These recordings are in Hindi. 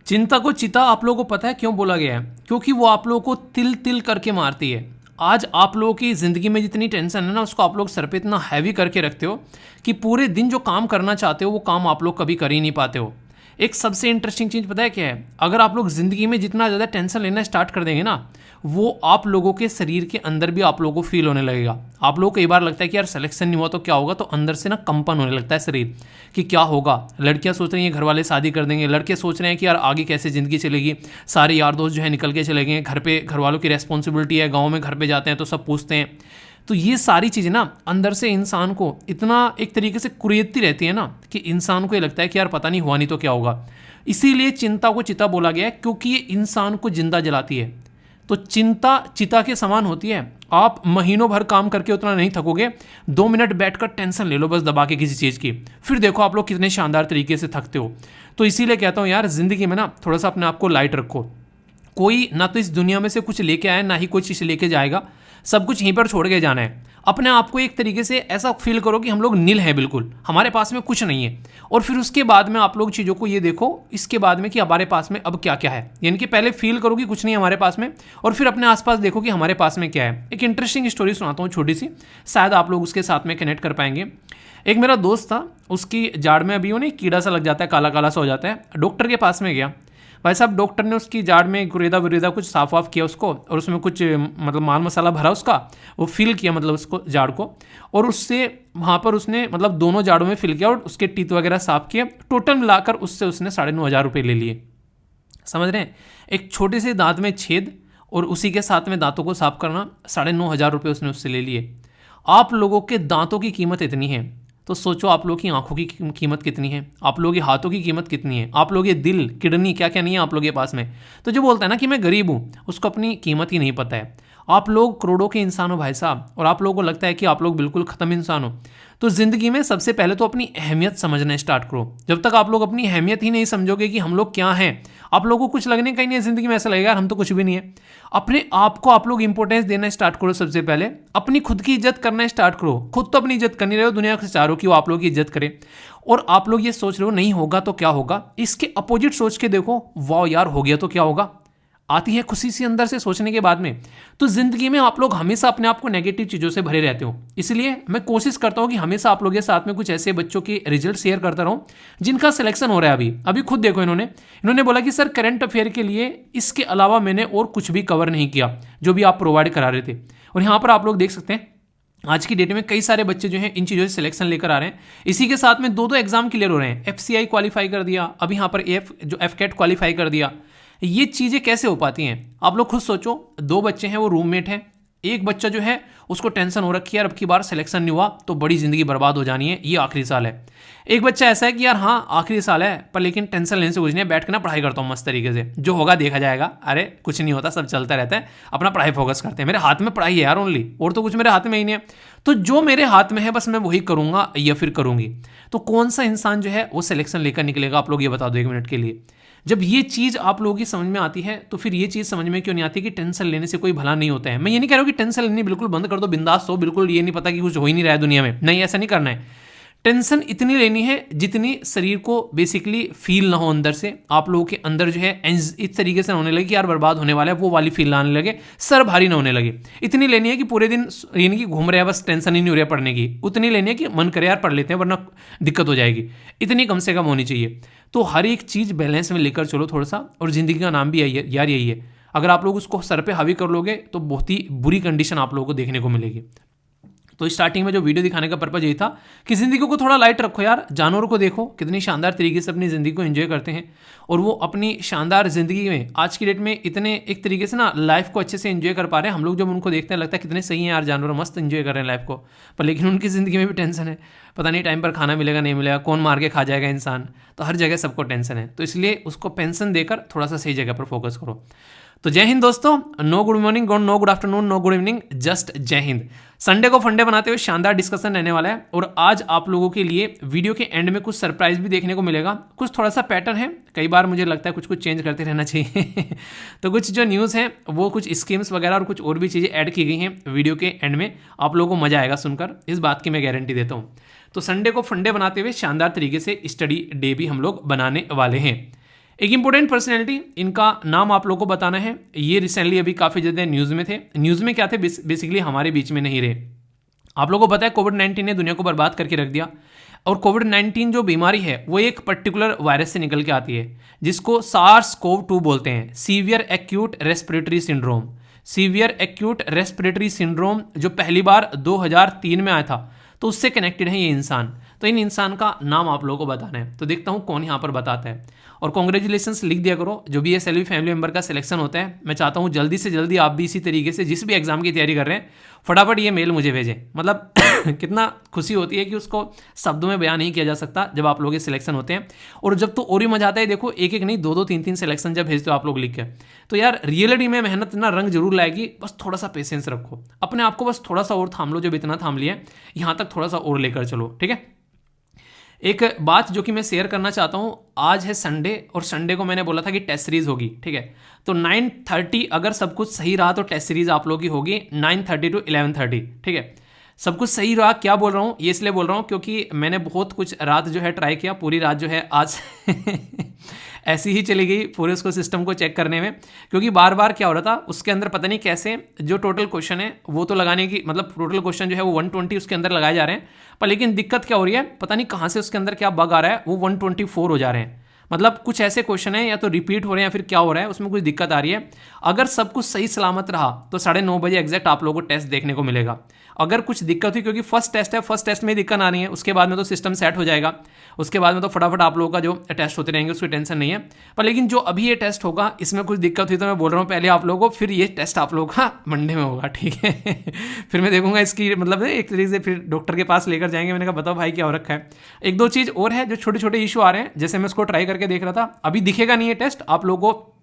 चिंता को चिता आप लोगों को पता है क्यों बोला गया है? क्योंकि वो आप लोगों को तिल तिल करके मारती है। आज आप लोगों की ज़िंदगी में जितनी टेंशन है ना, उसको आप लोग सर पे इतना हैवी करके रखते हो कि पूरे दिन जो काम करना चाहते हो वो काम आप लोग कभी कर ही नहीं पाते हो। एक सबसे इंटरेस्टिंग चीज़ पता है क्या है? अगर आप लोग ज़िंदगी में जितना ज़्यादा टेंशन लेना स्टार्ट कर देंगे ना, वो आप लोगों के शरीर के अंदर भी आप लोगों को फील होने लगेगा। आप लोगों को कई बार लगता है कि यार सिलेक्शन नहीं हुआ तो क्या होगा, तो अंदर से ना कंपन होने लगता है शरीर कि क्या होगा। लड़कियां सोच रही हैं घर वाले शादी कर देंगे, लड़के सोच रहे हैं कि यार आगे कैसे ज़िंदगी चलेगी, सारे यार दोस्त जो है निकल के चले गए, घर पे घर वालों की रेस्पॉन्सिबिलिटी है, गाँव में घर पे जाते हैं तो सब पूछते हैं। तो ये सारी चीज़ें ना अंदर से इंसान को इतना एक तरीके से कुरेदती रहती है ना कि इंसान को ये लगता है कि यार पता नहीं हुआ नहीं तो क्या होगा। इसीलिए चिंता को चिता बोला गया है, क्योंकि ये इंसान को जिंदा जलाती है। तो चिंता चिता के समान होती है। आप महीनों भर काम करके उतना नहीं थकोगे, 2 मिनट बैठकर टेंशन ले लो बस दबा के किसी चीज़ की, फिर देखो आप लोग कितने शानदार तरीके से थकते हो। तो इसीलिए कहता हूँ यार, ज़िंदगी में ना थोड़ा सा अपने आप को लाइट रखो। कोई ना तो इस दुनिया में से कुछ लेके आया, ना ही कोई चीज़ लेके जाएगा, सब कुछ यहीं पर छोड़ के जाना है। अपने आप को एक तरीके से ऐसा फील करो कि हम लोग नील हैं, बिल्कुल हमारे पास में कुछ नहीं है। और फिर उसके बाद में आप लोग चीज़ों को ये देखो इसके बाद में कि हमारे पास में अब क्या क्या है, यानी कि पहले फील करो कि कुछ नहीं है हमारे पास में, और फिर अपने आसपास देखो कि हमारे पास में क्या है। एक इंटरेस्टिंग स्टोरी सुनाता हूँ छोटी सी, शायद आप लोग उसके साथ में कनेक्ट कर पाएंगे। एक मेरा दोस्त था, उसकी जाड़ में अभी उन्हें कीड़ा सा लग जाता है, काला काला सा हो जाता है। डॉक्टर के पास में गया, भाई साहब डॉक्टर ने उसकी जाड़ में गुरेदा वुरेदा कुछ साफ वाफ किया उसको, और उसमें कुछ मतलब माल मसाला भरा उसका, वो फिल किया मतलब उसको जाड़ को, और उससे वहाँ पर उसने मतलब दोनों जाड़ों में फिल किया और उसके टीथ वगैरह साफ किए। टोटल मिलाकर उससे उसने 9,500 रुपये ले लिए। समझ रहे हैं? एक छोटे से दांत में छेद और उसी के साथ में दांतों को साफ करना, 9,500 रुपये उसने उससे ले लिए। आप लोगों के दांतों की कीमत इतनी है, तो सोचो आप लोगों की आंखों की कीमत कितनी है, आप लोगों के हाथों की कीमत कितनी है, आप लोग ये दिल किडनी क्या क्या नहीं है आप लोगों के पास में। तो जो बोलता है ना कि मैं गरीब हूँ, उसको अपनी कीमत ही नहीं पता है। आप लोग करोड़ों के इंसान हो भाई साहब, और आप लोगों को लगता है कि आप लोग बिल्कुल ख़त्म इंसान हो। तो ज़िंदगी में सबसे पहले तो अपनी अहमियत समझना स्टार्ट करो। जब तक आप लोग अपनी अहमियत ही नहीं समझोगे कि हम लोग क्या हैं, आप लोगों को कुछ लगने का ही नहीं है ज़िंदगी में, ऐसा लगेगा हम तो कुछ भी नहीं है। अपने आप को आप लोग इंपॉर्टेंस देना स्टार्ट करो। सबसे पहले अपनी खुद की इज्जत करना स्टार्ट करो। खुद तो अपनी इज्जत करनी रहे हो, दुनिया से चाह रहे हो कि वो आप लोग की इज्जत करे। और आप लोग ये सोच रहे हो नहीं होगा तो क्या होगा, इसके अपोजिट सोच के देखो, वाह यार हो गया तो क्या होगा, आती है खुशी सी अंदर से सोचने के बाद में। तो जिंदगी में आप लोग हमेशा अपने आप को नेगेटिव चीज़ों से भरे रहते हो। इसलिए मैं कोशिश करता हूँ कि हमेशा आप लोगों के साथ में कुछ ऐसे बच्चों के रिजल्ट शेयर करता रहूँ जिनका सिलेक्शन हो रहा है। अभी खुद देखो, इन्होंने बोला कि सर करंट अफेयर के लिए इसके अलावा मैंने और कुछ भी कवर नहीं किया जो भी आप प्रोवाइड करा रहे थे। और यहाँ पर आप लोग देख सकते हैं आज की डेट में कई सारे बच्चे जो हैं इन चीज़ों से सिलेक्शन लेकर आ रहे हैं। इसी के साथ में 2 एग्जाम क्लियर हो रहे हैं। FCI क्वालिफाई कर दिया, अभी यहाँ पर FCAT क्वालिफाई कर दिया। ये चीज़ें कैसे हो पाती हैं आप लोग खुद सोचो। 2 बच्चे हैं, वो रूममेट हैं। एक बच्चा जो है उसको टेंशन हो रखी है, अब की बार सिलेक्शन नहीं हुआ तो बड़ी ज़िंदगी बर्बाद हो जानी है, ये आखिरी साल है। एक बच्चा ऐसा है कि यार हाँ आखिरी साल है पर लेकिन टेंशन लेने से कुछ नहीं है, बैठ के ना पढ़ाई करता हूँ मस्त तरीके से, जो होगा देखा जाएगा, अरे कुछ नहीं होता, सब चलता रहता है, अपना पढ़ाई फोकस करते हैं। मेरे हाथ में पढ़ाई है यार ओनली, और तो कुछ मेरे हाथ में ही नहीं है, तो जो मेरे हाथ में है बस मैं वही करूँगा या फिर करूँगी। तो कौन सा इंसान जो है वो सिलेक्शन लेकर निकलेगा, आप लोग ये बता दो 1 मिनट के लिए। जब ये चीज़ आप लोगों की समझ में आती है तो फिर ये चीज़ समझ में क्यों नहीं आती कि टेंशन लेने से कोई भला नहीं होता है। मैं ये नहीं कह रहा हूँ कि टेंशन लेनी बिल्कुल बंद कर दो, बिंदास हो, बिल्कुल ये नहीं पता कि कुछ हो ही नहीं रहा है दुनिया में, नहीं ऐसा नहीं करना है। टेंशन इतनी लेनी है जितनी शरीर को बेसिकली फील ना हो अंदर से, आप लोगों के अंदर जो है इस तरीके से होने लगे कि यार बर्बाद होने वाला है, वो वाली फील आने लगे, सर भारी ना होने लगे। इतनी लेनी है कि पूरे दिन यानी कि घूम रहे हैं बस, टेंशन ही नहीं हो रहा पढ़ने की। उतनी लेनी है कि मन करे यार पढ़ लेते हैं वरना दिक्कत हो जाएगी, इतनी कम से कम होनी चाहिए। तो हर एक चीज़ बैलेंस में लेकर चलो थोड़ा सा, और ज़िंदगी का नाम भी यार यही है। अगर आप लोग उसको सर पे हावी कर लोगे तो बहुत ही बुरी कंडीशन आप लोगों को देखने को मिलेगी। तो स्टार्टिंग में जो वीडियो दिखाने का पर्पज यही था कि ज़िंदगी को थोड़ा लाइट रखो यार। जानवरों को देखो कितनी शानदार तरीके से अपनी ज़िंदगी को एंजॉय करते हैं, और वो अपनी शानदार ज़िंदगी में आज की डेट में इतने एक तरीके से ना लाइफ को अच्छे से एंजॉय कर पा रहे हैं। हम लोग जब उनको देखते हैं लगता है कितने सही हैं यार जानवर, मस्त एंजॉय कर रहे हैं लाइफ को, पर लेकिन उनकी ज़िंदगी में भी टेंशन है, पता नहीं टाइम पर खाना मिलेगा नहीं मिलेगा, कौन मार के खा जाएगा इंसान, तो हर जगह सबको टेंशन है। तो इसलिए उसको पेंशन देकर थोड़ा सा सही जगह पर फोकस करो। तो जय हिंद दोस्तों, no good morning, no good afternoon, no good evening, just Jai Hind. Sunday को फंडे बनाते हुए शानदार डिस्कशन रहने वाला है, और आज आप लोगों के लिए वीडियो के एंड में कुछ सरप्राइज भी देखने को मिलेगा। कुछ थोड़ा सा पैटर्न है, कई बार मुझे लगता है कुछ कुछ चेंज करते रहना चाहिए तो कुछ जो न्यूज़ हैं वो कुछ स्कीम्स वगैरह और कुछ और भी चीज़ें ऐड की गई हैं वीडियो के एंड में, आप लोगों को मजा आएगा सुनकर, इस बात की मैं गारंटी देता हूँ। तो संडे को फंडे बनाते हुए शानदार तरीके से स्टडी डे भी हम लोग बनाने वाले हैं। एक इंपॉर्टेंट पर्सनैलिटी, इनका नाम आप लोगों को बताना है। ये रिसेंटली अभी काफ़ी ज़्यादा न्यूज़ में थे। न्यूज़ में क्या थे, बेसिकली हमारे बीच में नहीं रहे। आप लोगों को पता है कोविड-19 ने दुनिया को बर्बाद करके रख दिया। और कोविड-19 जो बीमारी है वो एक पर्टिकुलर वायरस से निकल के आती है जिसको SARS-CoV-2 बोलते हैं, severe acute respiratory syndrome. Severe acute respiratory syndrome जो पहली बार 2003 में आया था, तो उससे कनेक्टेड है ये इंसान। तो इन इंसान का नाम आप लोगों को बताना है। तो देखता हूँ कौन यहाँ पर बताता है। और कॉन्ग्रेचुलेशंस लिख दिया करो, जो भी SLV फैमिली मेंबर का सिलेक्शन होता है। मैं चाहता हूँ जल्दी से जल्दी आप भी इसी तरीके से जिस भी एग्जाम की तैयारी कर रहे हैं फटाफट ये मेल मुझे भेजें। मतलब कितना खुशी होती है कि उसको शब्दों में बयान नहीं किया जा सकता जब आप लोग ये सिलेक्शन होते हैं। और जब तो और ही मजा आता है, देखो एक एक नहीं, दो दो तीन तीन सिलेक्शन जब भेजते हो आप लोग लिख के, तो यार रियलिटी में मेहनत ना रंग जरूर लाएगी। बस थोड़ा सा पेशेंस रखो अपने आप को, बस थोड़ा सा और थाम लो, जब इतना थाम लिया यहाँ तक थोड़ा सा और लेकर चलो, ठीक है। एक बात जो कि मैं शेयर करना चाहता हूँ, आज है संडे और संडे को मैंने बोला था कि टेस्ट सीरीज होगी, ठीक है। तो 9:30 अगर सब कुछ सही रहा तो टेस्ट सीरीज आप लोगों की होगी 9:30 to 11:30, ठीक है। सब कुछ सही रहा, क्या बोल रहा हूँ ये इसलिए बोल रहा हूँ क्योंकि मैंने बहुत कुछ रात जो है ट्राई किया, पूरी रात जो है आज ऐसी ही चली गई पूरे उसको सिस्टम को चेक करने में, क्योंकि बार बार क्या हो रहा था उसके अंदर पता नहीं कैसे जो टोटल क्वेश्चन है वो तो लगाने की, मतलब टोटल क्वेश्चन जो है वो 120 उसके अंदर लगाए जा रहे हैं, पर लेकिन दिक्कत क्या हो रही है पता नहीं कहाँ से उसके अंदर क्या बग आ रहा है, वो 124 हो जा रहे हैं। मतलब कुछ ऐसे क्वेश्चन है या तो रिपीट हो रहे हैं या फिर क्या हो रहा है, उसमें कुछ दिक्कत आ रही है। अगर सब कुछ सही सलामत रहा तो 9:30 बजे एग्जैक्ट आप लोगों को टेस्ट देखने को मिलेगा। अगर कुछ दिक्कत हुई, क्योंकि फर्स्ट टेस्ट है, फर्स्ट टेस्ट में दिक्कत आ रही है, उसके बाद में तो सिस्टम सेट हो जाएगा, उसके बाद में तो फटाफट आप लोगों का जो टेस्ट होते रहेंगे उसकी टेंशन नहीं है। पर लेकिन जो अभी ये टेस्ट होगा इसमें कुछ दिक्कत हुई तो मैं बोल रहा हूँ पहले आप लोगों को, फिर ये टेस्ट आप लोगों का मंडे में होगा, ठीक है। फिर मैं देखूंगा इसकी मतलब एक तरीके से फिर डॉक्टर के पास लेकर जाएंगे। मैंने कहा बताओ भाई क्या हो रखा है। एक दो चीज़ और है जो छोटे छोटे इशू आ रहे हैं, जैसे मैं उसको ट्राई करके देख रहा था, अभी दिखेगा नहीं है टेस्ट आप लोगों को,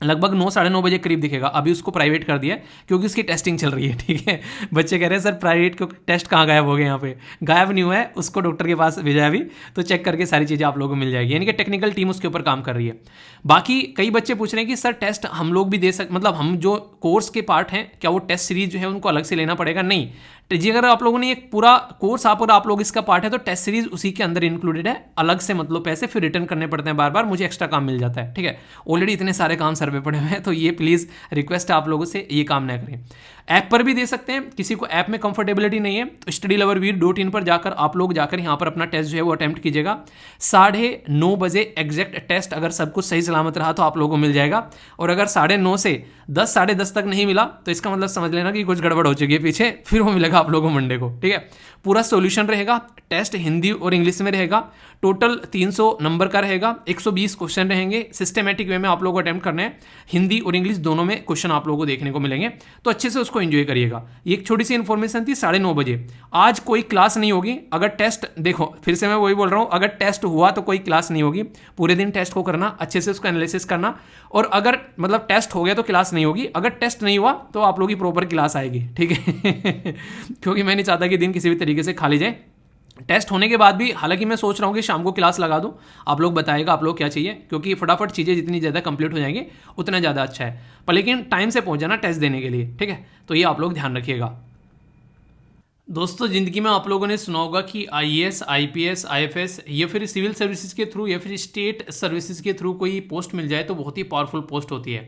लगभग 9 साढ़े 9 बजे करीब दिखेगा। अभी उसको प्राइवेट कर दिया क्योंकि उसकी टेस्टिंग चल रही है, ठीक है। बच्चे कह रहे हैं सर प्राइवेट को टेस्ट कहाँ गायब हो गए, यहाँ पे गायब नहीं हुआ है, उसको डॉक्टर के पास भेजा है अभी, तो चेक करके सारी चीज़ें आप लोगों को मिल जाएगी, यानी कि टेक्निकल टीम उसके ऊपर काम कर रही है। बाकी कई बच्चे पूछ रहे हैं कि सर टेस्ट हम लोग भी दे सकते, मतलब हम जो कोर्स के पार्ट हैं क्या वो टेस्ट सीरीज जो है उनको अलग से लेना पड़ेगा? नहीं जी, अगर आप लोगों ने एक पूरा कोर्स आप लोग इसका पार्ट है तो टेस्ट सीरीज उसी के अंदर इंक्लूडेड है, अलग से मतलब पैसे फिर रिटर्न करने पड़ते हैं बार बार, मुझे एक्स्ट्रा काम मिल जाता है, ठीक है। ऑलरेडी इतने सारे काम सर पे पड़े हुए हैं, तो ये प्लीज़ रिक्वेस्ट है आप लोगों से ये काम ना करें। ऐप पर भी दे सकते हैं, किसी को ऐप में कंफर्टेबिलिटी नहीं है तो StudyLoverVir.in पर जाकर आप लोग जाकर यहाँ पर अपना टेस्ट जो है वो अटेम्प्ट कीजिएगा। 9:30 बजे एग्जैक्ट टेस्ट अगर सब कुछ सही सलामत रहा तो आप लोगों को मिल जाएगा। और अगर 9:30 से 10 साढ़े 10 तक नहीं मिला तो इसका मतलब समझ लेना कि कुछ गड़बड़ हो चुकी है पीछे, फिर वो मिलेगा आप लोगों को मंडे को, ठीक है। पूरा सॉल्यूशन रहेगा, टेस्ट हिंदी और इंग्लिश में रहेगा, टोटल 300 नंबर का रहेगा, 120 क्वेश्चन रहेंगे, सिस्टमेटिक वे में आप लोगों को अटेम्प्ट करना है, हिंदी और इंग्लिश दोनों में क्वेश्चन आप लोगों को देखने को मिलेंगे, तो अच्छे से उसको एंजॉय करिएगा। ये एक छोटी सी इन्फॉर्मेशन थी। 9:30 बजे आज कोई क्लास नहीं होगी। अगर टेस्ट, देखो फिर से मैं वही बोल रहा हूँ, अगर टेस्ट हुआ तो कोई क्लास नहीं होगी, पूरे दिन टेस्ट को करना, अच्छे से उसका एनालिसिस करना, और अगर मतलब टेस्ट हो गया तो क्लास नहीं होगी, अगर टेस्ट नहीं हुआ तो आप लोगों की प्रॉपर क्लास आएगी, ठीक है। क्योंकि मैं नहीं चाहता कि दिन किसी भी तरीके से खाली जाए। टेस्ट होने के बाद भी हालांकि मैं सोच रहा हूँ कि शाम को क्लास लगा दूं, आप लोग बताइएगा आप लोग क्या चाहिए, क्योंकि फटाफट चीज़ें जितनी ज़्यादा कंप्लीट हो जाएंगी उतना ज़्यादा अच्छा है, पर लेकिन टाइम से पहुंच जाना टेस्ट देने के लिए, ठीक है। तो ये आप लोग ध्यान रखिएगा। दोस्तों ज़िंदगी में आप लोगों ने सुना होगा कि IAS, IPS, IFS या फिर सिविल सर्विसेज के थ्रू या फिर स्टेट सर्विसेज के थ्रू कोई पोस्ट मिल जाए तो बहुत ही पावरफुल पोस्ट होती है,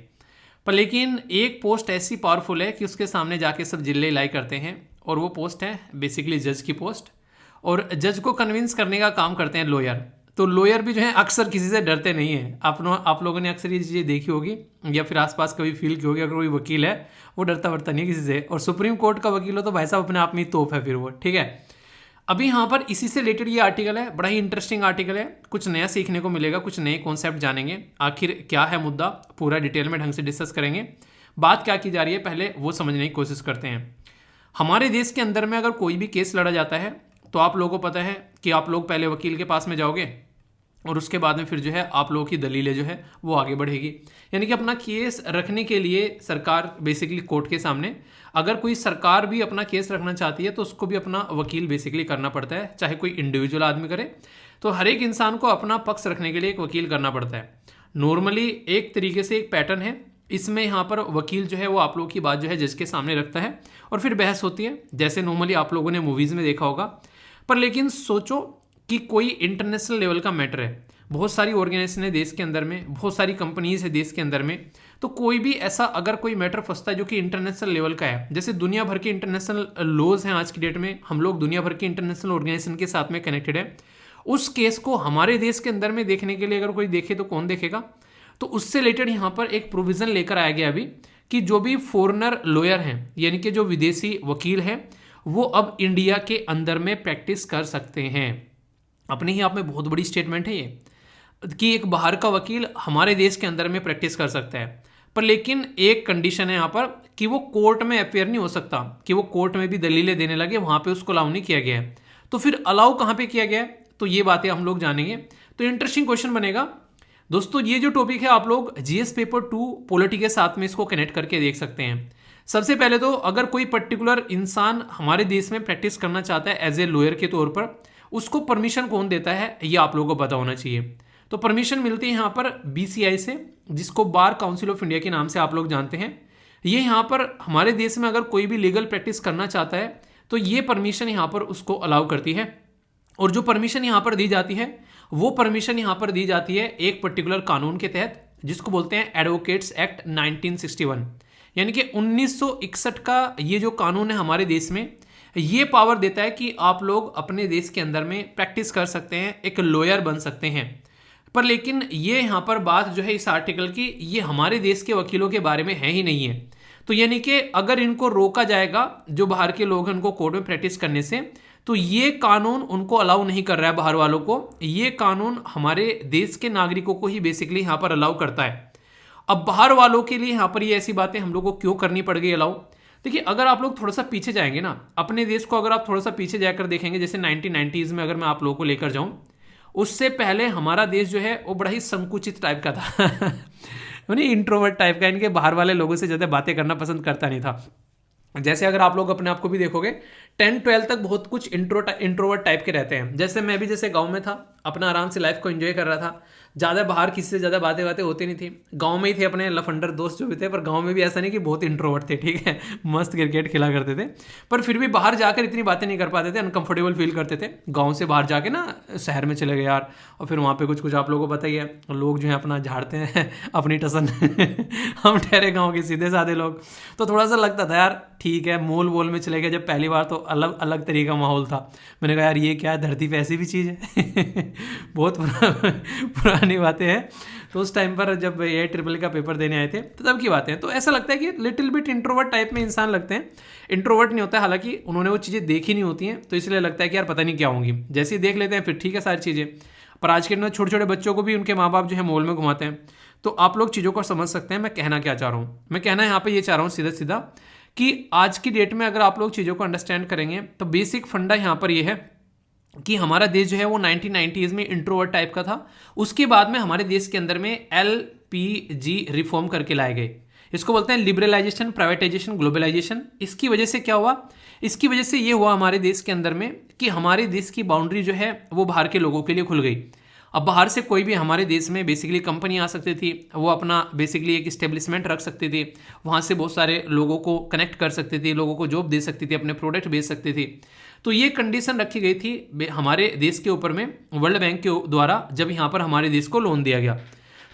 पर लेकिन एक पोस्ट ऐसी पावरफुल है कि उसके सामने जाके सब जिले लाई करते हैं, और वो पोस्ट है बेसिकली जज की पोस्ट। और जज को कन्विंस करने का काम करते हैं लॉयर। तो लॉयर भी जो है अक्सर किसी से डरते नहीं हैं। आप लोगों ने अक्सर ये चीज़ें देखी होगी या फिर आसपास कभी फील की होगी, अगर कोई वकील है वो डरता वरता नहीं किसी से, और सुप्रीम कोर्ट का वकील हो तो भाई साहब अपने आप में ही तोप है फिर वो, ठीक है। अभी यहाँ पर इसी से रिलेटेड ये आर्टिकल है, बड़ा ही इंटरेस्टिंग आर्टिकल है, कुछ नया सीखने को मिलेगा, कुछ नए कॉन्सेप्ट जानेंगे, आखिर क्या है मुद्दा पूरा डिटेल में ढंग से डिस्कस करेंगे। बात क्या की जा रही है पहले वो समझने की कोशिश करते हैं। हमारे देश के अंदर में अगर कोई भी केस लड़ा जाता है तो आप लोगों को पता है कि आप लोग पहले वकील के पास में जाओगे और उसके बाद में फिर जो है आप लोगों की दलीलें जो है वो आगे बढ़ेगी। यानी कि अपना केस रखने के लिए सरकार बेसिकली कोर्ट के सामने, अगर कोई सरकार भी अपना केस रखना चाहती है तो उसको भी अपना वकील बेसिकली करना पड़ता है, चाहे कोई इंडिविजुअल आदमी करे, तो हर एक इंसान को अपना पक्ष रखने के लिए एक वकील करना पड़ता है। नॉर्मली एक तरीके से एक पैटर्न है, इसमें यहाँ पर वकील जो है वो आप लोगों की बात जो है जज के सामने रखता है और फिर बहस होती है, जैसे नॉर्मली आप लोगों ने मूवीज़ में देखा होगा। पर लेकिन सोचो कि कोई इंटरनेशनल लेवल का मैटर है, बहुत सारी ऑर्गेनाइजेशन है देश के अंदर में, बहुत सारी कंपनीज है देश के अंदर में। तो कोई भी ऐसा अगर कोई मैटर फंसता है जो कि इंटरनेशनल लेवल का है, जैसे दुनिया भर के इंटरनेशनल लॉज हैं आज की डेट में, हम लोग दुनिया भर की इंटरनेशनल ऑर्गेनाइजेशन के साथ में कनेक्टेड है, उस केस को हमारे देश के अंदर में देखने के लिए अगर कोई देखे तो कौन देखेगा? तो उससे रिलेटेड यहाँ पर एक प्रोविजन लेकर आया गया अभी कि जो भी फॉरेनर लॉयर हैं, यानी कि जो विदेशी वकील हैं, वो अब इंडिया के अंदर में प्रैक्टिस कर सकते हैं। अपने ही आप में बहुत बड़ी स्टेटमेंट है ये कि एक बाहर का वकील हमारे देश के अंदर में प्रैक्टिस कर सकता है, पर लेकिन एक कंडीशन है यहाँ पर कि वो कोर्ट में अपेयर नहीं हो सकता, कि वो कोर्ट में भी दलीलें देने लगे, वहाँ पे उसको अलाउ नहीं किया गया है। तो फिर अलाउ कहाँ पे किया गया है? तो ये बातें हम लोग जानेंगे। तो इंटरेस्टिंग क्वेश्चन बनेगा दोस्तों। ये जो टॉपिक है आप लोग जीएस पेपर 2 पॉलिटी के साथ में इसको कनेक्ट करके देख सकते हैं। सबसे पहले तो अगर कोई पर्टिकुलर इंसान हमारे देश में प्रैक्टिस करना चाहता है एज ए लॉयर के तौर पर, उसको परमिशन कौन देता है ये आप लोगों को पता होना चाहिए। तो परमिशन मिलती है यहाँ पर बीसीआई से, जिसको बार काउंसिल ऑफ इंडिया के नाम से आप लोग जानते हैं। ये यहाँ पर हमारे देश में अगर कोई भी लीगल प्रैक्टिस करना चाहता है तो ये परमिशन यहाँ पर उसको अलाउ करती है। और जो परमिशन यहाँ पर दी जाती है वो परमिशन यहाँ पर दी जाती है एक पर्टिकुलर कानून के तहत, जिसको बोलते हैं एडवोकेट्स एक्ट 1961, यानी कि 1961 का ये जो कानून है हमारे देश में, ये पावर देता है कि आप लोग अपने देश के अंदर में प्रैक्टिस कर सकते हैं, एक लॉयर बन सकते हैं। पर लेकिन ये यहाँ पर बात जो है इस आर्टिकल की, ये हमारे देश के वकीलों के बारे में है ही नहीं है। तो यानी कि अगर इनको रोका जाएगा, जो बाहर के लोग हैं उनको कोर्ट में प्रैक्टिस करने से, तो ये कानून उनको अलाउ नहीं कर रहा है बाहर वालों को, ये कानून हमारे देश के नागरिकों को ही बेसिकली यहाँ पर अलाउ करता है। अब बाहर वालों के लिए यहाँ पर ये ऐसी बातें हम लोग को क्यों करनी पड़ गई अलाउ? देखिए, अगर आप लोग थोड़ा सा पीछे जाएंगे ना, अपने देश को अगर आप थोड़ा सा पीछे जाकर देखेंगे, जैसे 1990s में अगर मैं आप लोगों को लेकर जाऊं, उससे पहले हमारा देश जो है वो बड़ा ही संकुचित टाइप का था यानी इंट्रोवर्ट टाइप का, इनके बाहर वाले लोगों से ज़्यादा बातें करना पसंद करता नहीं था। जैसे अगर आप लोग अपने आप को भी देखोगे 10-12 तक बहुत कुछ इंट्रोवर्ट टाइप के रहते हैं। जैसे मैं भी जैसे गांव में था, अपना आराम से लाइफ को एंजॉय कर रहा था, ज़्यादा बाहर किसी से ज़्यादा बातें होती नहीं थी। गांव में ही थे अपने लफंडर दोस्त जो भी थे, पर गांव में भी ऐसा नहीं कि बहुत इंट्रोवर्ट थे, ठीक है, मस्त क्रिकेट खेला करते थे, पर फिर भी बाहर जाकर इतनी बातें नहीं कर पाते थे, अनकंफर्टेबल फील करते थे। गाँव से बाहर जाके ना शहर में चले गए यार, और फिर वहाँ पर कुछ आप लोगों को पता ही है, लोग जो है अपना झाड़ते हैं अपनी टसन हम ठहरे गाँव के सीधे साधे लोग, तो थोड़ा सा लगता था यार ठीक है। मोल वोल में चले गए जब पहली बार, तो अलग अलग तरीके का माहौल था। मैंने कहा यार ये क्या है, धरती पे ऐसी भी चीज़ है बहुत पुरानी बातें हैं। तो उस टाइम पर जब ये ट्रिपल का पेपर देने आए थे तो तब की बातें हैं। तो ऐसा लगता है कि लिटिल बिट इंट्रोवर्ट टाइप में इंसान लगते हैं। इंट्रोवर्ट नहीं होता है, हालांकि उन्होंने वो चीज़ें देखी नहीं होती हैं, तो इसलिए लगता है कि यार पता नहीं क्या होंगी। जैसे ही देख लेते हैं फिर ठीक है सारी चीज़ें। पर आज के दिन छोटे छोटे बच्चों को भी उनके माँ बाप जो है मॉल में घुमाते हैं। तो आप लोग चीज़ों को समझ सकते हैं मैं कहना क्या चाह रहा हूँ। मैं कहना यहाँ पर ये चाह रहा हूँ सीधा सीधा कि आज की डेट में अगर आप लोग चीज़ों को अंडरस्टैंड करेंगे तो बेसिक फंडा यहाँ पर ये है कि हमारा देश जो है वो 1990s में इंट्रोवर्ट टाइप का था। उसके बाद में हमारे देश के अंदर में LPG रिफॉर्म करके लाए गए। इसको बोलते हैं लिबरलाइजेशन, प्राइवेटाइजेशन, ग्लोबलाइजेशन। इसकी वजह से क्या हुआ? इसकी वजह से ये हुआ हमारे देश के अंदर में कि हमारे देश की बाउंड्री जो है वो बाहर के लोगों के लिए खुल गई। अब बाहर से कोई भी हमारे देश में बेसिकली कंपनी आ सकती थी, वो अपना बेसिकली एक इस्टेब्लिशमेंट रख सकती थी, वहाँ से बहुत सारे लोगों को कनेक्ट कर सकती थी, लोगों को जॉब दे सकती थी, अपने प्रोडक्ट बेच सकती थी। तो ये कंडीशन रखी गई थी हमारे देश के ऊपर में वर्ल्ड बैंक के द्वारा, जब यहाँ पर हमारे देश को लोन दिया गया।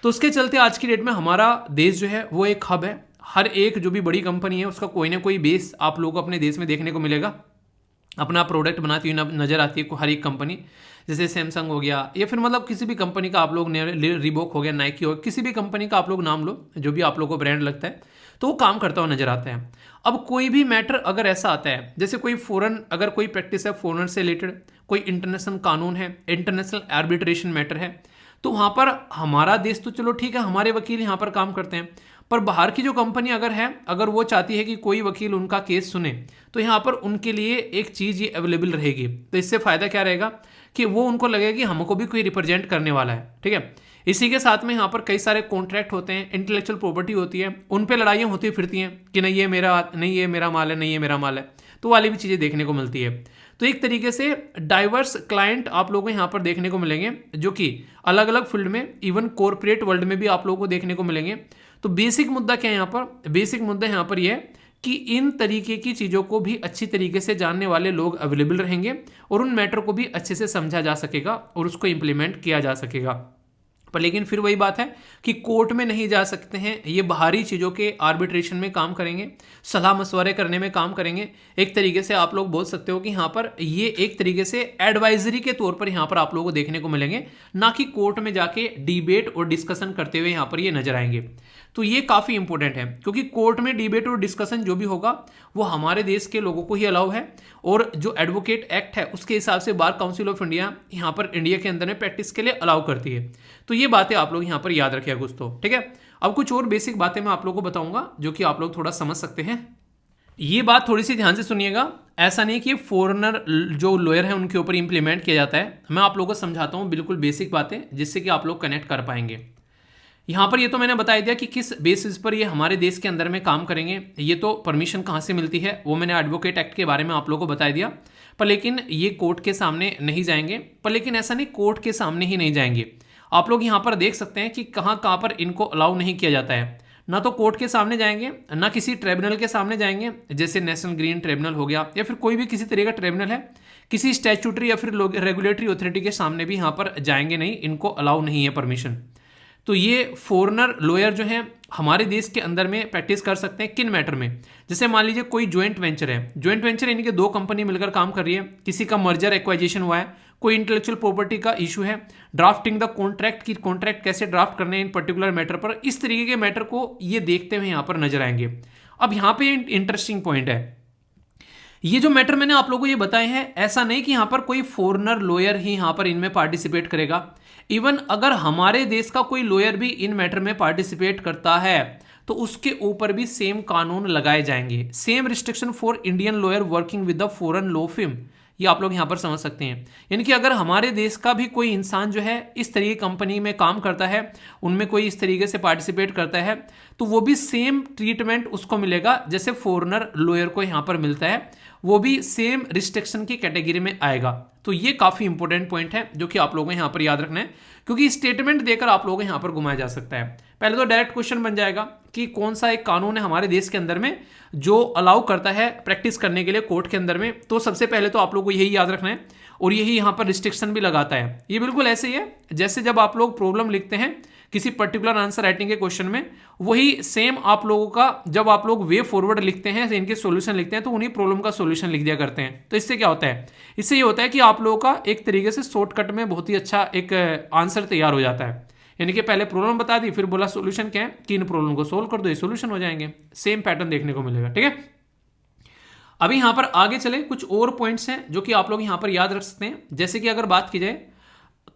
तो उसके चलते आज की डेट में हमारा देश जो है वो एक हब है। हर एक जो भी बड़ी कंपनी है उसका कोई ना कोई बेस आप लोगों को अपने देश में देखने को मिलेगा। अपना प्रोडक्ट बनाती हुई नजर आती है हर एक कंपनी, जैसे सैमसंग हो गया या फिर मतलब किसी भी कंपनी का आप लोग रिबॉक हो गया, नाइकी हो गया, किसी भी कंपनी का आप लोग नाम लो, जो भी आप लोगों को ब्रांड लगता है, तो वो काम करता हुआ नजर आता है। अब कोई भी मैटर अगर ऐसा आता है, जैसे कोई फॉरेन अगर कोई प्रैक्टिस है फॉरेन से रिलेटेड, कोई इंटरनेशनल कानून है, इंटरनेशनल आर्बिट्रेशन मैटर है, तो वहाँ पर हमारा देश तो चलो ठीक है, हमारे वकील यहाँ पर काम करते हैं, पर बाहर की जो कंपनी अगर है, अगर वो चाहती है कि कोई वकील उनका केस सुने, तो यहाँ पर उनके लिए एक चीज़ ये अवेलेबल रहेगी। तो इससे फ़ायदा क्या रहेगा कि वो उनको लगेगा कि हमको भी कोई रिप्रेजेंट करने वाला है, ठीक है। इसी के साथ में यहाँ पर कई सारे कॉन्ट्रैक्ट होते हैं, इंटेलेक्चुअल प्रॉपर्टी होती है, उन पे लड़ाइयाँ होती फिरती हैं कि नहीं ये मेरा माल है, नहीं ये मेरा माल है, तो वाली भी चीज़ें देखने को मिलती है। तो एक तरीके से डाइवर्स क्लाइंट आप लोगों को यहाँ पर देखने को मिलेंगे, जो कि अलग अलग फील्ड में, इवन कॉर्पोरेट वर्ल्ड में भी आप लोगों को देखने को मिलेंगे। तो बेसिक मुद्दा क्या है यहाँ पर? बेसिक मुद्दा यहाँ पर यह है कि इन तरीके की चीज़ों को भी अच्छी तरीके से जानने वाले लोग अवेलेबल रहेंगे और उन मैटर को भी अच्छे से समझा जा सकेगा और उसको इम्प्लीमेंट किया जा सकेगा। पर लेकिन फिर वही बात है कि कोर्ट में नहीं जा सकते हैं, ये बाहरी चीज़ों के आर्बिट्रेशन में काम करेंगे, सलाह मशवरे करने में काम करेंगे। एक तरीके से आप लोग बोल सकते हो कि यहाँ पर ये एक तरीके से एडवाइजरी के तौर पर यहाँ पर आप लोगों को देखने को मिलेंगे, ना कि कोर्ट में जाके डिबेट और डिस्कशन करते हुए यहाँ पर ये नजर आएंगे। तो ये काफ़ी इंपॉर्टेंट है, क्योंकि कोर्ट में डिबेट और डिस्कशन जो भी होगा वो हमारे देश के लोगों को ही अलाउ है, और जो एडवोकेट एक्ट है उसके हिसाब से बार काउंसिल ऑफ इंडिया यहाँ पर इंडिया के अंदर में प्रैक्टिस के लिए अलाउ करती है। तो ये बातें आप लोग यहाँ पर याद रखिएगा दोस्तों, ठीक है। अब कुछ और बेसिक बातें मैं आप लोगों को बताऊंगा जो कि आप लोग थोड़ा समझ सकते हैं। ये बात थोड़ी सी ध्यान से सुनिएगा, ऐसा नहीं कि फॉरेनर जो लॉयर है उनके ऊपर इंप्लीमेंट किया जाता है। मैं आप लोगों को समझाता हूँ बिल्कुल बेसिक बातें, जिससे कि आप लोग कनेक्ट कर पाएंगे। यहाँ पर ये तो मैंने बता दिया कि किस बेसिस पर ये हमारे देश के अंदर में काम करेंगे, ये तो परमिशन कहाँ से मिलती है वो मैंने एडवोकेट एक्ट के बारे में आप लोगों को बता दिया। पर लेकिन ये कोर्ट के सामने नहीं जाएंगे, पर लेकिन ऐसा नहीं कोर्ट के सामने ही नहीं जाएंगे। आप लोग यहाँ पर देख सकते हैं कि कहाँ कहाँ पर इनको अलाउ नहीं किया जाता है। ना तो कोर्ट के सामने जाएंगे, ना किसी ट्रिब्यूनल के सामने जाएंगे, जैसे नेशनल ग्रीन ट्रिब्यूनल हो गया या फिर कोई भी किसी तरह का ट्रिब्यूनल है। किसी स्टैट्यूटरी या फिर रेगुलेटरी अथॉरिटी के सामने भी यहाँ पर जाएंगे नहीं, इनको अलाउ नहीं है परमिशन। तो ये फॉरेनर लॉयर जो हैं हमारे देश के अंदर में प्रैक्टिस कर सकते हैं किन मैटर में, जैसे मान लीजिए कोई ज्वाइंट वेंचर है, ज्वाइंट वेंचर यानी कि दो कंपनी मिलकर काम कर रही है, किसी का मर्जर एक्वाइजिशन हुआ है, कोई इंटेलेक्चुअल प्रॉपर्टी का इशू है, ड्राफ्टिंग द कॉन्ट्रैक्ट की कॉन्ट्रैक्ट कैसे ड्राफ्ट करने हैं इन पर्टिकुलर मैटर पर, इस तरीके के मैटर को ये देखते हुए यहाँ पर नजर आएंगे। अब यहाँ पे इंटरेस्टिंग पॉइंट है, ये जो मैटर मैंने आप लोगों को ये बताए हैं, ऐसा नहीं कि यहाँ पर कोई फॉरेनर लॉयर ही यहाँ पर इनमें पार्टिसिपेट करेगा। इवन अगर हमारे देश का कोई लॉयर भी इन मैटर में पार्टिसिपेट करता है तो उसके ऊपर भी सेम कानून लगाए जाएंगे। Same restriction for Indian lawyer working with the foreign law firm, ये आप लोग यहाँ पर समझ सकते हैं। यानी कि अगर हमारे देश का भी कोई इंसान जो है इस तरीके कंपनी में काम करता है, उनमें कोई इस तरीके से पार्टिसिपेट करता है, तो वो भी सेम ट्रीटमेंट उसको मिलेगा जैसे फॉरेनर लॉयर को यहाँ पर मिलता है, वो भी सेम रिस्ट्रिक्शन की कैटेगरी में आएगा। तो ये काफ़ी इंपॉर्टेंट पॉइंट है जो कि आप लोगों को यहाँ पर याद रखना है, क्योंकि स्टेटमेंट देकर आप लोगों को यहाँ पर घुमाया जा सकता है। पहले तो डायरेक्ट क्वेश्चन बन जाएगा कि कौन सा एक कानून है हमारे देश के अंदर में जो अलाउ करता है प्रैक्टिस करने के लिए कोर्ट के अंदर में। तो सबसे पहले तो आप लोग को यही याद रखना है, और यही यहाँ पर रिस्ट्रिक्शन भी लगाता है। ये बिल्कुल ऐसे ही है जैसे जब आप लोग प्रॉब्लम लिखते हैं किसी पर्टिकुलर आंसर राइटिंग के क्वेश्चन में, वही सेम आप लोगों का जब आप लोग वे फॉरवर्ड लिखते हैं, इनके सॉल्यूशन लिखते हैं, तो उन्हीं प्रॉब्लम का सॉल्यूशन लिख दिया करते हैं। तो इससे क्या होता है, इससे ये होता है कि आप लोगों का एक तरीके से शॉर्टकट में बहुत ही अच्छा एक आंसर तैयार हो जाता है। यानी कि पहले प्रॉब्लम बता दी, फिर बोला सॉल्यूशन क्या है कि इन प्रॉब्लम को सोल्व कर दो, ये सॉल्यूशन हो जाएंगे। सेम पैटर्न देखने को मिलेगा, ठीक है। अभी यहां पर आगे चले, कुछ और पॉइंट्स हैं जो कि आप लोग यहां पर याद रख सकते हैं। जैसे कि अगर बात की जाए,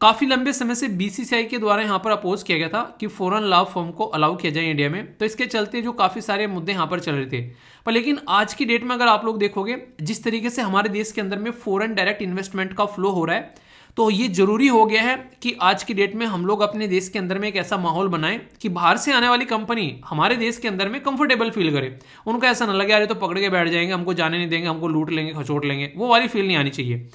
काफी लंबे समय से बीसीसीआई के द्वारा यहां पर अपोज किया गया था कि फॉरेन लॉ फर्म को अलाउ किया जाए इंडिया में, तो इसके चलते जो काफी सारे मुद्दे यहां पर चल रहे थे। पर लेकिन आज की डेट में अगर आप लोग देखोगे जिस तरीके से हमारे देश के अंदर में फॉरेन डायरेक्ट इन्वेस्टमेंट का फ्लो हो रहा है, तो ये जरूरी हो गया है कि आज की डेट में हम लोग अपने देश के अंदर में एक ऐसा माहौल बनाएं कि बाहर से आने वाली कंपनी हमारे देश के अंदर में कंफर्टेबल फील करे, उनको ऐसा ना लगे यार ये तो पकड़ के बैठ जाएंगे, हमको जाने नहीं देंगे, हमको लूट लेंगे, खचोट लेंगे, वो वाली फील नहीं आनी चाहिए।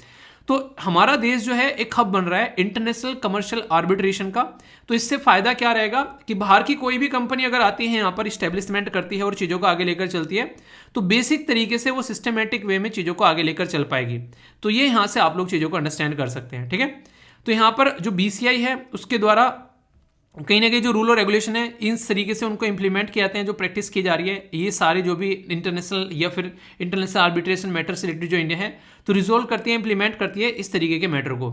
तो हमारा देश जो है एक हब बन रहा है इंटरनेशनल कमर्शियल आर्बिट्रेशन का। तो इससे फायदा क्या रहेगा कि बाहर की कोई भी कंपनी अगर आती है यहाँ पर इस्टेब्लिशमेंट करती है और चीज़ों को आगे लेकर चलती है, तो बेसिक तरीके से वो सिस्टमेटिक वे में चीज़ों को आगे लेकर चल पाएगी। तो ये यहाँ से आप लोग चीज़ों को अंडरस्टैंड कर सकते हैं, ठीक है। तो यहाँ पर जो बीसीआई है उसके द्वारा कहीं ना कहीं जो रूल और रेगुलेशन है इन तरीके से उनको इंप्लीमेंट किए जाते हैं, जो प्रैक्टिस की जा रही है, ये सारे जो भी इंटरनेशनल या फिर इंटरनेशनल आर्बिट्रेशन मैटर से रिलेटेड जो इंडिया है तो रिजोल्व करती है, इंप्लीमेंट करती है इस तरीके के मैटर को।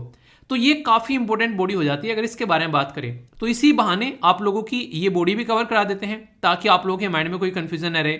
तो ये काफ़ी इंपॉर्टेंट बॉडी हो जाती है अगर इसके बारे में बात करें। तो इसी बहाने आप लोगों की ये बॉडी भी कवर करा देते हैं ताकि आप लोगों के माइंड में कोई कन्फ्यूजन न रहे।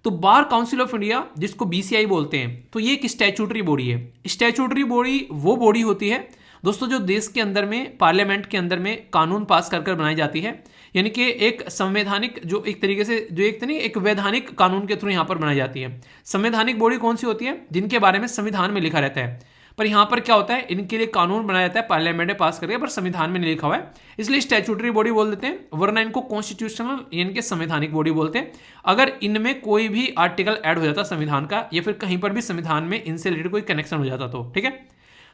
तो बार काउंसिल ऑफ इंडिया जिसको बीसीआई बोलते हैं, तो ये एक स्टैट्यूटरी बॉडी है। स्टैट्यूटरी बॉडी वो बॉडी होती है दोस्तों जो देश के अंदर में पार्लियामेंट के अंदर में कानून पास कर बनाई जाती है, यानी कि एक संवैधानिक जो एक तरीके से जो एक वैधानिक कानून के थ्रू यहाँ पर बनाई जाती है। संवैधानिक बॉडी कौन सी होती है, जिनके बारे में संविधान में लिखा रहता है। पर यहाँ पर क्या होता है, इनके लिए कानून बनाया जाता है पार्लियामेंट में पास करके, पर संविधान में नहीं लिखा हुआ है, इसलिए स्टैट्यूटरी बॉडी बोल देते हैं, वरना इनको कॉन्स्टिट्यूशनल यानी कि संवैधानिक बॉडी बोलते हैं अगर इनमें कोई भी आर्टिकल ऐड हो जाता संविधान का, या फिर कहीं पर भी संविधान में इनसे रिलेटेड कोई कनेक्शन हो जाता तो, ठीक है।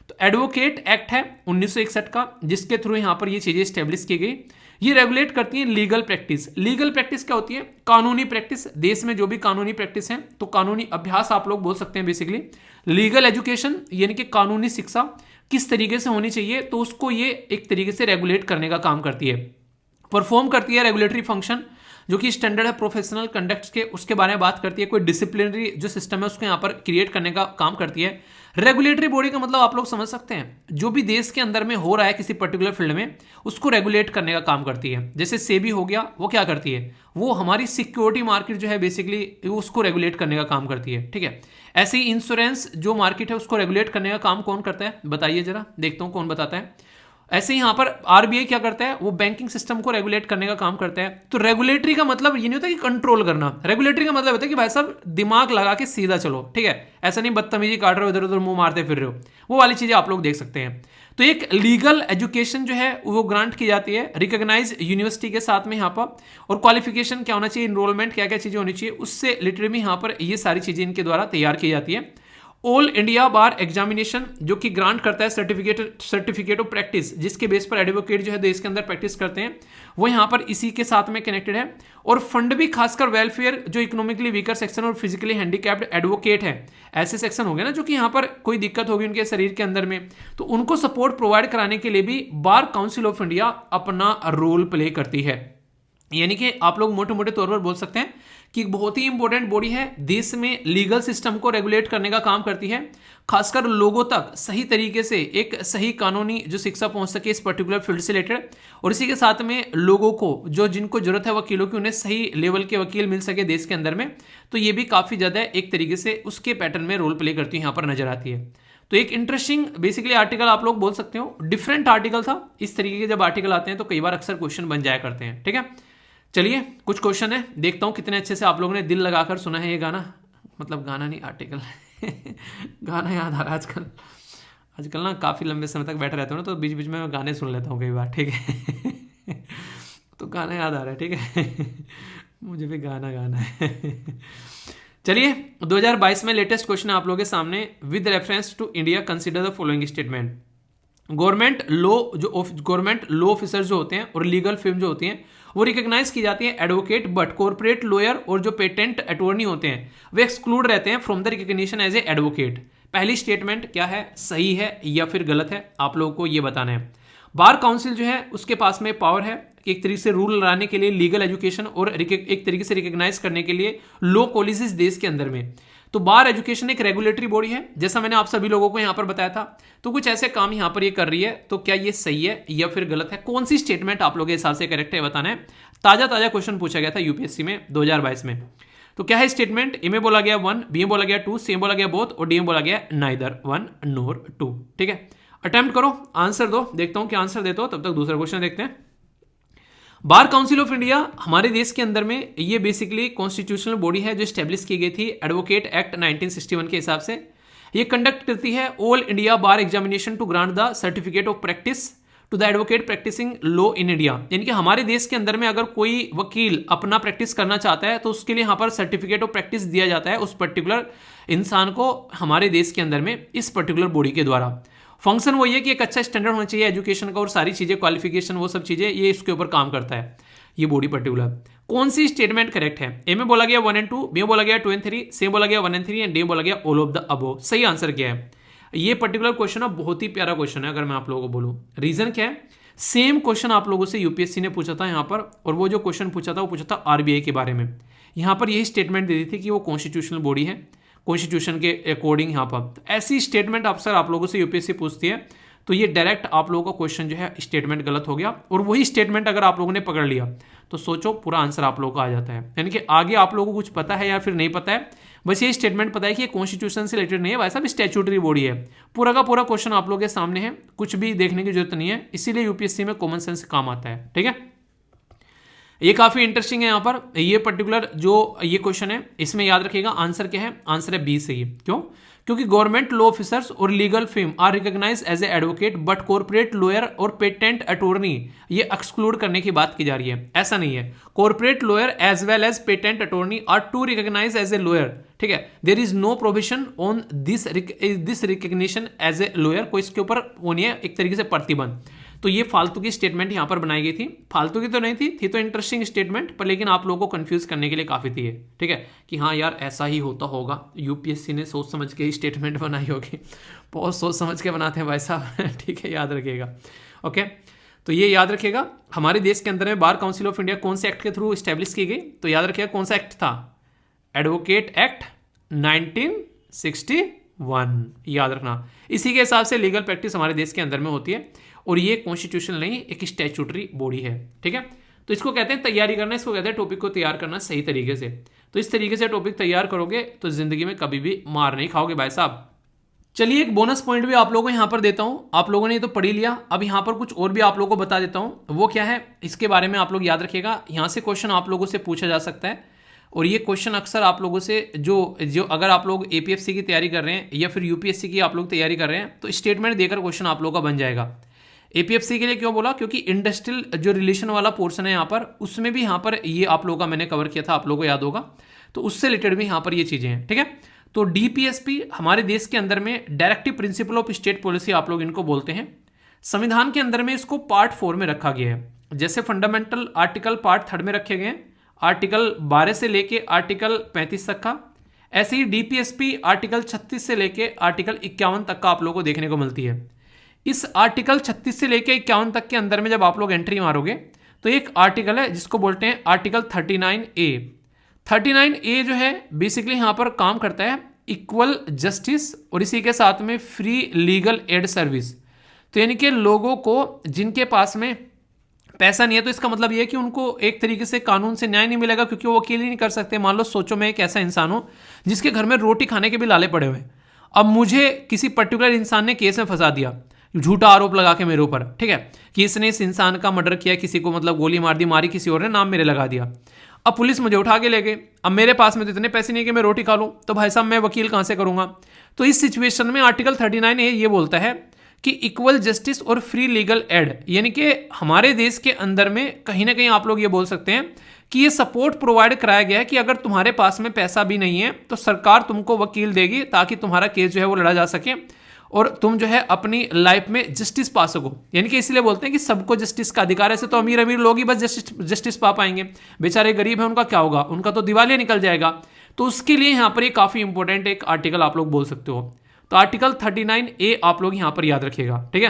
तो एडवोकेट एक्ट है 1961 का, जिसके थ्रू यहाँ पर ये चीजें स्टेब्लिश की गई। ये रेगुलेट करती है लीगल प्रैक्टिस। लीगल प्रैक्टिस क्या होती है, कानूनी प्रैक्टिस। देश में जो भी कानूनी प्रैक्टिस है, तो कानूनी अभ्यास आप लोग बोल सकते हैं बेसिकली, लीगल एजुकेशन यानी कि कानूनी शिक्षा किस तरीके से होनी चाहिए, तो उसको ये एक तरीके से रेगुलेट करने का काम करती है। परफॉर्म करती है रेगुलेटरी फंक्शन, जो कि स्टैंडर्ड है प्रोफेशनल कंडक्ट के, उसके बारे में बात करती है। कोई डिसिप्लिनरी जो सिस्टम है उसको यहाँ पर क्रिएट करने का काम करती है। रेगुलेटरी बॉडी का मतलब आप लोग समझ सकते हैं, जो भी देश के अंदर में हो रहा है किसी पर्टिकुलर फील्ड में, उसको रेगुलेट करने का काम करती है। जैसे सेबी हो गया, वो क्या करती है, वो हमारी सिक्योरिटी मार्केट जो है बेसिकली उसको रेगुलेट करने का काम करती है, ठीक है। ऐसे ही इंश्योरेंस जो मार्केट है उसको रेगुलेट करने का काम कौन करता है, बताइए जरा, देखता हूँ कौन बताता है। ऐसे ही यहाँ पर आरबीआई क्या करता है, वो बैंकिंग सिस्टम को रेगुलेट करने का काम करता है। तो रेगुलेटरी का मतलब ये नहीं होता कि कंट्रोल करना, रेगुलेटरी का मतलब होता है कि भाई साहब दिमाग लगा के सीधा चलो, ठीक है। ऐसा नहीं बदतमीजी काट रहे हो, इधर उधर मुंह मारते फिर रहे हो, वो वाली चीजें आप लोग देख सकते हैं। तो एक लीगल एजुकेशन जो है वो ग्रांट की जाती है रिकॉग्नाइज यूनिवर्सिटी के साथ में यहाँ पर। और क्वालिफिकेशन क्या होना चाहिए, इनरोलमेंट क्या क्या चीजें होनी चाहिए, उससे रिलेटेड में यहाँ पर ये सारी चीजें इनके द्वारा तैयार की जाती है। ऑल इंडिया बार एग्जामिनेशन जो कि ग्रांट करता है सर्टिफिकेट ऑफ प्रैक्टिस, जिसके बेस पर एडवोकेट जो है देश के अंदर प्रैक्टिस करते हैं, वो यहाँ पर इसी के साथ में कनेक्टेड है। और फंड भी खासकर वेलफेयर जो इकोनॉमिकली वीकर सेक्शन और फिजिकली हैंडीकैप्ड एडवोकेट है, ऐसे सेक्शन हो गए ना जो कि यहाँ पर कोई दिक्कत होगी उनके शरीर के अंदर में, तो उनको सपोर्ट प्रोवाइड कराने के लिए भी बार काउंसिल ऑफ इंडिया अपना रोल प्ले करती है। यानी कि आप लोग मोटे मोटे तौर पर बोल सकते हैं कि बहुत ही इंपॉर्टेंट बॉडी है, देश में लीगल सिस्टम को रेगुलेट करने का काम करती है, खासकर लोगों तक सही तरीके से एक सही कानूनी जो शिक्षा पहुंच सके इस पर्टिकुलर फील्ड से रिलेटेड। और इसी के साथ में लोगों को जो जिनको जरूरत है वकीलों की, उन्हें सही लेवल के वकील मिल सके देश के अंदर में, तो ये भी काफ़ी ज़्यादा एक तरीके से उसके पैटर्न में रोल प्ले करती है, यहाँ पर नजर आती है। तो एक इंटरेस्टिंग बेसिकली आर्टिकल आप लोग बोल सकते हो, डिफरेंट आर्टिकल था। इस तरीके के जब आर्टिकल आते हैं तो कई बार अक्सर क्वेश्चन बन जाया करते हैं, ठीक है। चलिए कुछ क्वेश्चन है, देखता हूँ कितने अच्छे से आप लोगों ने दिल लगाकर सुना है ये गाना, मतलब गाना नहीं आर्टिकल गाना याद आ रहा है आजकल ना काफ़ी लंबे समय तक बैठे रहते हो ना, तो बीच बीच में मैं गाने सुन लेता हूँ कई बार, ठीक है तो गाना याद आ रहा है, ठीक है मुझे भी गाना गाना है चलिए 2022 में लेटेस्ट क्वेश्चन आप लोगों के सामने, with reference to India consider the following statement. Government law officer जो होते हैं और लीगल फर्म जो होती हैं वो रिकॉग्नाइज की जाती है एडवोकेट, बट कॉर्पोरेट लॉयर और जो पेटेंट अटॉर्नी होते हैं वे एक्सक्लूड रहते हैं from the recognition as a advocate. पहली स्टेटमेंट क्या है, सही है या फिर गलत है, आप लोगों को ये बताना है। बार काउंसिल जो है उसके पास में पावर है कि एक तरीके से रूल लगाने के लिए लीगल एजुकेशन और एक तरीके से रिकॉग्नाइज करने के लिए लॉ कॉलेजेस देश के अंदर में। तो बार एजुकेशन एक रेगुलेटरी बॉडी है, जैसा मैंने आप सभी लोगों को यहां पर बताया था। तो कुछ ऐसे काम यहां पर ये कर रही है, तो क्या ये सही है या फिर गलत है, कौन सी स्टेटमेंट आप लोगों के हिसाब से करेक्ट है बताना है। ताजा क्वेश्चन पूछा गया था यूपीएससी में 2022 में। तो क्या है स्टेटमेंट, ए में बोला गया 1, बी में बोला गया 2, सी में बोला गया बोथ और डी में बोला गया नाइदर 1 नोर 2, ठीक है। अटेम्प्ट करो, आंसर दो, देखता हूं क्या आंसर देते हो, तब तक दूसरा क्वेश्चन देखते हैं। बार काउंसिल ऑफ इंडिया हमारे देश के अंदर में ये बेसिकली कॉन्स्टिट्यूशनल बॉडी है जो स्टैब्लिश की गई थी एडवोकेट एक्ट 1961 के हिसाब से। ये कंडक्ट करती है all India bar examination to grant the certificate of practice to the advocate practising law in India. यानी कि हमारे देश के अंदर में अगर कोई वकील अपना प्रैक्टिस करना चाहता है तो उसके लिए यहाँ पर सर्टिफिकेट ऑफ प्रैक्टिस दिया जाता है उस पर्टिकुलर इंसान को हमारे देश के अंदर में इस पर्टिकुलर बॉडी के द्वारा। फंक्शन वही है कि एक अच्छा स्टैंडर्ड होना चाहिए एजुकेशन का और सारी चीज़ें क्वालिफिकेशन वो सब चीज़ें ये इसके ऊपर काम करता है ये बॉडी पर्टिकुलर। कौन सी स्टेटमेंट करेक्ट है, ए में बोला गया 1 and 2, बी में बोला गया 2 and 3, सी में बोला गया 1 and 3 एंड डी में बोला गया ऑल ऑफ द अबव। सही आंसर क्या है, ये पर्टिकुलर क्वेश्चन बहुत ही प्यारा क्वेश्चन है। अगर मैं आप लोगों को बोलूँ रीजन क्या है, सेम क्वेश्चन आप लोगों से यूपीएससी ने पूछा था यहाँ पर, और वो जो क्वेश्चन पूछा था वो पूछा था आरबीआई के बारे में। यहाँ पर यही स्टेटमेंट दे दी थी कि वो कॉन्स्टिट्यूशनल बॉडी है, कॉन्स्टिट्यूशन के अकॉर्डिंग यहाँ पर ऐसी स्टेटमेंट अक्सर आप लोगों से यूपीएससी पूछती है। तो ये डायरेक्ट आप लोगों का क्वेश्चन जो है स्टेटमेंट गलत हो गया, और वही स्टेटमेंट अगर आप लोगों ने पकड़ लिया तो सोचो पूरा आंसर आप लोगों का आ जाता है। यानी कि आगे आप लोगों को कुछ पता है या फिर नहीं पता है, बस ये स्टेटमेंट पता है कि ये कॉन्स्टिट्यूशन से रिलेटेड नहीं है, वैसा भी स्टैट्यूटरी बॉडी है। पूरा का पूरा क्वेश्चन आप लोगों के सामने है, कुछ भी देखने की जरूरत नहीं है, इसीलिए यूपीएससी में कॉमन सेंस काम आता है, ठीक है। ये काफी इंटरेस्टिंग है। यहाँ पर ये पर्टिकुलर जो ये क्वेश्चन है इसमें याद रखिएगा आंसर क्या है, आंसर है बी सही है। क्यों, क्योंकि गवर्नमेंट लॉ ऑफिसर्स और legal firm are recognise as a advocate but corporate lawyer और पेटेंट अटॉर्नी ये एक्सक्लूड करने की बात की जा रही है, ऐसा नहीं है। Corporate lawyer as well as patent attorney are to recognise as a lawyer, ठीक है। There is no provision on this recognition as a lawyer, कोई इसके ऊपर वो नहीं है एक तरीके से प्रतिबंध। तो ये फालतू की स्टेटमेंट यहाँ पर बनाई गई थी, फालतू की तो नहीं थी तो इंटरेस्टिंग स्टेटमेंट, पर लेकिन आप लोगों को कंफ्यूज करने के लिए काफ़ी थी, ठीक है, कि हाँ यार ऐसा ही होता होगा, यूपीएससी ने सोच समझ के ही स्टेटमेंट बनाई होगी, बहुत सोच समझ के बनाते हैं भाई साहब, ठीक है, याद रखिएगा। ओके, तो ये याद रखिएगा, हमारे देश के अंदर में बार काउंसिल ऑफ इंडिया कौन से एक्ट के थ्रू स्टैब्लिश की गई, तो याद रखिएगा कौन सा एक्ट था, एडवोकेट एक्ट 1961, याद रखना। इसी के हिसाब से लीगल प्रैक्टिस हमारे देश के अंदर में होती है, और ये कॉन्स्टिट्यूशनल नहीं, एक स्टैट्यूटरी बॉडी है, ठीक है। तो इसको कहते हैं तैयारी करना, इसको कहते हैं टॉपिक को तैयार करना सही तरीके से। तो इस तरीके से टॉपिक तैयार करोगे तो जिंदगी में कभी भी मार नहीं खाओगे भाई साहब। चलिए एक बोनस पॉइंट भी आप लोगों को यहाँ पर देता हूँ, आप लोगों ने ये तो पढ़ ही लिया, अब यहाँ पर कुछ और भी आप लोगों को बता देता हूँ, वो क्या है इसके बारे में आप लोग याद रखिएगा। यहाँ से क्वेश्चन आप लोगों से पूछा जा सकता है, और ये क्वेश्चन अक्सर आप लोगों से जो अगर आप लोग एपीएफसी की तैयारी कर रहे हैं या फिर यूपीएससी की आप लोग तैयारी कर रहे हैं, तो स्टेटमेंट देकर क्वेश्चन आप लोगों का बन जाएगा। एपीएफसी के लिए क्यों बोला, क्योंकि इंडस्ट्रियल जो रिलेशन वाला पोर्शन है यहाँ पर, उसमें भी यहाँ पर ये आप लोगों का मैंने कवर किया था, आप लोगों को याद होगा, तो उससे रिलेटेड भी यहाँ पर ये चीज़ें हैं, ठीक है। तो डीपीएसपी हमारे देश के अंदर में directive principle of state policy आप लोग इनको बोलते हैं। संविधान के अंदर में इसको पार्ट 4 में रखा गया है, जैसे फंडामेंटल आर्टिकल पार्ट 3 में रखे गए हैं, आर्टिकल 12 से लेके आर्टिकल 35 तक का, ऐसे ही डीपीएसपी आर्टिकल 36 से लेके आर्टिकल 51 तक का आप लोगों को देखने को मिलती है। इस आर्टिकल 36 से लेके 51 तक के अंदर में जब आप लोग एंट्री मारोगे तो एक आर्टिकल है जिसको बोलते हैं आर्टिकल 39A। 39A जो है बेसिकली यहाँ पर काम करता है इक्वल जस्टिस और इसी के साथ में फ्री लीगल एड सर्विस। तो यानी कि लोगों को जिनके पास में पैसा नहीं है, तो इसका मतलब ये है कि उनको एक तरीके से कानून से न्याय नहीं मिलेगा, क्योंकि वो अकेले नहीं कर सकते। मान लो सोचो मैं एक ऐसा इंसान हूँ जिसके घर में रोटी खाने के भी लाले पड़े हुए, अब मुझे किसी पर्टिकुलर इंसान ने केस में फंसा दिया, झूठा आरोप लगा के मेरे ऊपर, ठीक है, कि इसने इस इंसान का मर्डर किया, किसी को मतलब गोली मार दी, मारी किसी और ने, नाम मेरे लगा दिया। अब पुलिस मुझे उठा के ले गई, अब मेरे पास में तो इतने पैसे नहीं कि मैं रोटी खा लूँ, तो भाई साहब मैं वकील कहाँ से करूँगा। तो इस सिचुएशन में आर्टिकल 39A ये बोलता है कि इक्वल जस्टिस और फ्री लीगल एड, यानी कि हमारे देश के अंदर में कहीं ना कहीं आप लोग ये बोल सकते हैं कि ये सपोर्ट प्रोवाइड कराया गया है कि अगर तुम्हारे पास में पैसा भी नहीं है तो सरकार तुमको वकील देगी, ताकि तुम्हारा केस जो है वो लड़ा जा सके और तुम जो है अपनी लाइफ में जस्टिस पा सको। यानी कि इसलिए बोलते हैं कि सबको जस्टिस का अधिकार है। ऐसे तो अमीर अमीर लोग ही बस जस्टिस पा पाएंगे, बेचारे गरीब हैं उनका क्या होगा, उनका तो दिवालिया निकल जाएगा। तो उसके लिए यहाँ पर ये काफ़ी इंपॉर्टेंट एक आर्टिकल आप लोग बोल सकते हो। तो आर्टिकल 39A आप लोग यहाँ पर याद रखिएगा, ठीक है,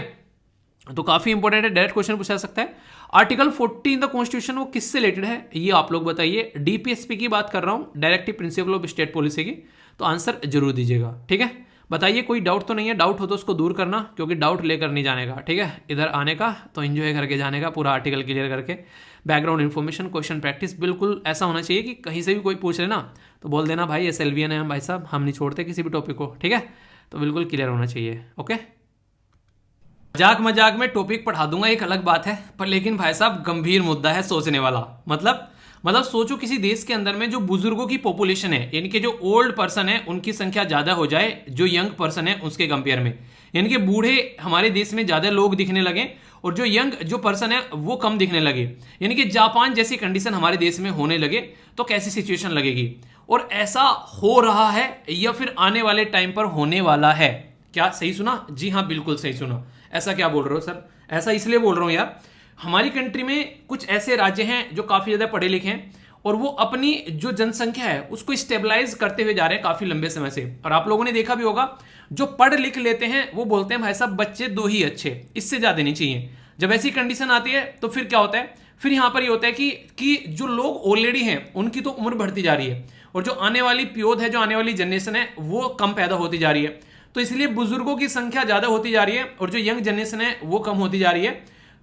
तो काफ़ी इंपॉर्टेंट है, डायरेक्ट क्वेश्चन पूछा जा सकता है। आर्टिकल 40 इन द कॉन्स्टिट्यूशन वो किससे रिलेटेड है ये आप लोग बताइए। डीपीएसपी की बात कर रहा हूँ, directive principle of state policy की, तो आंसर जरूर दीजिएगा, ठीक है। बताइए कोई डाउट तो नहीं है, डाउट हो तो उसको दूर करना, क्योंकि डाउट लेकर नहीं जाने का, ठीक है, इधर आने का तो एंजॉय करके जाने का, पूरा आर्टिकल क्लियर करके। बैकग्राउंड इन्फॉर्मेशन, क्वेश्चन प्रैक्टिस बिल्कुल ऐसा होना चाहिए कि कहीं से भी कोई पूछ लेना तो बोल देना भाई SLVN है हम, भाई साहब हम नहीं छोड़ते किसी भी टॉपिक को, ठीक है, तो बिल्कुल क्लियर होना चाहिए। ओके, मजाक मजाक में टॉपिक पढ़ा दूंगा एक अलग बात है, पर लेकिन भाई साहब गंभीर मुद्दा है सोचने वाला। मतलब सोचो किसी देश के अंदर में जो बुजुर्गों की पॉपुलेशन है, यानी कि जो ओल्ड पर्सन है उनकी संख्या ज़्यादा हो जाए जो यंग पर्सन है उसके कंपेयर में, यानी कि बूढ़े हमारे देश में ज़्यादा लोग दिखने लगे और जो यंग जो पर्सन है वो कम दिखने लगे, यानी कि जापान जैसी कंडीशन हमारे देश में होने लगे, तो कैसी सिचुएशन लगेगी। और ऐसा हो रहा है या फिर आने वाले टाइम पर होने वाला है। क्या सही सुना? जी हाँ बिल्कुल सही सुना। ऐसा क्या बोल रहे हो सर? ऐसा इसलिए बोल रहा हूँ यार, हमारी कंट्री में कुछ ऐसे राज्य हैं जो काफ़ी ज़्यादा पढ़े लिखे हैं और वो अपनी जो जनसंख्या है उसको स्टेबलाइज करते हुए जा रहे हैं काफ़ी लंबे समय से। और आप लोगों ने देखा भी होगा, जो पढ़ लिख लेते हैं वो बोलते हैं भाई साहब बच्चे 2 ही अच्छे, इससे ज़्यादा नहीं चाहिए। जब ऐसी कंडीशन आती है तो फिर क्या होता है, फिर यहाँ पर ये होता है कि जो लोग ऑलरेडी हैं उनकी तो उम्र बढ़ती जा रही है और जो आने वाली पीढ़ी है, जो आने वाली जनरेशन है वो कम पैदा होती जा रही है। तो इसलिए बुजुर्गों की संख्या ज़्यादा होती जा रही है और जो यंग जनरेशन है वो कम होती जा रही है।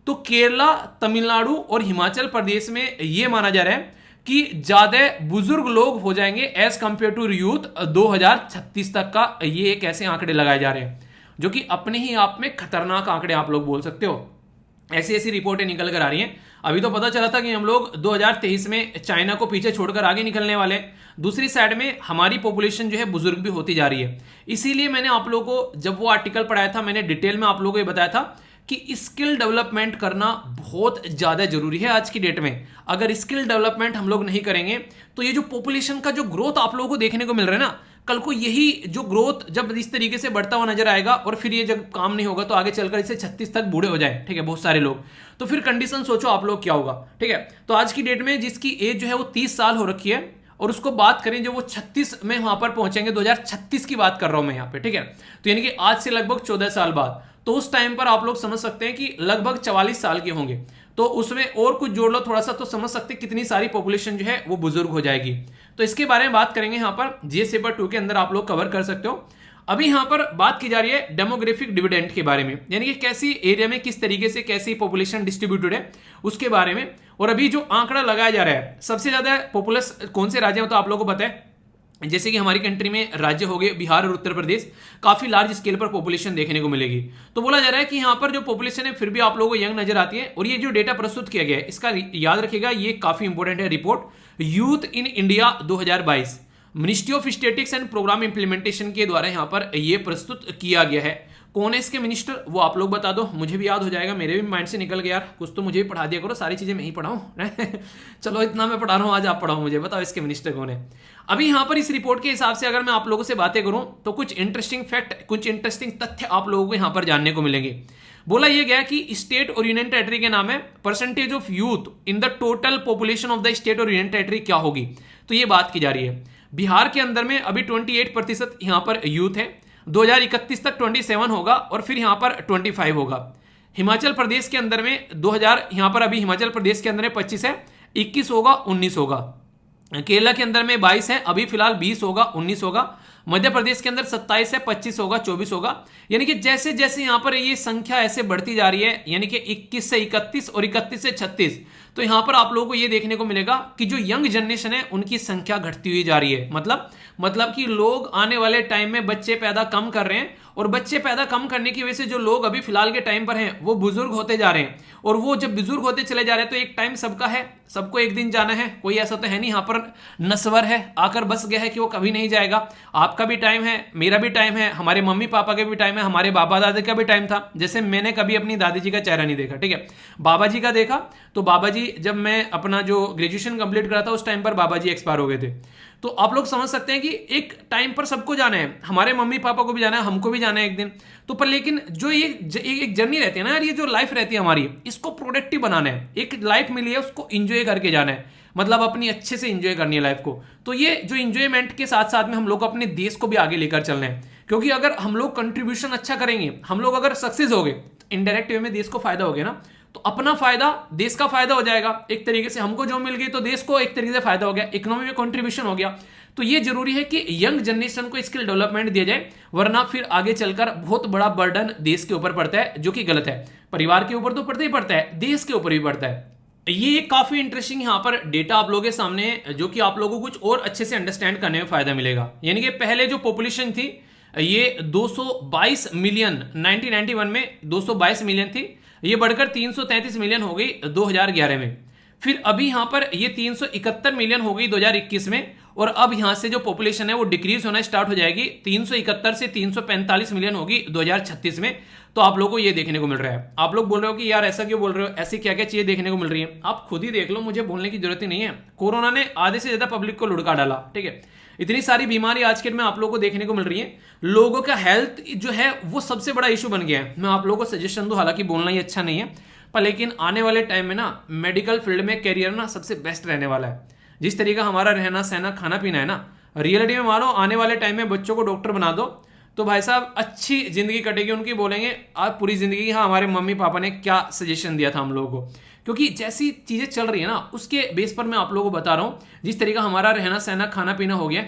तो केरला, तमिलनाडु और हिमाचल प्रदेश में ये माना जा रहा है कि ज़्यादा बुजुर्ग लोग हो जाएंगे एज कंपेयर टू यूथ 2036 तक का। ये एक ऐसे आंकड़े लगाए जा रहे हैं जो कि अपने ही आप में खतरनाक आंकड़े आप लोग बोल सकते हो। ऐसी ऐसी रिपोर्टें निकल कर आ रही हैं। अभी तो पता चला था कि हम लोग 2023 में चाइना को पीछे छोड़कर आगे निकलने वाले। दूसरी साइड में हमारी पॉपुलेशन जो है बुजुर्ग भी होती जा रही है। इसीलिए मैंने आप लोगों को जब वो आर्टिकल पढ़ाया था, मैंने डिटेल में आप लोगों को ये बताया था कि स्किल डेवलपमेंट करना बहुत ज़्यादा जरूरी है आज की डेट में। अगर स्किल डेवलपमेंट हम लोग नहीं करेंगे तो ये जो पॉपुलेशन का जो ग्रोथ आप लोगों को देखने को मिल रहा है ना, कल को यही जो ग्रोथ जब इस तरीके से बढ़ता हुआ नजर आएगा और फिर ये जब काम नहीं होगा तो आगे चलकर इसे 36 तक बूढ़े हो जाए, ठीक है, बहुत सारे लोग, तो फिर कंडीशन सोचो आप लोग क्या होगा, ठीक है। तो आज की डेट में जिसकी एज जो है वो 30 साल हो रखी है और उसको बात करें जो वो 36 में वहां पर पहुंचेंगे, 2036 की बात कर रहा हूं मैं यहाँ पे, ठीक है। तो यानी कि आज से लगभग 14 साल बाद, तो उस टाइम पर आप लोग समझ सकते हैं कि लगभग 44 साल के होंगे। तो उसमें और कुछ जोड़ लो थोड़ा सा तो समझ सकते हैं कितनी सारी पॉपुलेशन जो है वो बुजुर्ग हो जाएगी। तो इसके बारे में बात करेंगे यहाँ पर जीएस पेपर 2 के अंदर, आप लोग कवर कर सकते हो। अभी यहां पर बात की जा रही है डेमोग्राफिक डिविडेंड के बारे में, यानी कि कैसी एरिया में किस तरीके से कैसी पॉपुलेशन डिस्ट्रीब्यूटेड है उसके बारे में। और अभी जो आंकड़ा लगाया जा रहा है, सबसे ज्यादा पॉपुलस कौन से राज्य में, तो आप लोगों को पता है जैसे कि हमारी कंट्री में राज्य हो गए बिहार और उत्तर प्रदेश, काफी लार्ज स्केल पर पॉपुलेशन देखने को मिलेगी। तो बोला जा रहा है कि यहां पर जो पॉपुलेशन है फिर भी आप लोगों को यंग नजर आती है। और ये जो डेटा प्रस्तुत किया गया है इसका याद रखिएगा, ये काफी इंपॉर्टेंट है report youth in India 2022, ministry of statistics and programme implementation के द्वारा यहां पर यह प्रस्तुत किया गया है। कौन है इसके मिनिस्टर वो आप लोग बता दो, मुझे भी याद हो जाएगा, मेरे भी माइंड से निकल गया यार, कुछ तो मुझे भी पढ़ा दिया करो, सारी चीजें मैं ही पढ़ाऊं चलो इतना मैं पढ़ा रहा हूं, आज आप पढ़ाओ मुझे, बताओ इसके मिनिस्टर कौन है। अभी यहां पर इस रिपोर्ट के हिसाब से अगर मैं आप लोगों से बातें करूं तो कुछ इंटरेस्टिंग फैक्ट, कुछ इंटरेस्टिंग तथ्य आप लोगों को यहां पर जानने को मिलेंगे। बोला यह गया कि स्टेट और यूनियन टेरिटरी के नाम है percentage of youth in the total population of the state और यूनियन टेरिटरी क्या होगी, तो ये बात की जा रही है। बिहार के अंदर में अभी 28% यहां पर यूथ है, 2031 तक 27 होगा और फिर यहां पर 25 होगा। हिमाचल प्रदेश के अंदर में 2000 यहां पर अभी हिमाचल प्रदेश के अंदर में 25 है, 21 होगा, 19 होगा। केरला के अंदर में 22 है, अभी फिलहाल 20 होगा, 19 होगा। मध्य प्रदेश के अंदर 27 है, 25 होगा, 24 होगा। यानी कि जैसे जैसे यहां पर ये संख्या ऐसे बढ़ती जा रही है, यानी कि 21 से 31 और 31 से 36, तो यहां पर आप लोगों को ये देखने को मिलेगा कि जो यंग जनरेशन है उनकी संख्या घटती हुई जा रही है। मतलब कि लोग आने वाले टाइम में बच्चे पैदा कम कर रहे हैं और बच्चे पैदा कम करने की वजह से जो लोग अभी फिलहाल के टाइम पर हैं वो बुजुर्ग होते जा रहे हैं। और वो जब बुजुर्ग होते चले जा रहे हैं तो एक टाइम सबका है, सबको एक दिन जाना है, कोई ऐसा तो है नहीं यहाँ पर नस्वर है आकर बस गया है कि वो कभी नहीं जाएगा। आपका भी टाइम है, मेरा भी टाइम है, हमारे मम्मी पापा का भी टाइम है, हमारे बाबा दादा का भी टाइम था। जैसे मैंने कभी अपनी दादी जी का चेहरा नहीं देखा, ठीक है, बाबा जी का देखा, तो बाबा जी जब मैं अपना जो ग्रेजुएशन कंप्लीट करा था उस टाइम पर बाबा जी एक्सपायर हो गए थे। तो आप लोग समझ सकते हैं कि एक टाइम पर सबको जाना है, हमारे मम्मी पापा को भी जाना है, हमको भी जाना है एक दिन। तो पर लेकिन जो ये एक जर्नी रहती है ना यार, ये जो लाइफ रहती है हमारी, इसको प्रोडक्टिव बनाना है। एक लाइफ मिली है उसको एंजॉय करके जाना है, मतलब अपनी अच्छे से एंजॉय करनी है लाइफ को। तो ये जो एंजॉयमेंट के साथ साथ में हम लोग अपने देश को भी आगे लेकर चलना है, क्योंकि अगर हम लोग कंट्रीब्यूशन अच्छा करेंगे, हम लोग अगर सक्सेस हो गए तो इनडायरेक्ट वे में देश को फायदा हो गया ना, तो अपना फायदा देश का फायदा हो जाएगा। एक तरीके से हमको जो मिल गई तो देश को एक तरीके से फायदा हो गया, इकोनॉमी में कंट्रीब्यूशन हो गया। तो ये जरूरी है कि यंग जनरेशन को स्किल डेवलपमेंट दिया जाए, वरना फिर आगे चलकर बहुत बड़ा बर्डन देश के ऊपर पड़ता है, जो कि गलत है। परिवार के ऊपर तो पड़ता ही पड़ता है, देश के ऊपर भी पड़ता है। ये काफी इंटरेस्टिंग यहाँ पर डेटा आप लोगों के सामने है, जो कि आप लोगों को कुछ और अच्छे से अंडरस्टैंड करने में फायदा मिलेगा। यानी कि पहले जो पॉपुलेशन थी ये 222 मिलियन 1991 में 222 मिलियन थी, ये बढ़कर 333 मिलियन हो गई 2011 में। फिर अभी यहां पर ये 371 मिलियन हो गई 2021 में, और अब यहां से जो पॉपुलेशन है वो डिक्रीज होना स्टार्ट हो जाएगी, 371 से 345 मिलियन होगी 2036 में। तो आप लोगों को ये देखने को मिल रहा है। आप लोग बोल रहे हो कि यार ऐसा क्यों बोल रहे हो, ऐसी क्या क्या चीजें देखने को मिल रही है, आप खुद ही देख लो, मुझे बोलने की जरूरत ही नहीं है। कोरोना ने आधे से ज्यादा पब्लिक को लुढ़का डाला, ठीक है। इतनी सारी बीमारी आज के में आप लोगों को देखने को मिल रही है, लोगों का हेल्थ जो है वो सबसे बड़ा इशू बन गया है। मैं आप लोगों को सजेशन दूं, हालांकि बोलना ही अच्छा नहीं है, पर लेकिन आने वाले टाइम में ना मेडिकल फील्ड में कैरियर ना सबसे बेस्ट रहने वाला है। जिस तरीका हमारा रहना सहना खाना पीना है ना, रियलिटी में मानो आने वाले टाइम में बच्चों को डॉक्टर बना दो तो भाई साहब अच्छी जिंदगी कटेगी उनकी। बोलेंगे आप पूरी जिंदगी हाँ हमारे मम्मी पापा ने क्या सजेशन दिया था हम लोगों को, क्योंकि जैसी चीजें चल रही है ना उसके बेस पर मैं आप लोगों को बता रहा हूँ। जिस तरीका हमारा रहना सहना खाना पीना हो गया,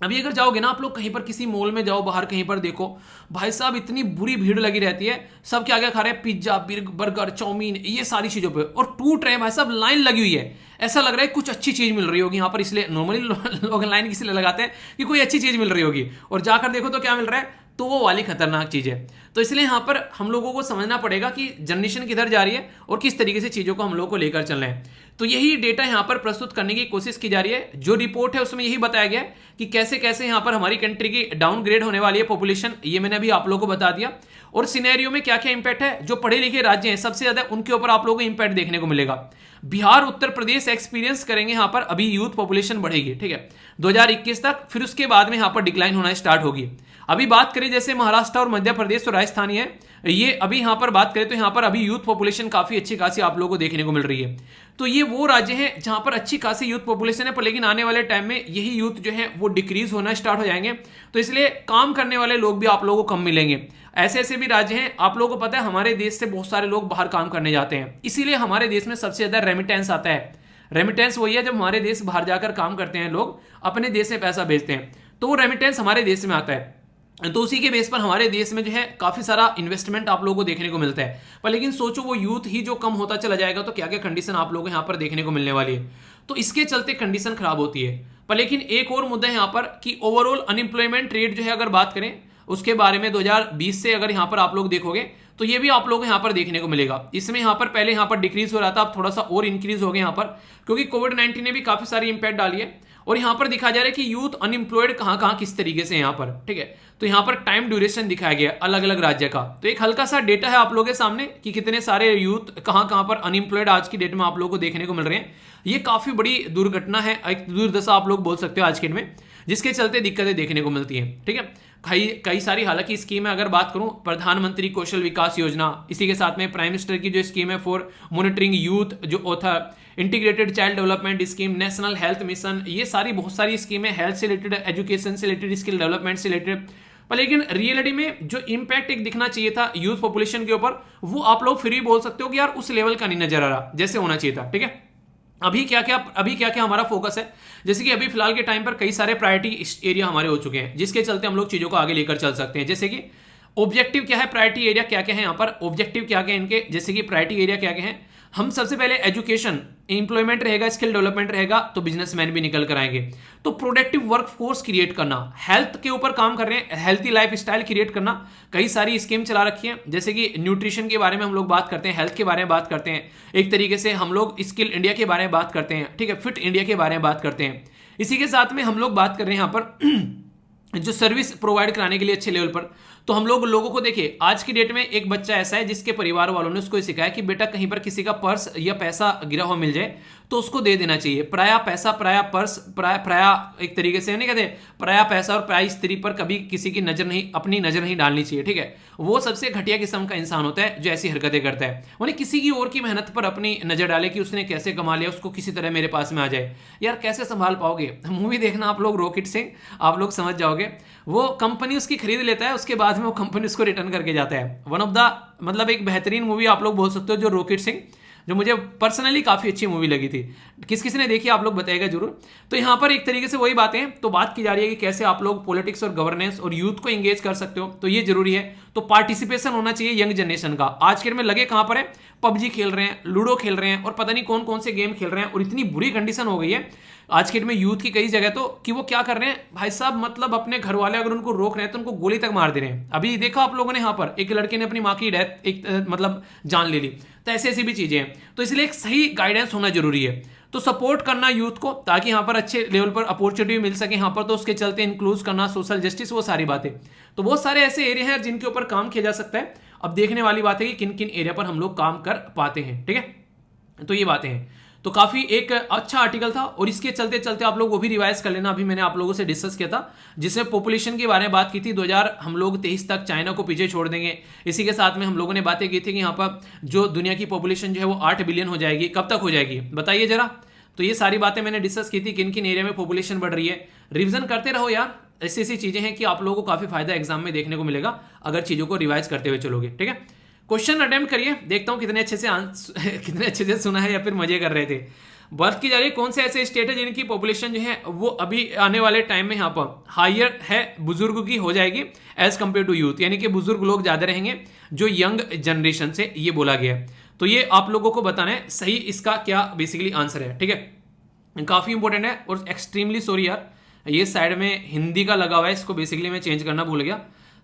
अभी अगर जाओगे ना आप लोग कहीं पर किसी मॉल में जाओ, बाहर कहीं पर देखो भाई साहब इतनी बुरी भीड़ लगी रहती है, सब क्या क्या खा रहे हैं, पिज्जा बर्गर चाउमीन ये सारी चीजों पे, और टूट रहे हैं भाई साहब, लाइन लगी हुई है। ऐसा लग रहा है कुछ अच्छी चीज मिल रही होगी यहाँ पर, इसलिए नॉर्मली लोग लाइन किसी लगाते हैं कि कोई अच्छी चीज मिल रही होगी, और जाकर देखो तो क्या मिल रहा है, तो वो वाली खतरनाक चीज है। तो इसलिए यहाँ पर हम लोगों को समझना पड़ेगा कि जनरेशन किधर जा रही है और किस तरीके से चीजों को हम लोगों को लेकर चलना है। तो यही डेटा यहाँ पर प्रस्तुत करने की कोशिश की जा रही है। जो रिपोर्ट है उसमें यही बताया गया है कि कैसे कैसे यहाँ पर हमारी कंट्री की डाउनग्रेड होने वाली है पॉपुलेशन, ये मैंने अभी आप लोगों को बता दिया। और सिनेरियो में क्या क्या इंपैक्ट है, जो पढ़े लिखे राज्य हैं सबसे ज्यादा उनके ऊपर आप लोगों को इंपैक्ट देखने को मिलेगा। बिहार उत्तर प्रदेश एक्सपीरियंस करेंगे यहाँ पर, अभी यूथ पॉपुलेशन बढ़ेगी, ठीक है। 2021 तक, फिर उसके बाद में यहाँ पर डिक्लाइन होना स्टार्ट होगी। अभी बात करें जैसे महाराष्ट्र और मध्य प्रदेश और राजस्थान है, ये अभी यहाँ पर बात करें तो यहाँ पर अभी यूथ पॉपुलेशन काफी अच्छी खासी आप लोगों को देखने को मिल रही है। तो ये वो राज्य हैं जहां पर अच्छी खासी यूथ पॉपुलेशन है, पर लेकिन आने वाले टाइम में यही यूथ जो है वो डिक्रीज होना स्टार्ट हो जाएंगे। तो इसलिए काम करने वाले लोग भी आप लोगों को कम मिलेंगे। ऐसे ऐसे भी राज्य हैं, आप लोगों को पता है हमारे देश से बहुत सारे लोग बाहर काम करने जाते हैं, इसीलिए हमारे देश में सबसे ज्यादा रेमिटेंस आता है। रेमिटेंस वही है जब हमारे देश बाहर जाकर काम करते हैं, लोग अपने देश में पैसा भेजते हैं, तो वो रेमिटेंस हमारे देश में आता है। तो उसी के बेस पर हमारे देश में जो है काफी सारा इन्वेस्टमेंट आप लोगों को देखने को मिलता है। पर लेकिन सोचो वो यूथ ही जो कम होता चला जाएगा तो क्या क्या कंडीशन आप लोगों को यहाँ पर देखने को मिलने वाली है। तो इसके चलते कंडीशन खराब होती है। पर लेकिन एक और मुद्दा है यहाँ पर कि ओवरऑल अनएम्प्लॉयमेंट रेट जो है अगर बात करें उसके बारे में 2020 से अगर यहाँ पर आप लोग देखोगे तो ये भी आप लोग यहाँ पर देखने को मिलेगा। इसमें यहाँ पर पहले यहाँ पर डिक्रीज हो रहा था, अब थोड़ा सा और इंक्रीज हो गया यहाँ पर, क्योंकि कोविड-19 ने भी काफी सारी इंपैक्ट डाली है। और यहाँ पर दिखाया जा रहा है कि यूथ अनएम्प्लॉयड कहाँ किस तरीके से यहाँ पर, ठीक है। तो यहाँ पर टाइम ड्यूरेशन दिखाया गया अलग अलग राज्य का। तो एक हल्का सा डेटा है आप लोगों के सामने कि कितने सारे यूथ कहाँ पर अनएम्प्लॉयड आज की डेट में आप लोगों को देखने को मिल रहे हैं। ये काफी बड़ी दुर्घटना है, एक दुर्दशा आप लोग बोल सकते हो आज के डेट में, जिसके चलते दिक्कतें देखने को मिलती हैं, ठीक है। कई सारी हालांकि स्कीम है, अगर बात करूं प्रधानमंत्री कौशल विकास योजना, इसी के साथ में प्राइम मिनिस्टर की जो स्कीम है फॉर मॉनिटरिंग यूथ जो था, integrated child development scheme, national health mission, ये सारी बहुत सारी स्कीमें हेल्थ से रिलेटेड, एजुकेशन से रिलेटेड, स्किल डेवलपमेंट से रिलेटेड। पर लेकिन रियलिटी में जो इंपैक्ट एक दिखना चाहिए था यूथ पॉपुलेशन के ऊपर, वो आप लोग फिर भी बोल सकते हो कि यार उस लेवल का नहीं नजर आ रहा जैसे होना चाहिए था, ठीक है। अभी क्या क्या हमारा फोकस है, जैसे कि अभी फिलहाल के टाइम पर कई सारे प्रायोरिटी एरिया हमारे हो चुके हैं, जिसके चलते हम लोग चीजों को आगे लेकर चल सकते हैं। जैसे कि ऑब्जेक्टिव क्या है, प्रायोरिटी एरिया क्या क्या है यहाँ पर, ऑब्जेक्टिव क्या क्या है इनके, जैसे कि प्रायोरिटी एरिया क्या क्या है। हम सबसे पहले एजुकेशन, एम्प्लॉयमेंट रहेगा, स्किल डेवलपमेंट रहेगा, तो बिजनेसमैन भी निकल कर आएंगे। तो प्रोडक्टिव वर्कफोर्स क्रिएट करना, हेल्थ के ऊपर काम कर रहे हैं, हेल्थी लाइफ स्टाइल क्रिएट करना, कई सारी स्कीम चला रखी है। जैसे कि न्यूट्रिशन के बारे में हम लोग बात करते हैं, हेल्थ के बारे में बात करते हैं, एक तरीके से हम लोग स्किल इंडिया के बारे में बात करते हैं, ठीक है, फिट इंडिया के बारे में बात करते हैं। इसी के साथ में हम लोग बात कर रहे हैं यहाँ पर जो सर्विस प्रोवाइड कराने के लिए अच्छे लेवल पर। तो हम लोगों को देखिए, आज की डेट में एक बच्चा ऐसा है जिसके परिवार वालों ने उसको सिखाया कि बेटा कहीं पर किसी का पर्स या पैसा गिरा हुआ मिल जाए तो उसको दे देना चाहिए। पराया पैसा, पराया पर्स, पराया एक तरीके से नहीं कहते, पराया पैसा और पराई स्त्री पर कभी किसी की नजर नहीं, अपनी नजर नहीं डालनी चाहिए, ठीक है। वो सबसे घटिया किस्म का इंसान होता है जो ऐसी हरकतें करता है, उन्हें किसी की और की मेहनत पर अपनी नजर डाले कि उसने कैसे कमा लिया, उसको किसी तरह मेरे पास में आ जाए। यार कैसे संभाल पाओगे? मूवी देखना आप लोग रॉकेट सिंह, आप लोग समझ जाओगे। वो कंपनी उसकी खरीद लेता है, उसके बाद में वो कंपनी उसको रिटर्न करके जाता है। वन ऑफ द मतलब एक बेहतरीन मूवी आप लोग बोल सकते हो जो रॉकेट सिंह, जो मुझे पर्सनली काफी अच्छी मूवी लगी थी। किस ने देखी आप लोग बताइएगा जरूर। तो यहाँ पर एक तरीके से वही बातें हैं। तो बात की जा रही है कि कैसे आप लोग पॉलिटिक्स और गवर्नेंस और यूथ को एंगेज कर सकते हो, तो ये जरूरी है। तो पार्टिसिपेशन होना चाहिए यंग जनरेशन का। आज के में लगे कहां पर है, पबजी खेल रहे हैं, लूडो खेल रहे हैं और पता नहीं कौन कौन से गेम खेल रहे हैं। और इतनी बुरी कंडीशन हो गई है आज के डेट में यूथ की कई जगह तो कि वो क्या कर रहे हैं भाई साहब, मतलब अपने घर वाले अगर उनको रोक रहे हैं तो उनको गोली तक मार दे रहे हैं। अभी देखा आप लोगों ने यहाँ पर एक लड़के ने अपनी माँ की डेथ एक मतलब जान ले ली। तो ऐसी ऐसी भी चीजें हैं। तो इसलिए एक सही गाइडेंस होना जरूरी है। तो सपोर्ट करना यूथ को ताकि यहाँ पर अच्छे लेवल पर अपॉर्चुनिटी मिल सके यहाँ पर, तो उसके चलते इंक्लूड करना, सोशल जस्टिस, वो सारी बातें। तो बहुत सारे ऐसे एरिया हैं जिनके ऊपर काम किया जा सकता है। अब देखने वाली बात है कि किन किन एरिया पर हम लोग काम कर पाते हैं, ठीक है। तो ये बातें हैं। तो काफी एक अच्छा आर्टिकल था और इसके चलते चलते आप लोग वो भी रिवाइज कर लेना। अभी मैंने आप लोगों से डिस्कस किया था जिसमें पॉपुलेशन के बारे में बात की थी। 2000 हम लोग 23 तक चाइना को पीछे छोड़ देंगे। इसी के साथ में हम लोगों ने बातें की थी कि यहाँ पर जो दुनिया की पॉपुलेशन जो है वो 8 बिलियन हो जाएगी। कब तक हो जाएगी बताइए जरा। तो ये सारी बातें मैंने डिस्कस की थी, किन किन एरिया में पॉपुलेशन बढ़ रही है। रिविजन करते रहो यार, ऐसी ऐसी चीजें हैं कि आप लोगों को काफी फायदा एग्जाम में देखने को मिलेगा अगर चीजों को रिवाइज करते हुए चलोगे, ठीक है। क्वेश्चन अटेम्प्ट करिए, देखता हूं कितने अच्छे से सुना है या फिर मजे कर रहे थे। बात की जा रही है कौन से ऐसे स्टेट है जिनकी पॉपुलेशन जो है वो अभी आने वाले टाइम में यहाँ पर हायर है, बुजुर्ग की हो जाएगी एज कंपेयर टू यूथ, यानी कि बुजुर्ग लोग ज्यादा रहेंगे जो यंग जनरेशन से, ये बोला गया है। तो ये आप लोगों को बताना है सही इसका क्या बेसिकली आंसर है, ठीक है। काफी इंपॉर्टेंट है और एक्सट्रीमली सॉरी यार, ये साइड में हिंदी का लगा हुआ है, इसको बेसिकली मैं चेंज करना भूल गया।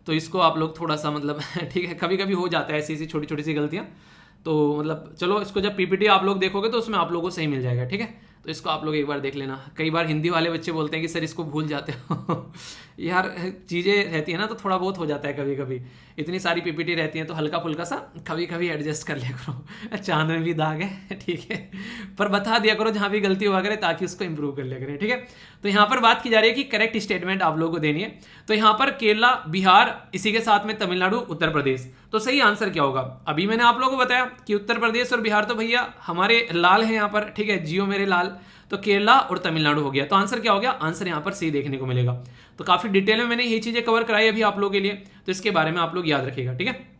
तो इसको आप लोग थोड़ा सा मतलब ठीक है, कभी कभी हो जाता है ऐसी ऐसी छोटी छोटी सी गलतियां। तो मतलब चलो इसको जब पीपीटी आप लोग देखोगे तो उसमें आप लोगों को सही मिल जाएगा, ठीक है। तो इसको आप लोग एक बार देख लेना। कई बार हिंदी वाले बच्चे बोलते हैं कि सर इसको भूल जाते हो यार चीज़ें रहती है ना, तो थोड़ा बहुत हो जाता है कभी कभी, इतनी सारी पीपीटी रहती है तो हल्का फुल्का सा कभी कभी एडजस्ट कर लिया करो चांद में भी दाग है, ठीक है, पर बता दिया करो जहाँ भी गलती हुआ करे ताकि उसको इंप्रूव कर लिया करें, ठीक है। तो यहाँ पर बात की जा रही है कि करेक्ट स्टेटमेंट आप लोगों को देनी है। तो यहाँ पर केरला, बिहार, इसी के साथ में तमिलनाडु, उत्तर प्रदेश। तो सही आंसर क्या होगा? अभी मैंने आप लोगों को बताया कि उत्तर प्रदेश और बिहार तो भैया हमारे लाल है यहाँ पर, ठीक है, जियो मेरे लाल। तो केरला और तमिलनाडु हो गया। तो आंसर क्या हो गया? आंसर यहाँ पर सी देखने को मिलेगा। तो काफी डिटेल में मैंने ये चीजें कवर कराई अभी आप लोगों के लिए, तो इसके बारे में आप लोग याद रखिएगा, ठीक है।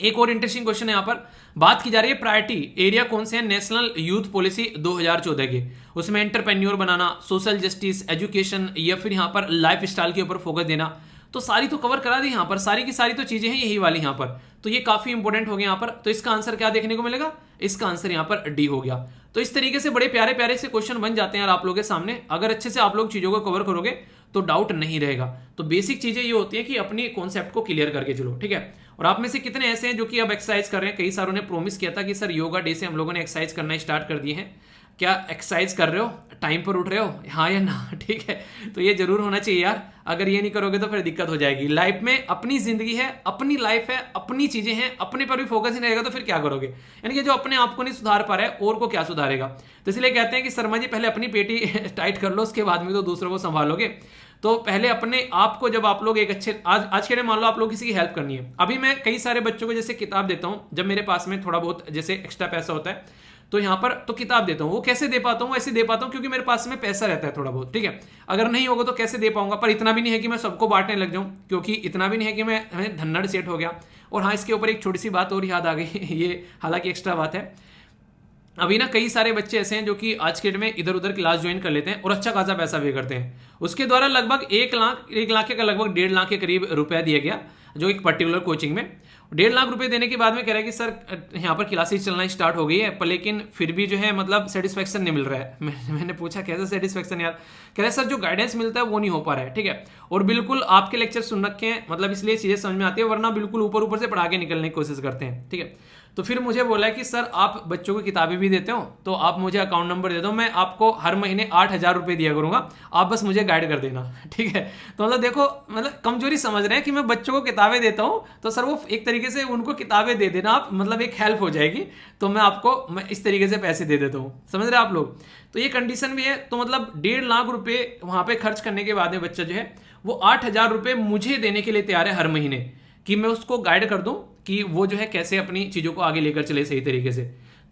एक और इंटरेस्टिंग क्वेश्चन है यहाँ पर, बात की जा रही है प्रायोरिटी एरिया कौन से हैं नेशनल यूथ पॉलिसी 2014 के। उसमें एंटरप्रेन्योर बनाना, सोशल जस्टिस, एजुकेशन या फिर यहाँ पर लाइफ स्टाइल के ऊपर फोकस देना। तो सारी तो कवर करा दी यहाँ पर, सारी की सारी तो चीजें हैं यही वाली यहाँ पर। तो ये काफी इंपॉर्टेंट हो गया यहाँ पर। तो इसका आंसर क्या देखने को मिलेगा? इसका आंसर यहाँ पर डी हो गया। तो इस तरीके से बड़े प्यारे प्यारे से क्वेश्चन बन जाते हैं यार आप लोगों के सामने। अगर अच्छे से आप लोग चीजों को कवर करोगे तो डाउट नहीं रहेगा। तो बेसिक चीजें ये होती है कि अपनी कॉन्सेप्ट को क्लियर करके चलो, ठीक है। और आप में से कितने ऐसे हैं जो कि अब एक्सरसाइज कर रहे हैं? कई सारों ने प्रोमिस किया था कि सर योगा डे से हम लोगों ने एक्सरसाइज करना स्टार्ट कर दिए हैं। क्या एक्सरसाइज कर रहे हो? टाइम पर उठ रहे हो? हाँ या ना? ठीक है, तो ये जरूर होना चाहिए यार। अगर ये नहीं करोगे तो फिर दिक्कत हो जाएगी। लाइफ में अपनी जिंदगी है, अपनी लाइफ है, अपनी चीजें हैं, अपने पर भी फोकस ही नहीं रहेगा तो फिर क्या करोगे? यानी कि जो अपने आप को नहीं सुधार पा रहा है और को क्या सुधारेगा? तो इसलिए कहते हैं कि शर्मा जी पहले अपनी पेटी टाइट कर लो, उसके बाद में तो दूसरों को संभालोगे। तो पहले अपने आप को, जब आप लोग एक अच्छे आज के लिए मान लो आप लोग किसी की हेल्प करनी है। अभी मैं कई सारे बच्चों को जैसे किताब देता हूँ, जब मेरे पास में थोड़ा बहुत जैसे एक्स्ट्रा पैसा होता है तो यहाँ पर तो किताब देता हूँ। वो कैसे दे पाता हूँ? ऐसे दे पाता हूँ क्योंकि मेरे पास में पैसा रहता है थोड़ा बहुत, ठीक है। अगर नहीं होगा तो कैसे दे पाऊंगा? पर इतना भी नहीं है कि मैं सबको बांटने लग जाऊँ, क्योंकि इतना भी नहीं है कि मैं धन्नड़ सेठ हो गया। और हाँ, इसके ऊपर एक छोटी सी बात और याद आ गई ये हालांकि एक्स्ट्रा बात है। अभी ना कई सारे बच्चे ऐसे हैं जो कि आज के डेट में इधर उधर क्लास ज्वाइन कर लेते हैं और अच्छा खासा पैसा पे करते हैं। उसके द्वारा लगभग 1 लाख का लगभग 1.5 लाख के करीब रुपया दिया गया, जो एक पर्टिकुलर कोचिंग में 1.5 लाख रुपए देने के बाद में कह रहा है कि सर यहाँ पर क्लासेस चलना स्टार्ट हो गई है, पर लेकिन फिर भी जो है मतलब सेटिस्फेक्शन नहीं मिल रहा है। मैंने पूछा कैसे सेटिस्फेक्शन यार? कह रहे सर जो गाइडेंस मिलता है वो नहीं हो पा रहा है, ठीक है। और बिल्कुल आपके लेक्चर सुन रखे हैं, मतलब इसलिए चीजें समझ में आती है, वरना बिल्कुल ऊपर ऊपर से पढ़ा के निकलने की कोशिश करते हैं, ठीक है। तो फिर मुझे बोला है कि सर आप बच्चों को किताबें भी देते हो तो आप मुझे अकाउंट नंबर दे दो, मैं आपको हर महीने 8,000 रुपये दिया करूंगा, आप बस मुझे गाइड कर देना, ठीक है। तो मतलब देखो, मतलब कमजोरी समझ रहे हैं कि मैं बच्चों को किताबें देता हूं, तो सर वो एक तरीके से उनको किताबें दे देना आप, मतलब एक हेल्प हो जाएगी। तो मैं इस तरीके से पैसे दे देता हूँ, समझ रहे हैं आप लोग। तो ये कंडीशन भी है। तो मतलब 1.5 लाख रुपये वहां पे खर्च करने के बाद में बच्चा जो है वो 8,000 रुपये मुझे देने के लिए तैयार है हर महीने, कि मैं उसको गाइड कर दूं कि वो जो है कैसे अपनी चीजों को आगे लेकर चले सही तरीके से।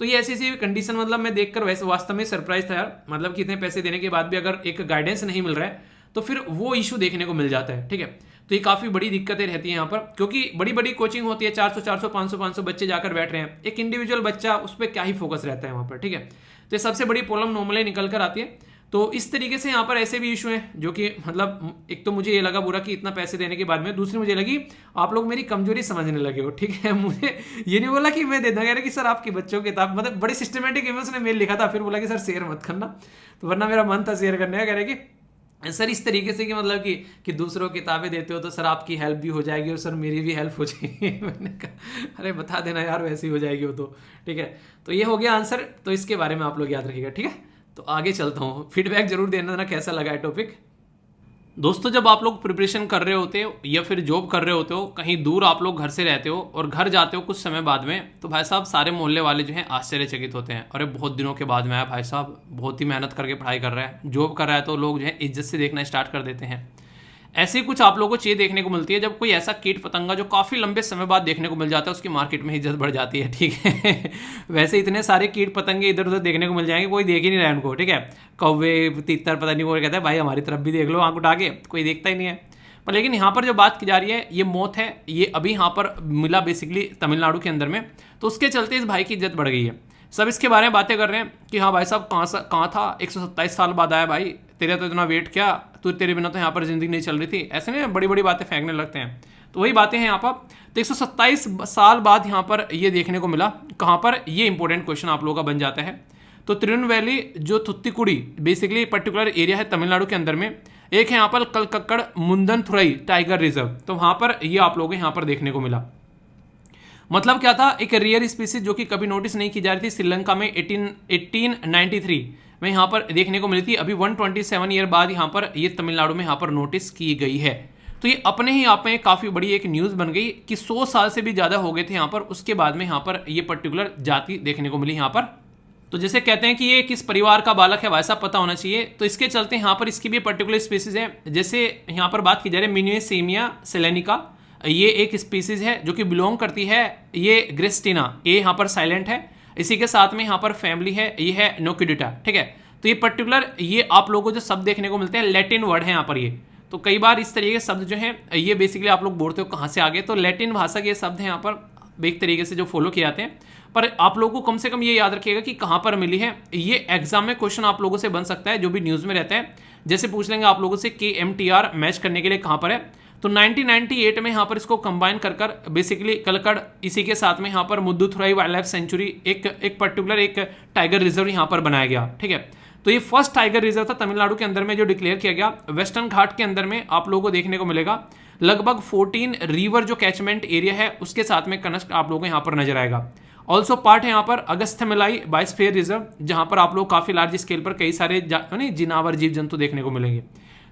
तो ये ऐसी ऐसी कंडीशन मतलब मैं देखकर वैसे वास्तव में सरप्राइज था यार। मतलब कि इतने पैसे देने के बाद भी अगर एक गाइडेंस नहीं मिल रहा है तो फिर वो इशू देखने को मिल जाता है, ठीक है। तो ये काफी बड़ी दिक्कतें रहती है यहाँ पर, क्योंकि बड़ी बड़ी कोचिंग होती है, 400 500 बच्चे जाकर बैठ रहे हैं, एक इंडिविजुअल बच्चा उस पर क्या ही फोकस रहता है वहां पर, ठीक है। तो ये सबसे बड़ी प्रॉब्लम नॉर्मली निकल कर आती है। तो इस तरीके से यहाँ पर ऐसे भी इशू हैं जो कि मतलब एक तो मुझे ये लगा बुरा कि इतना पैसे देने के बाद में, दूसरी मुझे लगी आप लोग मेरी कमजोरी समझने लगे हो, ठीक है। मुझे ये नहीं बोला कि मैं दे दूंगा, कह रहे कि सर आपकी बच्चों की किताब, मतलब बड़ी सिस्टमेटिक वे में उसने मेल लिखा था, फिर बोला कि सर शेयर मत करना, तो वरना मेरा मन था शेयर करने का। कह रहे कि सर इस तरीके से कि मतलब कि दूसरों को किताबें देते हो तो सर आपकी हेल्प भी हो जाएगी और सर मेरी भी हेल्प हो जाएगी। मैंने कहा अरे बता देना यार, वैसी हो जाएगी वो तो, ठीक है। तो ये हो गया आंसर। तो इसके बारे में आप लोग याद रखिएगा, ठीक है। तो आगे चलता हूँ, फीडबैक जरूर देना ना कैसा लगा है टॉपिक। दोस्तों जब आप लोग प्रिपरेशन कर रहे होते हो या फिर जॉब कर रहे होते हो, कहीं दूर आप लोग घर से रहते हो और घर जाते हो कुछ समय बाद में, तो भाई साहब सारे मोहल्ले वाले जो हैं आश्चर्यचकित होते हैं, अरे बहुत दिनों के बाद में आया भाई साहब, बहुत ही मेहनत करके पढ़ाई कर रहा है, जॉब कर रहा है, तो लोग जो है इज्जत से देखना स्टार्ट कर देते हैं। ऐसे ही कुछ आप लोगों को चीज़ देखने को मिलती है जब कोई ऐसा कीट पतंगा जो काफ़ी लंबे समय बाद देखने को मिल जाता है, उसकी मार्केट में इज्जत बढ़ जाती है, ठीक है। वैसे इतने सारे कीट पतंगे इधर उधर देखने को मिल जाएंगे, कोई देख ही नहीं रहा है उनको, ठीक है। कौवे तीतर पता नहीं, कोई कहता है भाई हमारी तरफ भी देख लो आंख उठा के, कोई देखता ही नहीं है। पर लेकिन यहाँ पर जो बात की जा रही है ये मौत है, ये अभी यहाँ पर मिला बेसिकली तमिलनाडु के अंदर में, तो उसके चलते इस भाई की इज्जत बढ़ गई है। सब इसके बारे में बातें कर रहे हैं कि हाँ भाई साहब कहाँ था, 127 साल बाद आया भाई, तेरा तो इतना वेट क्या, तू तेरे बिना तो यहाँ पर जिंदगी नहीं चल रही थी। ऐसे में बड़ी बड़ी बातें फेंकने लगते हैं, तो वही बातें हैं यहाँ पर। तो 127 साल बाद यहाँ पर ये देखने को मिला, कहाँ पर, ये इंपॉर्टेंट क्वेश्चन आप लोगों का बन जाता है। तो तिरुनेलवेली जो थुत्तुकुडी बेसिकली पर्टिकुलर एरिया है तमिलनाडु के अंदर में, एक है यहाँ पर कलकक्कड़ मुंदनथुरई टाइगर रिजर्व, तो वहाँ पर ये आप लोगों को यहाँ पर देखने को मिला। मतलब क्या था, एक रेयर स्पीसीज जो कि कभी नोटिस नहीं की जा रही थी श्रीलंका में 1893 में यहाँ पर देखने को मिली थी। अभी 127 ईयर बाद यहाँ पर ये तमिलनाडु में यहाँ पर नोटिस की गई है। तो ये अपने ही आप में काफ़ी बड़ी एक न्यूज़ बन गई कि 100 साल से भी ज़्यादा हो गए थे यहाँ पर, उसके बाद में यहाँ पर ये पर्टिकुलर जाति देखने को मिली यहाँ पर। तो जैसे कहते हैं कि ये किस परिवार का बालक है वैसा पता होना चाहिए, तो इसके चलते यहाँ पर इसकी भी पर्टिकुलर स्पीसीज है। जैसे यहाँ पर बात की जा रही है मिनियसेमिया सेलेनिका, ये एक स्पीसीज है जो कि बिलोंग करती है ये ग्रेस्टिना, ये यहाँ पर साइलेंट है। इसी के साथ में यहाँ पर फैमिली है, ये है नोकिडिटा, ठीक है। तो ये पर्टिकुलर ये आप लोगों को जो शब्द देखने को मिलते हैं लैटिन वर्ड है यहाँ पर ये। तो कई बार इस तरीके के शब्द जो हैं ये बेसिकली आप लोग बोलते हो कहाँ से आ गए, तो लैटिन भाषा के शब्द हैं यहाँ पर एक तरीके से जो फॉलो किए जाते हैं। पर आप लोगों को कम से कम ये याद रखिएगा कि कहाँ पर मिली है। ये एग्जाम में क्वेश्चन आप लोगों से बन सकता है जो भी न्यूज़ में रहता है। जैसे पूछ लेंगे आप लोगों से KMTR मैच करने के लिए कहाँ पर है, तो 1998 में यहाँ पर इसको कंबाइन कर बेसिकली कलकड़, इसी के साथ में यहाँ पर मुद्दुथुराई वाइल्ड लाइफ सेंचुरी एक पर्टिकुलर एक टाइगर रिजर्व यहाँ पर बनाया गया, ठीक है। तो ये फर्स्ट टाइगर रिजर्व था तमिलनाडु के अंदर में जो डिक्लेयर किया गया। वेस्टर्न घाट के अंदर में आप लोगों को देखने को मिलेगा लगभग 14 रिवर जो कैचमेंट एरिया है उसके साथ में कनेक्ट आप लोगों को यहाँ पर नजर आएगा। ऑल्सो पार्ट है यहाँ पर अगस्थ्यमलाई बायोस्फीयर रिजर्व, जहाँ पर आप लोग काफ़ी लार्ज स्केल पर कई सारे जिनावर जीव जंतु देखने को मिलेंगे।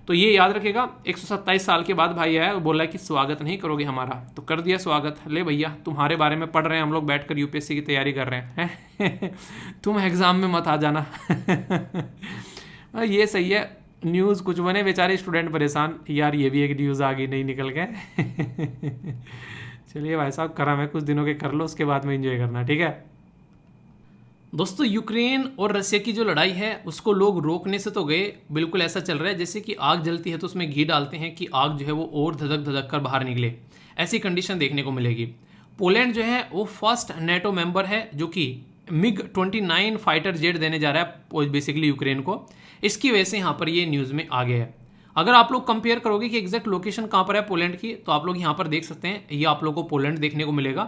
तो ये याद रखेगा। 127 साल के बाद भाई आया, बोला है कि स्वागत नहीं करोगे हमारा, तो कर दिया स्वागत। ले भैया तुम्हारे बारे में पढ़ रहे हैं हम लोग बैठकर, यूपीएससी की तैयारी कर रहे हैं तुम एग्जाम में मत आ जाना ये सही है। न्यूज़ कुछ बने, बेचारे स्टूडेंट परेशान। यार ये भी एक न्यूज़ आ गई, नहीं निकल गए चलिए भाई साहब, करा मैं कुछ दिनों के कर लो, उसके बाद में एंजॉय करना, ठीक है दोस्तों। यूक्रेन और रशिया की जो लड़ाई है उसको लोग रोकने से तो गए, बिल्कुल ऐसा चल रहा है जैसे कि आग जलती है तो उसमें घी डालते हैं कि आग जो है वो और धधक धधक कर बाहर निकले, ऐसी कंडीशन देखने को मिलेगी। पोलैंड जो है वो फर्स्ट नेटो मेंबर है जो कि MiG-29 फाइटर जेट देने जा रहा है बेसिकली यूक्रेन को। इसकी वजह से यहाँ पर ये न्यूज़ में आ गया है। अगर आप लोग कंपेयर करोगे कि एग्जैक्ट लोकेशन कहाँ पर है पोलैंड की, तो आप लोग यहाँ पर देख सकते हैं, ये आप लोग को पोलैंड देखने को मिलेगा।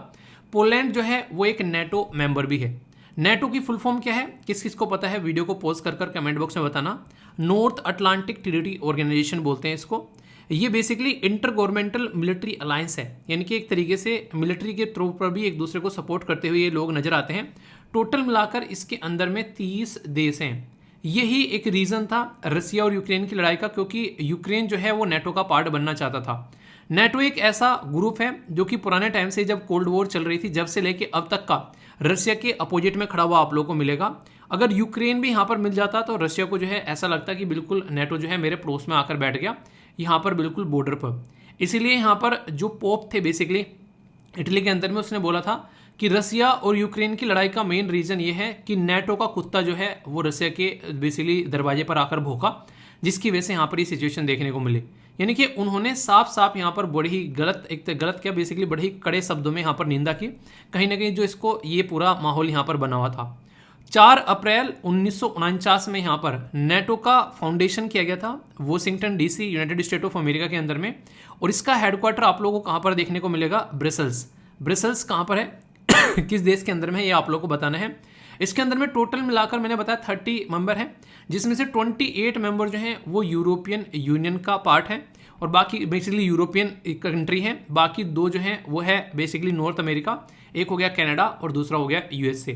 पोलैंड जो है वो एक नेटो मेंबर भी है। नेटो की फुल फॉर्म क्या है, किस किस को पता है वीडियो को पॉज कर कमेंट बॉक्स में बताना। नॉर्थ अटलांटिक ट्रीटी ऑर्गेनाइजेशन बोलते हैं इसको। ये basically inter governmental military alliance है, यानी कि एक तरीके से मिलिट्री के थ्रू पर भी एक दूसरे को सपोर्ट करते हुए ये लोग नजर आते हैं। टोटल मिलाकर इसके अंदर में 30 देश हैं। यही एक रीज़न था रसिया और यूक्रेन की लड़ाई का, क्योंकि यूक्रेन जो है वो नेटो का पार्ट बनना चाहता था। नेटो एक ऐसा ग्रुप है जो कि पुराने टाइम से जब कोल्ड वॉर चल रही थी जब से लेके अब तक का रसिया के अपोजिट में खड़ा हुआ आप लोगों को मिलेगा। अगर यूक्रेन भी यहाँ पर मिल जाता तो रसिया को जो है ऐसा लगता कि बिल्कुल नेटो जो है मेरे पड़ोस में आकर बैठ गया, यहाँ पर बिल्कुल बॉर्डर पर। इसीलिए यहाँ पर जो पोप थे बेसिकली इटली के अंदर में, उसने बोला था कि रसिया और यूक्रेन की लड़ाई का मेन रीज़न ये है कि नेटो का कुत्ता जो है वो रसिया के बेसिकली दरवाजे पर आकर भौंका, जिसकी वजह से यहाँ पर ये सिचुएशन देखने को मिली। यानी कि उन्होंने साफ साफ यहाँ पर बड़ी ही गलत क्या बेसिकली बड़े ही कड़े शब्दों में यहाँ पर निंदा की, कहीं ना कहीं जो इसको ये पूरा माहौल यहाँ पर बना हुआ था। 4 अप्रैल 1949 में यहाँ पर नेटो का फाउंडेशन किया गया था Washington DC United state of America के अंदर में, और इसका हेडक्वार्टर आप लोगों को कहाँ पर देखने को मिलेगा, ब्रसेल्स। ब्रसेल्स कहाँ पर है किस देश के अंदर में है ये आप लोगों को बताना है। इसके अंदर में टोटल मिलाकर मैंने बताया 30 मेंबर हैं, जिसमें से 28 मेंबर जो हैं वो यूरोपियन यूनियन का पार्ट है और बाकी बेसिकली यूरोपियन कंट्री हैं। बाकी 2 जो हैं वो है बेसिकली नॉर्थ अमेरिका, एक हो गया कनाडा और दूसरा हो गया USA।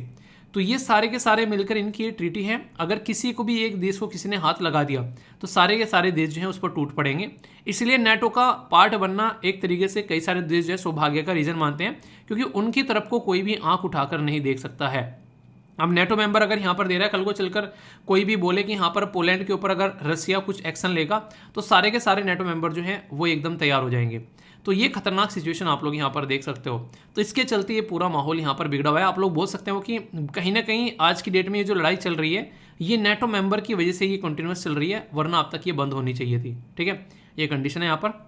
तो ये सारे के सारे मिलकर इनकी ये ट्रीटी है। अगर किसी को भी एक देश को किसी ने हाथ लगा दिया तो सारे के सारे देश जो हैं उस पर टूट पड़ेंगे। इसलिए नेटो का पार्ट बनना एक तरीके से कई सारे देश जो है सौभाग्य का रीज़न मानते हैं, क्योंकि उनकी तरफ को कोई भी आंख उठाकर नहीं देख सकता है। अब नेटो मेंबर अगर यहाँ पर दे रहा है, कल को चलकर कोई भी बोले कि यहाँ पर पोलैंड के ऊपर अगर रसिया कुछ एक्शन लेगा तो सारे के सारे नेटो मेंबर जो हैं वो एकदम तैयार हो जाएंगे। तो ये खतरनाक सिचुएशन आप लोग यहाँ पर देख सकते हो। तो इसके चलते ये पूरा माहौल यहाँ पर बिगड़ा हुआ है। आप लोग बोल सकते हो कि कहीं ना कहीं आज की डेट में ये जो लड़ाई चल रही है ये नेटो मेंबर की वजह से ये कंटिन्यूस चल रही है, वरना अब तक ये बंद होनी चाहिए थी। ठीक है, ये कंडीशन है यहाँ पर।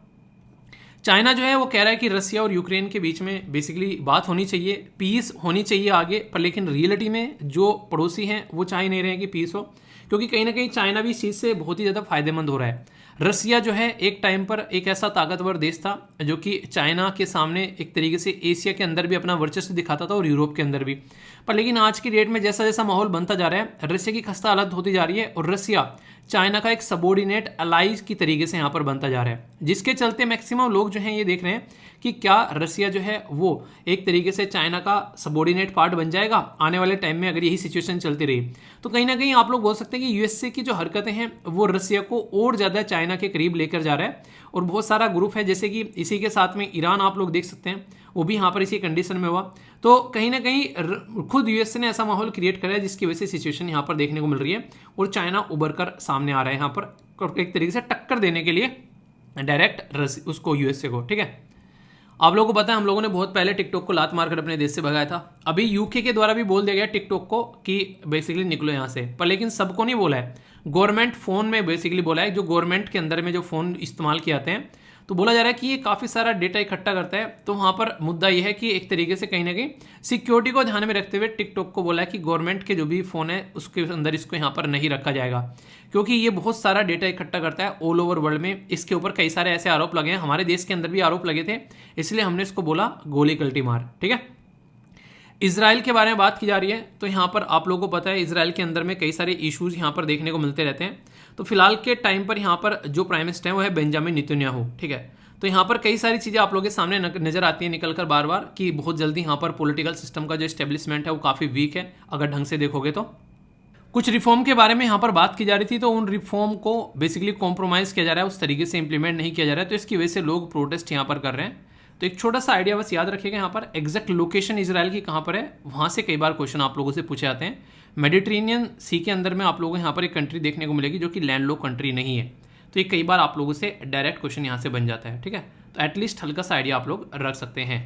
चाइना जो है वो कह रहा है कि रसिया और यूक्रेन के बीच में बेसिकली बात होनी चाहिए, पीस होनी चाहिए आगे, पर लेकिन रियलिटी में जो पड़ोसी हैं वो चाह नहीं रहे हैं कि पीस हो, क्योंकि कहीं ना कहीं चाइना भी इस चीज़ से बहुत ही ज़्यादा फायदेमंद हो रहा है। रसिया जो है एक टाइम पर एक ऐसा ताकतवर देश था जो कि चाइना के सामने एक तरीके से एशिया के अंदर भी अपना वर्चस्व दिखाता था और यूरोप के अंदर भी। पर लेकिन आज की डेट में जैसा जैसा माहौल बनता जा रहा है, रसिया की खस्ता हालत होती जा रही है और रसिया चाइना का एक सबॉर्डिनेट अलाइज की तरीके से यहाँ पर बनता जा रहा है, जिसके चलते मैक्सिमम लोग जो हैं ये देख रहे हैं कि क्या रसिया जो है वो एक तरीके से चाइना का सबॉर्डिनेट पार्ट बन जाएगा आने वाले टाइम में, अगर यही सिचुएशन चलती रही तो कहीं ना कहीं आप लोग बोल सकते हैं कि यूएसए की जो हरकतें हैं वो रसिया को और ज़्यादा चाइना के करीब लेकर जा रहा है। और बहुत सारा ग्रुप है, जैसे कि इसी के साथ में ईरान आप लोग देख सकते हैं, वो भी यहाँ पर इसी कंडीशन में हुआ। तो कहीं ना कहीं खुद यूएसए ने ऐसा माहौल क्रिएट करा है जिसकी वजह से सिचुएशन यहाँ पर देखने को मिल रही है और चाइना उभर कर सामने आ रहा है यहाँ पर एक तरीके से टक्कर देने के लिए डायरेक्ट उसको यूएसए को। ठीक है, आप लोगों को पता है हम लोगों ने बहुत पहले टिकटॉक को लात मारकर अपने देश से भगाया था। अभी यूके के द्वारा भी बोल दिया गया टिकटॉक को कि बेसिकली निकलो यहाँ से, पर लेकिन सबको नहीं बोला है, गवर्नमेंट फ़ोन में बेसिकली बोला है, जो गवर्नमेंट के अंदर में जो फ़ोन इस्तेमाल किए जाते हैं, तो बोला जा रहा है कि ये काफ़ी सारा डेटा इकट्ठा करता है। तो वहाँ पर मुद्दा ये है कि एक तरीके से कहीं ना कहीं सिक्योरिटी को ध्यान में रखते हुए टिकटॉक को बोला है कि गवर्नमेंट के जो भी फ़ोन है उसके अंदर इसको यहाँ पर नहीं रखा जाएगा, क्योंकि ये बहुत सारा डेटा इकट्ठा करता है ऑल ओवर वर्ल्ड में। इसके ऊपर कई सारे ऐसे आरोप लगे हैं, हमारे देश के अंदर भी आरोप लगे थे, इसलिए हमने इसको बोला गोली कल्टी मार। ठीक है, इजराइल के बारे में बात की जा रही है, तो यहाँ पर आप लोगों को पता है इजराइल के अंदर में कई सारे इश्यूज यहाँ पर देखने को मिलते रहते हैं। तो फिलहाल के टाइम पर यहाँ पर जो प्राइम मिनिस्टर है वो है बेंजामिन नेतन्याहू। ठीक है, तो यहाँ पर कई सारी चीज़ें आप लोगों के सामने नजर आती हैं निकल कर बार बार कि बहुत जल्दी यहाँ पर पॉलिटिकल सिस्टम का जो एस्टेब्लिशमेंट है वो काफ़ी वीक है अगर ढंग से देखोगे तो। कुछ रिफॉर्म के बारे में यहाँ पर बात की जा रही थी, तो उन रिफॉर्म को बेसिकली कॉम्प्रोमाइज़ किया जा रहा है, उस तरीके से इंप्लीमेंट नहीं किया जा रहा है, तो इसकी वजह से लोग प्रोटेस्ट यहाँ पर कर रहे हैं। तो एक छोटा सा आइडिया बस याद रखिएगा, यहाँ पर एग्जैक्ट लोकेशन इजराइल की कहाँ पर है, वहाँ से कई बार क्वेश्चन आप लोगों से पूछे जाते हैं। मेडिटेरेनियन सी के अंदर में आप लोगों को यहाँ पर एक कंट्री देखने को मिलेगी जो कि लैंडलॉक कंट्री नहीं है, तो ये कई बार आप लोगों से डायरेक्ट क्वेश्चन यहाँ से बन जाता है। ठीक है, तो एटलीस्ट हल्का सा आइडिया आप लोग रख सकते हैं।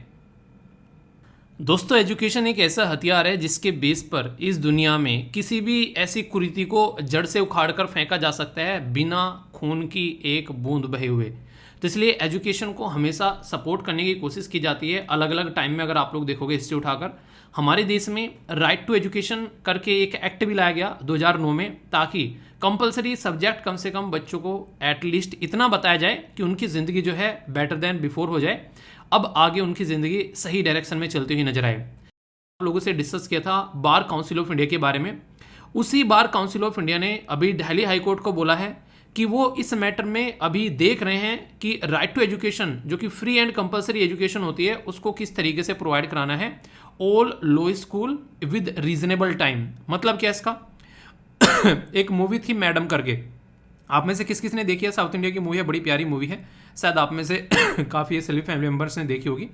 दोस्तों, एजुकेशन एक ऐसा हथियार है जिसके बेस पर इस दुनिया में किसी भी ऐसी कुरीति को जड़ से उखाड़ कर फेंका जा सकता है बिना खून की एक बूंद बहे हुए। तो इसलिए एजुकेशन को हमेशा सपोर्ट करने की कोशिश की जाती है। अलग अलग टाइम में अगर आप लोग देखोगे हिस्ट्री उठाकर, हमारे देश में राइट टू एजुकेशन करके एक एक्ट भी लाया गया 2009 में, ताकि कंपलसरी सब्जेक्ट कम से कम बच्चों को एटलीस्ट इतना बताया जाए कि उनकी ज़िंदगी जो है बेटर देन बिफोर हो जाए, अब आगे उनकी ज़िंदगी सही डायरेक्शन में चलती हुई नजर आए। आप लोगों से डिस्कस किया था बार काउंसिल ऑफ इंडिया के बारे में। उसी बार काउंसिल ऑफ इंडिया ने अभी दिल्ली हाई कोर्ट को बोला है कि वो इस मैटर में अभी देख रहे हैं कि राइट टू एजुकेशन जो कि फ्री एंड कंपलसरी एजुकेशन होती है उसको किस तरीके से प्रोवाइड कराना है all low school with reasonable time. मतलब क्या इसका एक मूवी थी मैडम करके, आप में से किस किस ने देखी है? साउथ इंडिया की मूवी है, बड़ी प्यारी मूवी है, शायद आप में से काफ़ी सभी फैमिली मेम्बर्स ने देखी होगी।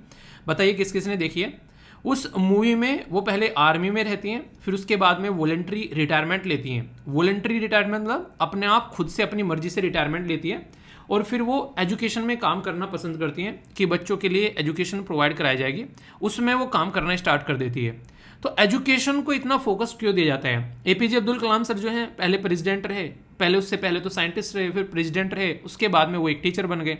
बताइए किस किस ने देखी है? उस मूवी में वो पहले आर्मी में रहती हैं, फिर उसके बाद में वॉलंटरी रिटायरमेंट लेती हैं। वॉलंटरी रिटायरमेंट मतलब अपने आप खुद से अपनी मर्जी से रिटायरमेंट लेती है और फिर वो एजुकेशन में काम करना पसंद करती हैं कि बच्चों के लिए एजुकेशन प्रोवाइड कराई जाएगी, उसमें वो काम करना स्टार्ट कर देती है। तो एजुकेशन को इतना फोकस क्यों दिया जाता है? एपीजे अब्दुल कलाम सर जो हैं पहले प्रेसिडेंट रहे, पहले उससे पहले तो साइंटिस्ट रहे, फिर प्रेसिडेंट रहे, उसके बाद में वो एक टीचर बन गए।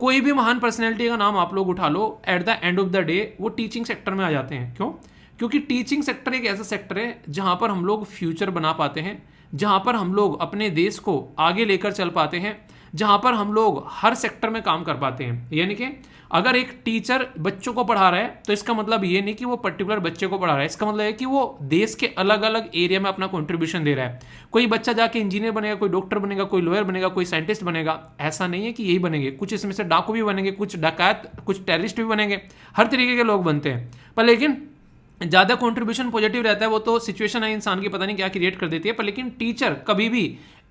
कोई भी महान पर्सनैलिटी का नाम आप लोग उठा लो, at the end of the day वो टीचिंग सेक्टर में आ जाते हैं। क्यों? क्योंकि टीचिंग सेक्टर एक ऐसा सेक्टर है जहाँ पर हम लोग फ्यूचर बना पाते हैं, जहाँ पर हम लोग अपने देश को आगे लेकर चल पाते हैं, जहाँ पर हम लोग हर सेक्टर में काम कर पाते हैं। यानी कि अगर एक टीचर बच्चों को पढ़ा रहा है तो इसका मतलब ये नहीं कि वो पर्टिकुलर बच्चे को पढ़ा रहा है, इसका मतलब है कि वो देश के अलग अलग एरिया में अपना कंट्रीब्यूशन दे रहा है। कोई बच्चा जाके इंजीनियर बनेगा, कोई डॉक्टर बनेगा, कोई लॉयर बनेगा, कोई साइंटिस्ट बनेगा, ऐसा नहीं है कि यही बनेंगे। कुछ इसमें से डाकू भी बनेंगे, कुछ डकैत, कुछ टेररिस्ट भी बनेंगे, हर तरीके के लोग बनते हैं। पर लेकिन ज़्यादा कंट्रीब्यूशन पॉजिटिव रहता है, वो तो सिचुएशन है इंसान की पता नहीं क्या क्रिएट कर देती है। पर लेकिन टीचर कभी भी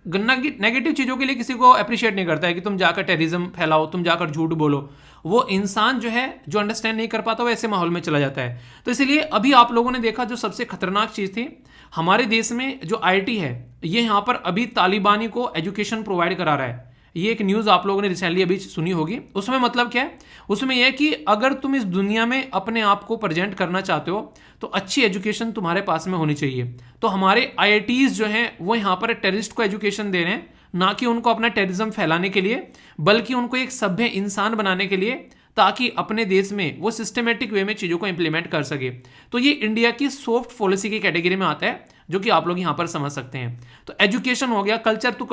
नेगेटिव चीज़ों के लिए किसी को अप्रिशिएट नहीं करता है कि तुम जाकर टेररिज्म फैलाओ, तुम जाकर झूठ बोलो। वो इंसान जो है जो अंडरस्टैंड नहीं कर पाता वो ऐसे माहौल में चला जाता है। तो इसलिए अभी आप लोगों ने देखा जो सबसे खतरनाक चीज़ थी हमारे देश में जो आईटी है, ये यहाँ पर अभी तालिबानी को एजुकेशन प्रोवाइड करा रहा है। ये एक न्यूज़ आप लोगों ने रिसेंटली अभी सुनी होगी। उसमें मतलब क्या है? उसमें यह है कि अगर तुम इस दुनिया में अपने आप को प्रेजेंट करना चाहते हो तो अच्छी एजुकेशन तुम्हारे पास में होनी चाहिए। तो हमारे आईआईटीज़ जो हैं वो यहाँ पर टेररिस्ट को एजुकेशन दे रहे हैं, ना कि उनको अपना टेररिज्म फैलाने के लिए, बल्कि उनको एक सभ्य इंसान बनाने के लिए, ताकि अपने देश में वो सिस्टमेटिक वे में चीज़ों को इंप्लीमेंट कर सके। तो ये इंडिया की सॉफ्ट पॉलिसी की कैटेगरी में आता है, जो कि आप लोग यहाँ पर समझ सकते हैं। तो एजुकेशन हो गया, कल्चर टू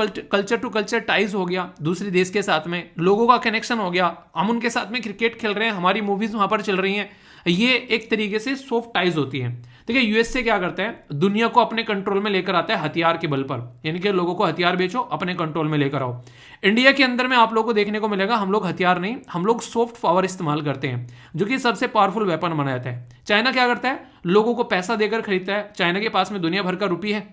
कल्चर टाइज हो गया दूसरे देश के साथ में, लोगों का कनेक्शन हो गया, हम उनके साथ में क्रिकेट खेल रहे हैं, हमारी मूवीज़ वहाँ पर चल रही हैं, ये एक तरीके से सॉफ्ट टाइज होती है। देखिए यूएसए क्या करता है, दुनिया को अपने कंट्रोल में लेकर आता है हथियार के बल पर, यानी कि लोगों को हथियार बेचो, अपने कंट्रोल में लेकर आओ। इंडिया के अंदर में आप लोगों को देखने को मिलेगा, हम लोग हथियार नहीं, हम लोग सॉफ्ट पावर इस्तेमाल करते हैं, जो कि सबसे पावरफुल वेपन माना जाता है। चाइना क्या करता है, लोगों को पैसा देकर खरीदता है। चाइना के पास में दुनिया भर का रुपये है,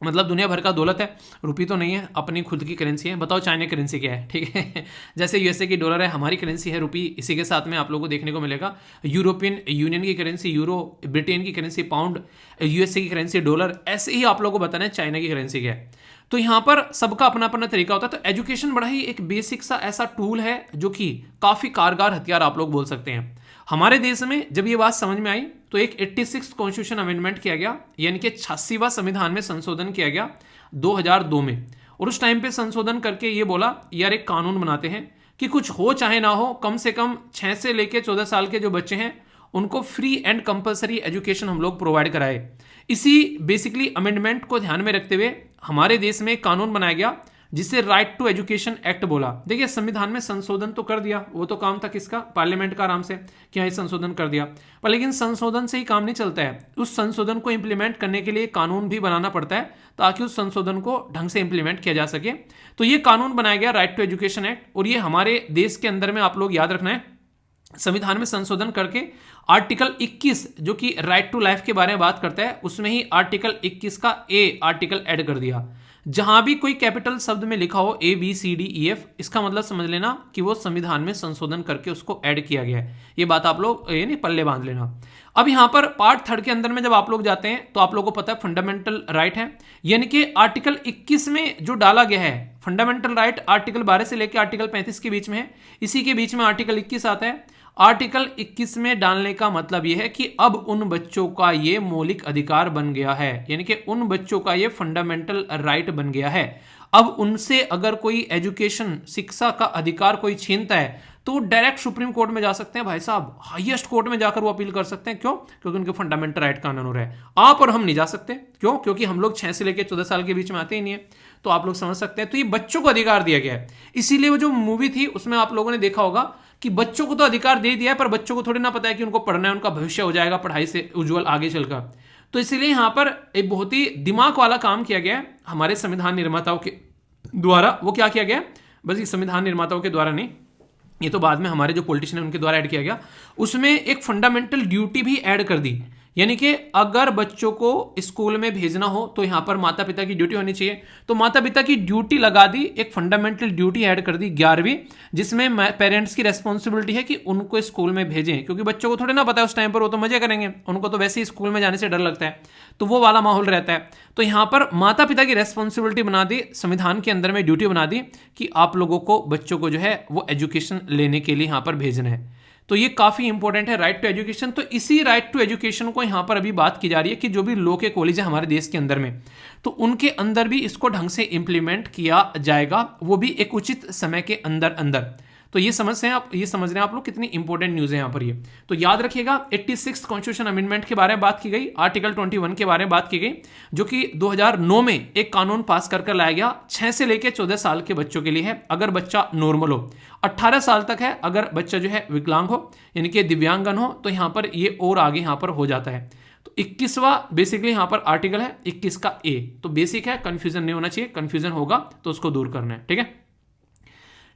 मतलब दुनिया भर का दौलत है, रुपये तो नहीं है, अपनी खुद की करेंसी है। बताओ चाइना करेंसी क्या है, ठीक है। जैसे यूएसए की डॉलर है, हमारी करेंसी है रुपये। इसी के साथ में आप लोगों को देखने को मिलेगा यूरोपियन यूनियन की करेंसी यूरो, ब्रिटेन की करेंसी पाउंड, यूएसए की करेंसी डॉलर। ऐसे ही आप लोगों को बताना है चाइना की करेंसी क्या है। तो यहाँ पर सबका अपना अपना तरीका होता है। तो एजुकेशन बड़ा ही एक बेसिक सा ऐसा टूल है जो कि काफ़ी कारगर हथियार आप लोग बोल सकते हैं। हमारे देश में जब ये बात समझ में आई तो एक 86 कॉन्स्टिट्यूशन अमेंडमेंट किया गया, यानी कि 86वां संविधान में संशोधन किया गया 2002 में। और उस टाइम पे संशोधन करके ये बोला यार एक कानून बनाते हैं कि कुछ हो चाहे ना हो, कम से कम 6 से लेकर 14 साल के जो बच्चे हैं उनको फ्री एंड कंपलसरी एजुकेशन हम लोग प्रोवाइड कराए। इसी बेसिकली अमेंडमेंट को ध्यान में रखते हुए हमारे देश में एक कानून बनाया गया जिसे राइट टू एजुकेशन एक्ट बोला। देखिए संविधान में संशोधन तो कर दिया, वो तो काम था किसका, पार्लियामेंट का, आराम से कि हाँ संशोधन कर दिया, पर लेकिन संशोधन से ही काम नहीं चलता है। उस संशोधन को इंप्लीमेंट करने के लिए कानून भी बनाना पड़ता है ताकि उस संशोधन को ढंग से इंप्लीमेंट किया जा सके। तो ये कानून बनाया गया राइट टू एजुकेशन एक्ट, और ये हमारे देश के अंदर में आप लोग याद रखना है, संविधान में संशोधन करके आर्टिकल 21 जो कि राइट टू लाइफ के बारे में बात करता है, उसमें ही आर्टिकल 21 का ए आर्टिकल ऐड कर दिया। जहां भी कोई कैपिटल शब्द में लिखा हो ABCDEF, इसका मतलब समझ लेना कि वो संविधान में संशोधन करके उसको ऐड किया गया है। ये बात आप लोग यानी पल्ले बांध लेना। अब यहां पर पार्ट 3 के अंदर में जब आप लोग जाते हैं तो आप लोगों को पता है फंडामेंटल राइट है, यानी कि आर्टिकल 21 में जो डाला गया है फंडामेंटल राइट आर्टिकल 12 से लेकर आर्टिकल 35 के बीच में है, इसी के बीच में आर्टिकल 21 आता है। आर्टिकल 21 में डालने का मतलब यह है कि अब उन बच्चों का ये मौलिक अधिकार बन गया है, यानी कि उन बच्चों का ये फंडामेंटल राइट बन गया है। अब उनसे अगर कोई एजुकेशन शिक्षा का अधिकार कोई छीनता है तो डायरेक्ट सुप्रीम कोर्ट में जा सकते हैं भाई साहब, हाईएस्ट कोर्ट में जाकर वो अपील कर सकते हैं। क्यों? क्योंकि उनके फंडामेंटल राइट कानून हो रहा है। आप और हम नहीं जा सकते। क्यों? क्योंकि हम लोग 6 से लेकर 14 साल के बीच में आते ही नहीं है। तो आप लोग समझ सकते हैं, तो ये बच्चों को अधिकार दिया गया है। इसीलिए वो जो मूवी थी उसमें आप लोगों ने देखा होगा कि बच्चों को तो अधिकार दे दिया है, पर बच्चों को थोड़ी ना पता है कि उनको पढ़ना है, उनका भविष्य हो जाएगा पढ़ाई से उज्जवल आगे चलकर। तो इसीलिए यहाँ पर एक बहुत ही दिमाग वाला काम किया गया है हमारे संविधान निर्माताओं के द्वारा। वो क्या किया गया, बस ये संविधान निर्माताओं के द्वारा नहीं, ये तो बाद में हमारे जो पॉलिटिशियन है उनके द्वारा ऐड किया गया। उसमें एक फंडामेंटल ड्यूटी भी ऐड कर दी, यानी कि अगर बच्चों को स्कूल में भेजना हो तो यहां पर माता पिता की ड्यूटी होनी चाहिए। तो माता पिता की ड्यूटी लगा दी, एक फंडामेंटल ड्यूटी ऐड कर दी 11वीं, जिसमें पेरेंट्स की रेस्पॉन्सिबिलिटी है कि उनको स्कूल में भेजें, क्योंकि बच्चों को थोड़ी ना पता है उस टाइम पर, वो तो मजे करेंगे, उनको तो वैसे ही स्कूल में जाने से डर लगता है, तो वो वाला माहौल रहता है। तो यहां पर माता पिता की रेस्पॉन्सिबिलिटी बना दी, संविधान के अंदर में ड्यूटी बना दी कि आप लोगों को बच्चों को जो है वो एजुकेशन लेने के लिए यहां पर भेजना है। तो ये काफी इंपॉर्टेंट है राइट टू एजुकेशन। तो इसी राइट टू एजुकेशन को यहां पर अभी बात की जा रही है कि जो भी लॉ के कॉलेज है हमारे देश के अंदर में, तो उनके अंदर भी इसको ढंग से इंप्लीमेंट किया जाएगा, वो भी एक उचित समय के अंदर अंदर। तो ये समझ रहे हैं आप लोग कितनी इंपॉर्टेंट न्यूज है यहाँ पर ये। तो याद रखिएगा 86 कॉन्स्टिट्यूशन अमेंडमेंट के बारे में बात की गई, आर्टिकल 21 के बारे में बात की गई, जो कि 2009 में एक कानून पास कर लाया गया 6 से लेकर 14 साल के बच्चों के लिए है, अगर बच्चा नॉर्मल हो। 18 साल तक है अगर बच्चा जो है विकलांग हो, यानी कि दिव्यांगन हो, तो यहाँ पर ये और आगे यहाँ पर हो जाता है। तो 21वां बेसिकली यहाँ पर आर्टिकल है 21 का ए, तो बेसिक है, कंफ्यूजन नहीं होना चाहिए, कंफ्यूजन होगा तो उसको दूर करना है, ठीक है।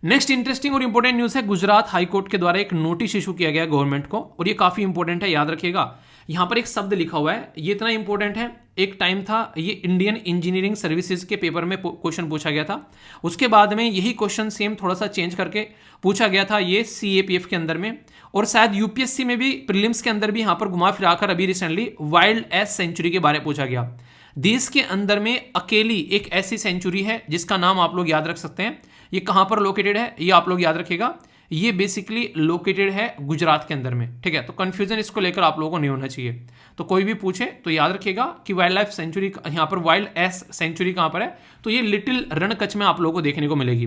नेक्स्ट इंटरेस्टिंग और इंपॉर्टेंट न्यूज है, गुजरात हाई कोर्ट के द्वारा एक नोटिस इशू किया गया गवर्नमेंट को, और ये काफी इंपॉर्टेंट है, याद रखिएगा। यहां पर एक शब्द लिखा हुआ है, ये इतना इंपॉर्टेंट है, एक टाइम था ये इंडियन इंजीनियरिंग सर्विसेज के पेपर में क्वेश्चन पूछा गया था, उसके बाद में यही क्वेश्चन सेम थोड़ा सा चेंज करके पूछा गया था ये CAPF के अंदर में, और शायद UPSC में भी प्रीलिम्स के अंदर भी यहां पर घुमा फिराकर अभी रिसेंटली वाइल्ड एस सेंचुरी के बारे में पूछा गया। देश के अंदर में अकेली एक ऐसी सेंचुरी है जिसका नाम आप लोग याद रख सकते हैं। ये कहां पर लोकेटेड है ये आप लोग याद रखिएगा, ये बेसिकली लोकेटेड है गुजरात के अंदर में, ठीक है। तो कंफ्यूजन इसको लेकर आप लोगों को नहीं होना चाहिए। तो कोई भी पूछे तो याद रखिएगा कि वाइल्ड लाइफ सेंचुरी, यहाँ पर वाइल्ड एस सेंचुरी कहां पर है, तो ये लिटिल रणकच्छ में आप लोगों को देखने को मिलेगी।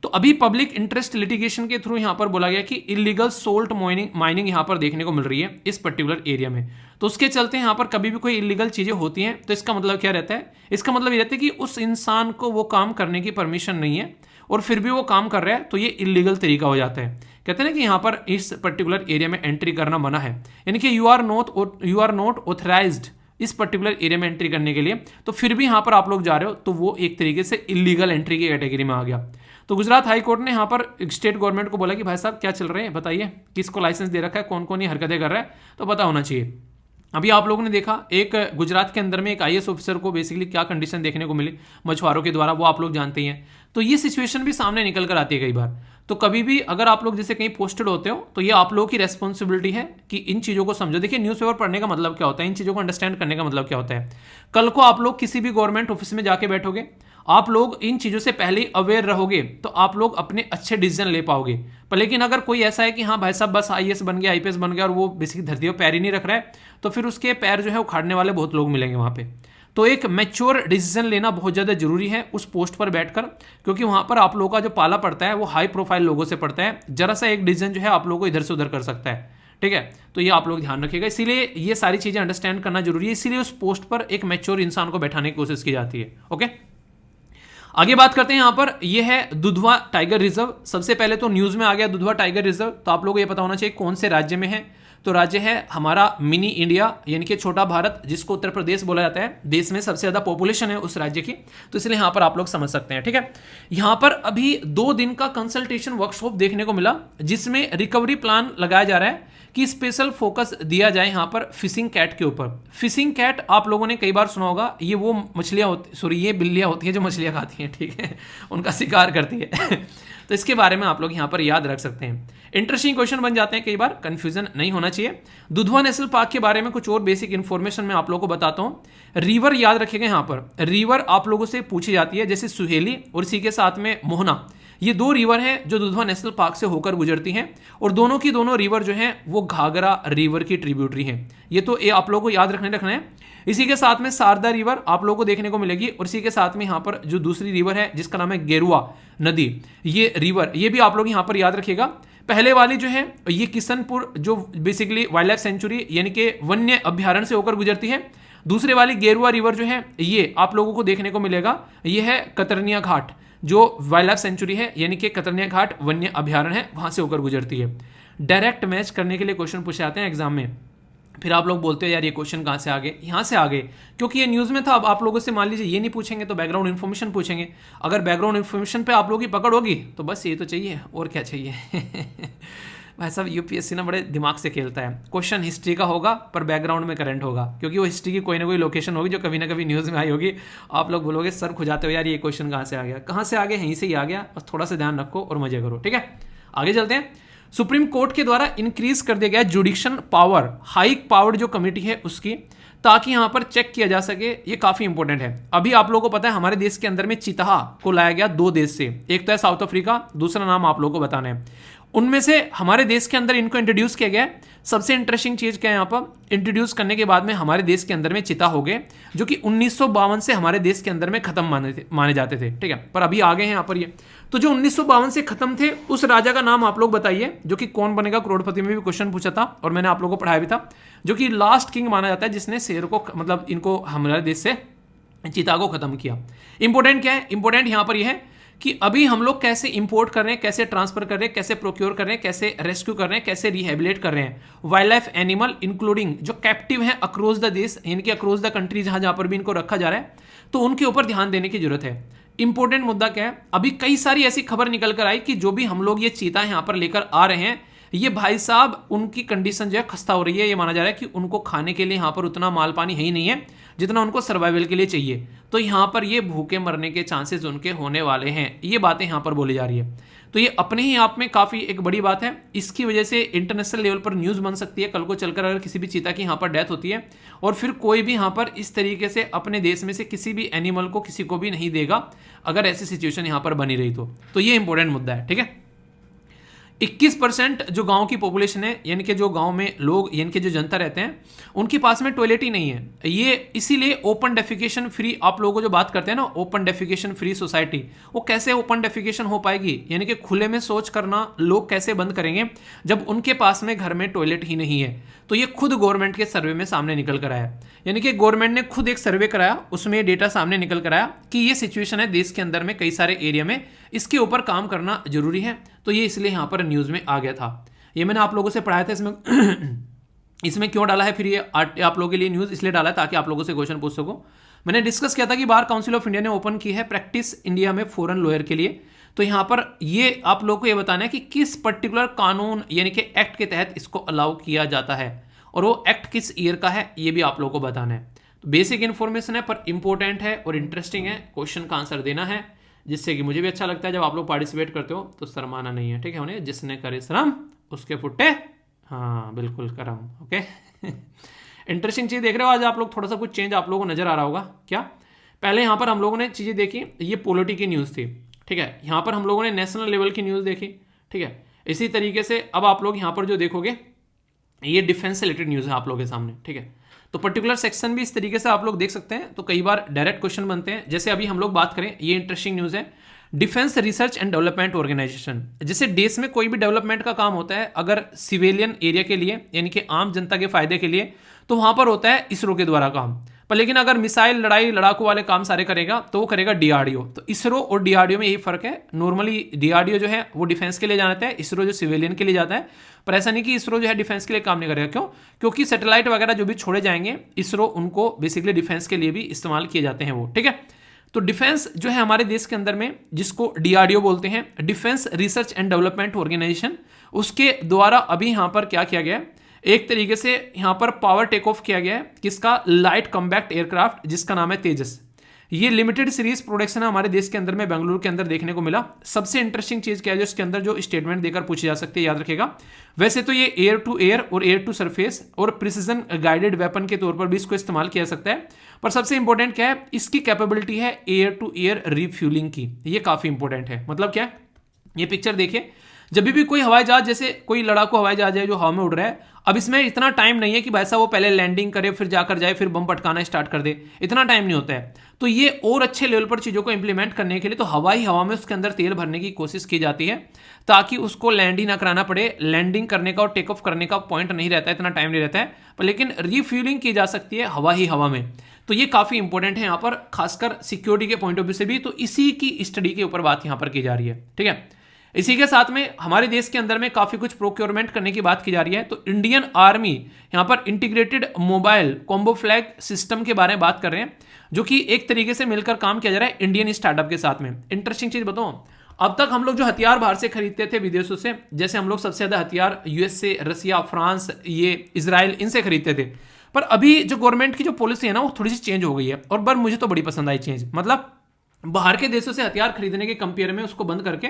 तो अभी पब्लिक इंटरेस्ट लिटिगेशन के थ्रू यहां पर बोला गया कि इलीगल सोल्ट माइनिंग यहां पर देखने को मिल रही है इस पर्टिकुलर एरिया में। तो उसके चलते यहां पर कभी भी कोई इलीगल चीजें होती हैं तो इसका मतलब क्या रहता है, इसका मतलब ये रहता है कि उस इंसान को वो काम करने की परमिशन नहीं है, और फिर भी वो काम कर रहा है तो ये इलीगल तरीका हो जाता है। कहते हैं ना कि यहाँ पर इस पर्टिकुलर एरिया में एंट्री करना मना है, यानी कि यू आर नॉट ऑथराइज्ड इस पर्टिकुलर एरिया में एंट्री करने के लिए, तो फिर भी यहाँ पर आप लोग जा रहे हो तो वो एक तरीके से इलीगल एंट्री की कैटेगरी में आ गया। तो गुजरात हाई कोर्ट ने यहाँ पर स्टेट गवर्नमेंट को बोला कि भाई साहब क्या चल रहे हैं बताइए, किसको लाइसेंस दे रखा है, कौन कौन ये हरकतें कर रहा है, तो पता होना चाहिए। अभी आप लोगों ने देखा एक गुजरात के अंदर में एक आईएएस ऑफिसर को बेसिकली क्या कंडीशन देखने को मिली मछुआरों के द्वारा, वो आप लोग जानते ही हैं। तो ये सिचुएशन भी सामने निकल कर आती है कई बार। तो कभी भी अगर आप लोग जैसे कहीं पोस्टेड होते हो तो ये आप लोगों की रेस्पॉन्सिबिलिटी है कि इन चीज़ों को समझो। देखिए न्यूज़पेपर पढ़ने का मतलब क्या होता है, इन चीज़ों को अंडरस्टैंड करने का मतलब क्या होता है। कल को आप लोग किसी भी गवर्नमेंट ऑफिस में जाके बैठोगे, आप लोग इन चीज़ों से पहले ही अवेयर रहोगे तो आप लोग अपने अच्छे डिसीजन ले पाओगे। पर लेकिन अगर कोई ऐसा है कि हाँ भाई साहब बस आईएएस बन गया, आईपीएस बन गया और वो बेसिकली धरती पर पैर ही नहीं रख रहा है, तो फिर उसके पैर जो है उखाड़ने वाले बहुत लोग मिलेंगे वहाँ पे। तो एक मैच्योर डिसीजन लेना बहुत ज़्यादा जरूरी है उस पोस्ट पर बैठकर, क्योंकि वहाँ पर आप लोगों का जो पाला पड़ता है वो हाई प्रोफाइल लोगों से पड़ता है। जरा सा एक डिसीजन जो है आप लोगों को इधर से उधर कर सकता है, ठीक है। तो ये आप लोग ध्यान रखिएगा, इसीलिए ये सारी चीज़ें अंडरस्टैंड करना जरूरी है, इसीलिए उस पोस्ट पर एक मैच्योर इंसान को बैठाने की कोशिश की जाती है। ओके, आगे बात करते हैं। यहाँ पर यह है दुधवा टाइगर रिजर्व। सबसे पहले तो न्यूज़ में आ गया दुधवा टाइगर रिजर्व, तो आप लोगों को ये पता होना चाहिए कौन से राज्य में है। तो राज्य है हमारा मिनी इंडिया, यानी कि छोटा भारत, जिसको उत्तर प्रदेश बोला जाता है। देश में सबसे ज़्यादा पॉपुलेशन है उस राज्य की, तो इसलिए यहाँ पर आप लोग समझ सकते हैं, ठीक है। यहाँ पर अभी 2 दिन का कंसल्टेशन वर्कशॉप देखने को मिला, जिसमें रिकवरी प्लान लगाया जा रहा है कि स्पेशल फोकस दिया जाए यहाँ पर फिशिंग कैट के ऊपर। फिशिंग कैट आप लोगों ने कई बार सुना होगा, ये वो मछलियाँ होती, सॉरी ये बिल्लियाँ होती हैं जो मछलियाँ खाती हैं, ठीक है, उनका शिकार करती है। तो इसके बारे में आप लोग यहाँ पर याद रख सकते हैं। इंटरेस्टिंग क्वेश्चन बन जाते हैं कई बार, कंफ्यूजन नहीं होना चाहिए। दुधवा नेशनल पार्क के बारे में कुछ और बेसिक इन्फॉर्मेशन मैं आप लोगों को बताता हूँ। रिवर याद रखिएगा, यहाँ पर रिवर आप लोगों से पूछी जाती है, जैसे सुहेली और इसी के साथ में मोहना। ये 2 रिवर हैं जो दुधवा नेशनल पार्क से होकर गुजरती हैं, और दोनों की दोनों रिवर जो हैं वो घाघरा रिवर की ट्रिब्यूटरी हैं। ये तो ये आप लोगों को याद रखना है। इसी के साथ में शारदा रिवर आप लोगों को देखने को मिलेगी, और इसी के साथ में यहाँ पर जो दूसरी रिवर है जिसका नाम है गेरुआ नदी, ये रिवर, ये भी आप लोग यहाँ पर याद रखिएगा। पहले वाली जो है ये किशनपुर जो बेसिकली वाइल्ड लाइफ सेंचुरी यानी कि वन्य अभ्यारण्य से होकर गुजरती है। दूसरे वाली गेरुआ रिवर जो है ये आप लोगों को देखने को मिलेगा, ये है कतरनिया घाट, जो वाइल्ड लाइफ सेंचुरी है, यानी कि कतरनिया घाट वन्य अभ्यारण्य है, वहां से होकर गुजरती है। डायरेक्ट मैच करने के लिए क्वेश्चन पूछे जाते हैं एग्जाम में, फिर आप लोग बोलते हो यार ये क्वेश्चन कहाँ से आ गए, यहाँ से आ गए क्योंकि ये न्यूज़ में था। अब आप लोगों से मान लीजिए ये नहीं पूछेंगे तो बैकग्राउंड इन्फॉर्मेशन पूछेंगे। अगर बैकग्राउंड इन्फॉर्मेशन पे आप लोगों की पकड़ होगी तो बस ये तो चाहिए, और क्या चाहिए। भाई साहब यूपीएससी ना बड़े दिमाग से खेलता है। क्वेश्चन हिस्ट्री का होगा पर बैकग्राउंड में करंट होगा, क्योंकि वो हिस्ट्री की कोई ना कोई लोकेशन होगी जो कभी ना कभी न्यूज़ में आई होगी। आप लोग बोलोगे सर खुजाते हो यार ये क्वेश्चन कहाँ से आ गया, कहाँ से आ गया, यहीं से ही आ गया। बस थोड़ा सा ध्यान रखो और मजे करो, ठीक है। आगे चलते हैं। सुप्रीम कोर्ट के द्वारा इंक्रीज कर दिया गया जुडिक्शन पावर, हाई पावर्ड जो कमेटी है उसकी, ताकि यहां पर चेक किया जा सके। ये काफी इंपॉर्टेंट है। अभी आप लोगों को पता है हमारे देश के अंदर में चीता को लाया गया 2 देश से, एक तो है साउथ अफ्रीका, दूसरा नाम आप लोगों को बताना है। उनमें से हमारे देश के अंदर इनको इंट्रोड्यूस किया गया है। सबसे इंटरेस्टिंग चीज क्या है, यहाँ पर इंट्रोड्यूस करने के बाद में हमारे देश के अंदर में चीता हो गए, जो कि 1952 से हमारे देश के अंदर में खत्म माने जाते थे, ठीक है, पर अभी आ गए हैं यहाँ पर ये। तो जो 1952 से खत्म थे उस राजा का नाम आप लोग बताइए, जो कि कौन बनेगा करोड़पति में भी क्वेश्चन पूछा था और मैंने आप लोगों को पढ़ाया भी था, जो कि लास्ट किंग माना जाता है जिसने शेर को, मतलब इनको हमारे देश से चीता को खत्म किया। इंपॉर्टेंट क्या है, इंपॉर्टेंट यहाँ पर यह है कि अभी हम लोग कैसे इंपोर्ट कर रहे हैं, कैसे ट्रांसफर कर रहे हैं, कैसे प्रोक्योर कर रहे हैं, कैसे रेस्क्यू कर रहे हैं, कैसे रिहेबिलेट कर रहे हैं वाइल्ड लाइफ एनिमल, इंक्लूडिंग जो कैप्टिव है अक्रॉस द देश, यानी कि अक्रॉस द कंट्री जहां पर भी इनको रखा जा रहा है, तो उनके ऊपर ध्यान देने की जरूरत है। इंपॉर्टेंट मुद्दा क्या है, अभी कई सारी ऐसी खबर निकल कर आई कि जो भी हम लोग ये चीता यहाँ पर लेकर आ रहे हैं, ये भाई साहब उनकी कंडीशन जो है खस्ता हो रही है। ये माना जा रहा है कि उनको खाने के लिए यहाँ पर उतना माल पानी है ही नहीं है जितना उनको सर्वाइवल के लिए चाहिए, तो यहाँ पर ये भूखे मरने के चांसेस उनके होने वाले हैं। ये बातें यहाँ पर बोली जा रही है, तो ये अपने ही आप में काफ़ी एक बड़ी बात है। इसकी वजह से इंटरनेशनल लेवल पर न्यूज़ बन सकती है कल को चलकर, अगर किसी भी चीता की यहाँ पर डेथ होती है और फिर कोई भी यहाँ पर इस तरीके से अपने देश में से किसी भी एनिमल को किसी को भी नहीं देगा, अगर ऐसी सिचुएशन यहाँ पर बनी रही तो ये इंपॉर्टेंट मुद्दा है, ठीक है। 21% जो गांव की पॉपुलेशन है, यानी कि जो गांव में लोग, यानी कि जो जनता रहते हैं, उनके पास में टॉयलेट ही नहीं है। ये इसीलिए ओपन डेफिकेशन फ्री, आप लोगों को जो बात करते हैं ना ओपन डेफिकेशन फ्री सोसाइटी, वो कैसे ओपन डेफिकेशन हो पाएगी, यानी कि खुले में शौच करना लोग कैसे बंद करेंगे जब उनके पास में घर में टॉयलेट ही नहीं है। तो ये खुद गवर्नमेंट के सर्वे में सामने निकल कर आया, यानी कि गवर्नमेंट ने खुद एक सर्वे कराया, उसमें डेटा सामने निकल कर आया कि ये सिचुएशन है देश के अंदर में कई सारे एरिया में, इसके ऊपर काम करना जरूरी है। तो ये इसलिए यहाँ पर न्यूज़ में आ गया था। ये मैंने आप लोगों से पढ़ाया था। इसमें इसमें क्यों डाला है फिर ये आप लोगों के लिए न्यूज़ इसलिए डाला है ताकि आप लोगों से क्वेश्चन पूछ सको। मैंने डिस्कस किया था कि बार काउंसिल ऑफ इंडिया ने ओपन की है प्रैक्टिस इंडिया में फॉरेन लॉयर के लिए। तो यहाँ पर ये आप लोगों को ये बताना है कि किस पर्टिकुलर कानून यानी कि एक्ट के तहत इसको अलाउ किया जाता है, और वो एक्ट किस ईयर का है ये भी आप लोगों को बताना है। तो बेसिक इन्फॉर्मेशन है पर इंपॉर्टेंट है और इंटरेस्टिंग है, क्वेश्चन का आंसर देना है, जिससे कि मुझे भी अच्छा लगता है जब आप लोग पार्टिसिपेट करते हो। तो शर्माना नहीं है, ठीक है। उन्हें जिसने करे श्रम उसके फुटे, हाँ बिल्कुल करम। ओके इंटरेस्टिंग चीज़ देख रहे हो आज आप लोग, थोड़ा सा कुछ चेंज आप लोगों को नजर आ रहा होगा क्या। पहले यहाँ पर हम लोगों ने चीज़ें देखी, ये पॉलिटी की न्यूज़ थी, ठीक है। यहाँ पर हम लोगों ने नेशनल लेवल की न्यूज़ देखी, ठीक है। इसी तरीके से अब आप लोग यहाँ पर जो देखोगे ये डिफेंस से रिलेटेड न्यूज़ है आप लोगों के सामने, ठीक है। तो पर्टिकुलर सेक्शन भी इस तरीके से आप लोग देख सकते हैं। तो कई बार डायरेक्ट क्वेश्चन बनते हैं, जैसे अभी हम लोग बात करें, ये इंटरेस्टिंग न्यूज़ है, defence research and development organisation. जैसे देश में कोई भी डेवलपमेंट का काम होता है अगर सिविलियन एरिया के लिए यानी कि आम जनता के फायदे के लिए, तो वहां पर होता है इसरो के द्वारा काम। पर लेकिन अगर मिसाइल लड़ाई लड़ाकू वाले काम सारे करेगा तो वो करेगा डीआरडीओ। तो इसरो और डीआरडीओ में यही फर्क है। नॉर्मली डीआरडीओ जो है वो डिफेंस के लिए जाता है, इसरो जो सिविलियन के लिए जाता है। पर ऐसा नहीं कि इसरो जो है डिफेंस के लिए काम नहीं करेगा। क्यों? क्योंकि सैटेलाइट वगैरह जो भी छोड़े जाएंगे इसरो उनको बेसिकली डिफेंस के लिए भी इस्तेमाल किए जाते हैं वो, ठीक है। तो डिफेंस जो है हमारे देश के अंदर में, जिसको डीआरडीओ बोलते हैं, defence research and development organisation, उसके द्वारा अभी यहाँ पर क्या किया गया है, एक तरीके से यहाँ पर पावर टेक ऑफ किया गया है किसका, लाइट कॉम्बैक्ट एयरक्राफ्ट जिसका नाम है तेजस। ये लिमिटेड सीरीज प्रोडक्शन है हमारे देश के अंदर में, बेंगलुरु के अंदर देखने को मिला। सबसे इंटरेस्टिंग चीज क्या है जो इसके अंदर जो स्टेटमेंट देकर पूछी जा सकती है, याद रखेगा। वैसे तो ये एयर टू एयर और एयर टू सरफेस और प्रिसीजन गाइडेड वेपन के तौर पर भी इसको इस्तेमाल किया जा सकता है, पर सबसे इंपॉर्टेंट क्या है, इसकी कैपेबिलिटी है एयर टू एयर रिफ्यूलिंग की। ये काफी इंपॉर्टेंट है। मतलब क्या है, ये पिक्चर देखिए, जब भी कोई हवाई जहाज, जैसे कोई लड़ाकू हवाई जहाज है जो हवा में उड़ रहा है, अब इसमें इतना टाइम नहीं है कि भाई साहब वो पहले लैंडिंग करे फिर जाकर जाए फिर बम पटकाना स्टार्ट कर दे, इतना टाइम नहीं होता है। तो ये और अच्छे लेवल पर चीज़ों को इंप्लीमेंट करने के लिए तो हवा में उसके अंदर तेल भरने की कोशिश की जाती है ताकि उसको लैंड ही ना कराना पड़े। लैंडिंग करने का और टेक ऑफ करने का पॉइंट नहीं रहता है, इतना टाइम नहीं रहता है, पर लेकिन रिफ्यूलिंग की जा सकती है हवा में। तो ये काफ़ी इंपॉर्टेंट है यहाँ पर, खासकर सिक्योरिटी के पॉइंट ऑफ व्यू से भी। तो इसी की स्टडी के ऊपर बात यहाँ पर की जा रही है, ठीक है। इसी के साथ में हमारे देश के अंदर में काफ़ी कुछ प्रोक्योरमेंट करने की बात की जा रही है। तो इंडियन आर्मी यहाँ पर integrated mobile combo flag system के बारे में बात कर रहे हैं, जो कि एक तरीके से मिलकर काम किया जा रहा है इंडियन स्टार्टअप के साथ में। इंटरेस्टिंग चीज़ बताऊँ, अब तक हम लोग जो हथियार बाहर से खरीदते थे विदेशों से, जैसे हम लोग सबसे ज़्यादा हथियार यूएस से, रसिया, फ्रांस, ये इजराइल, इनसे खरीदते थे। पर अभी जो गवर्नमेंट की जो पॉलिसी है ना वो थोड़ी सी चेंज हो गई है, और पर मुझे तो बड़ी पसंद आई चेंज। मतलब बाहर के देशों से हथियार खरीदने के कंपेयर में उसको बंद करके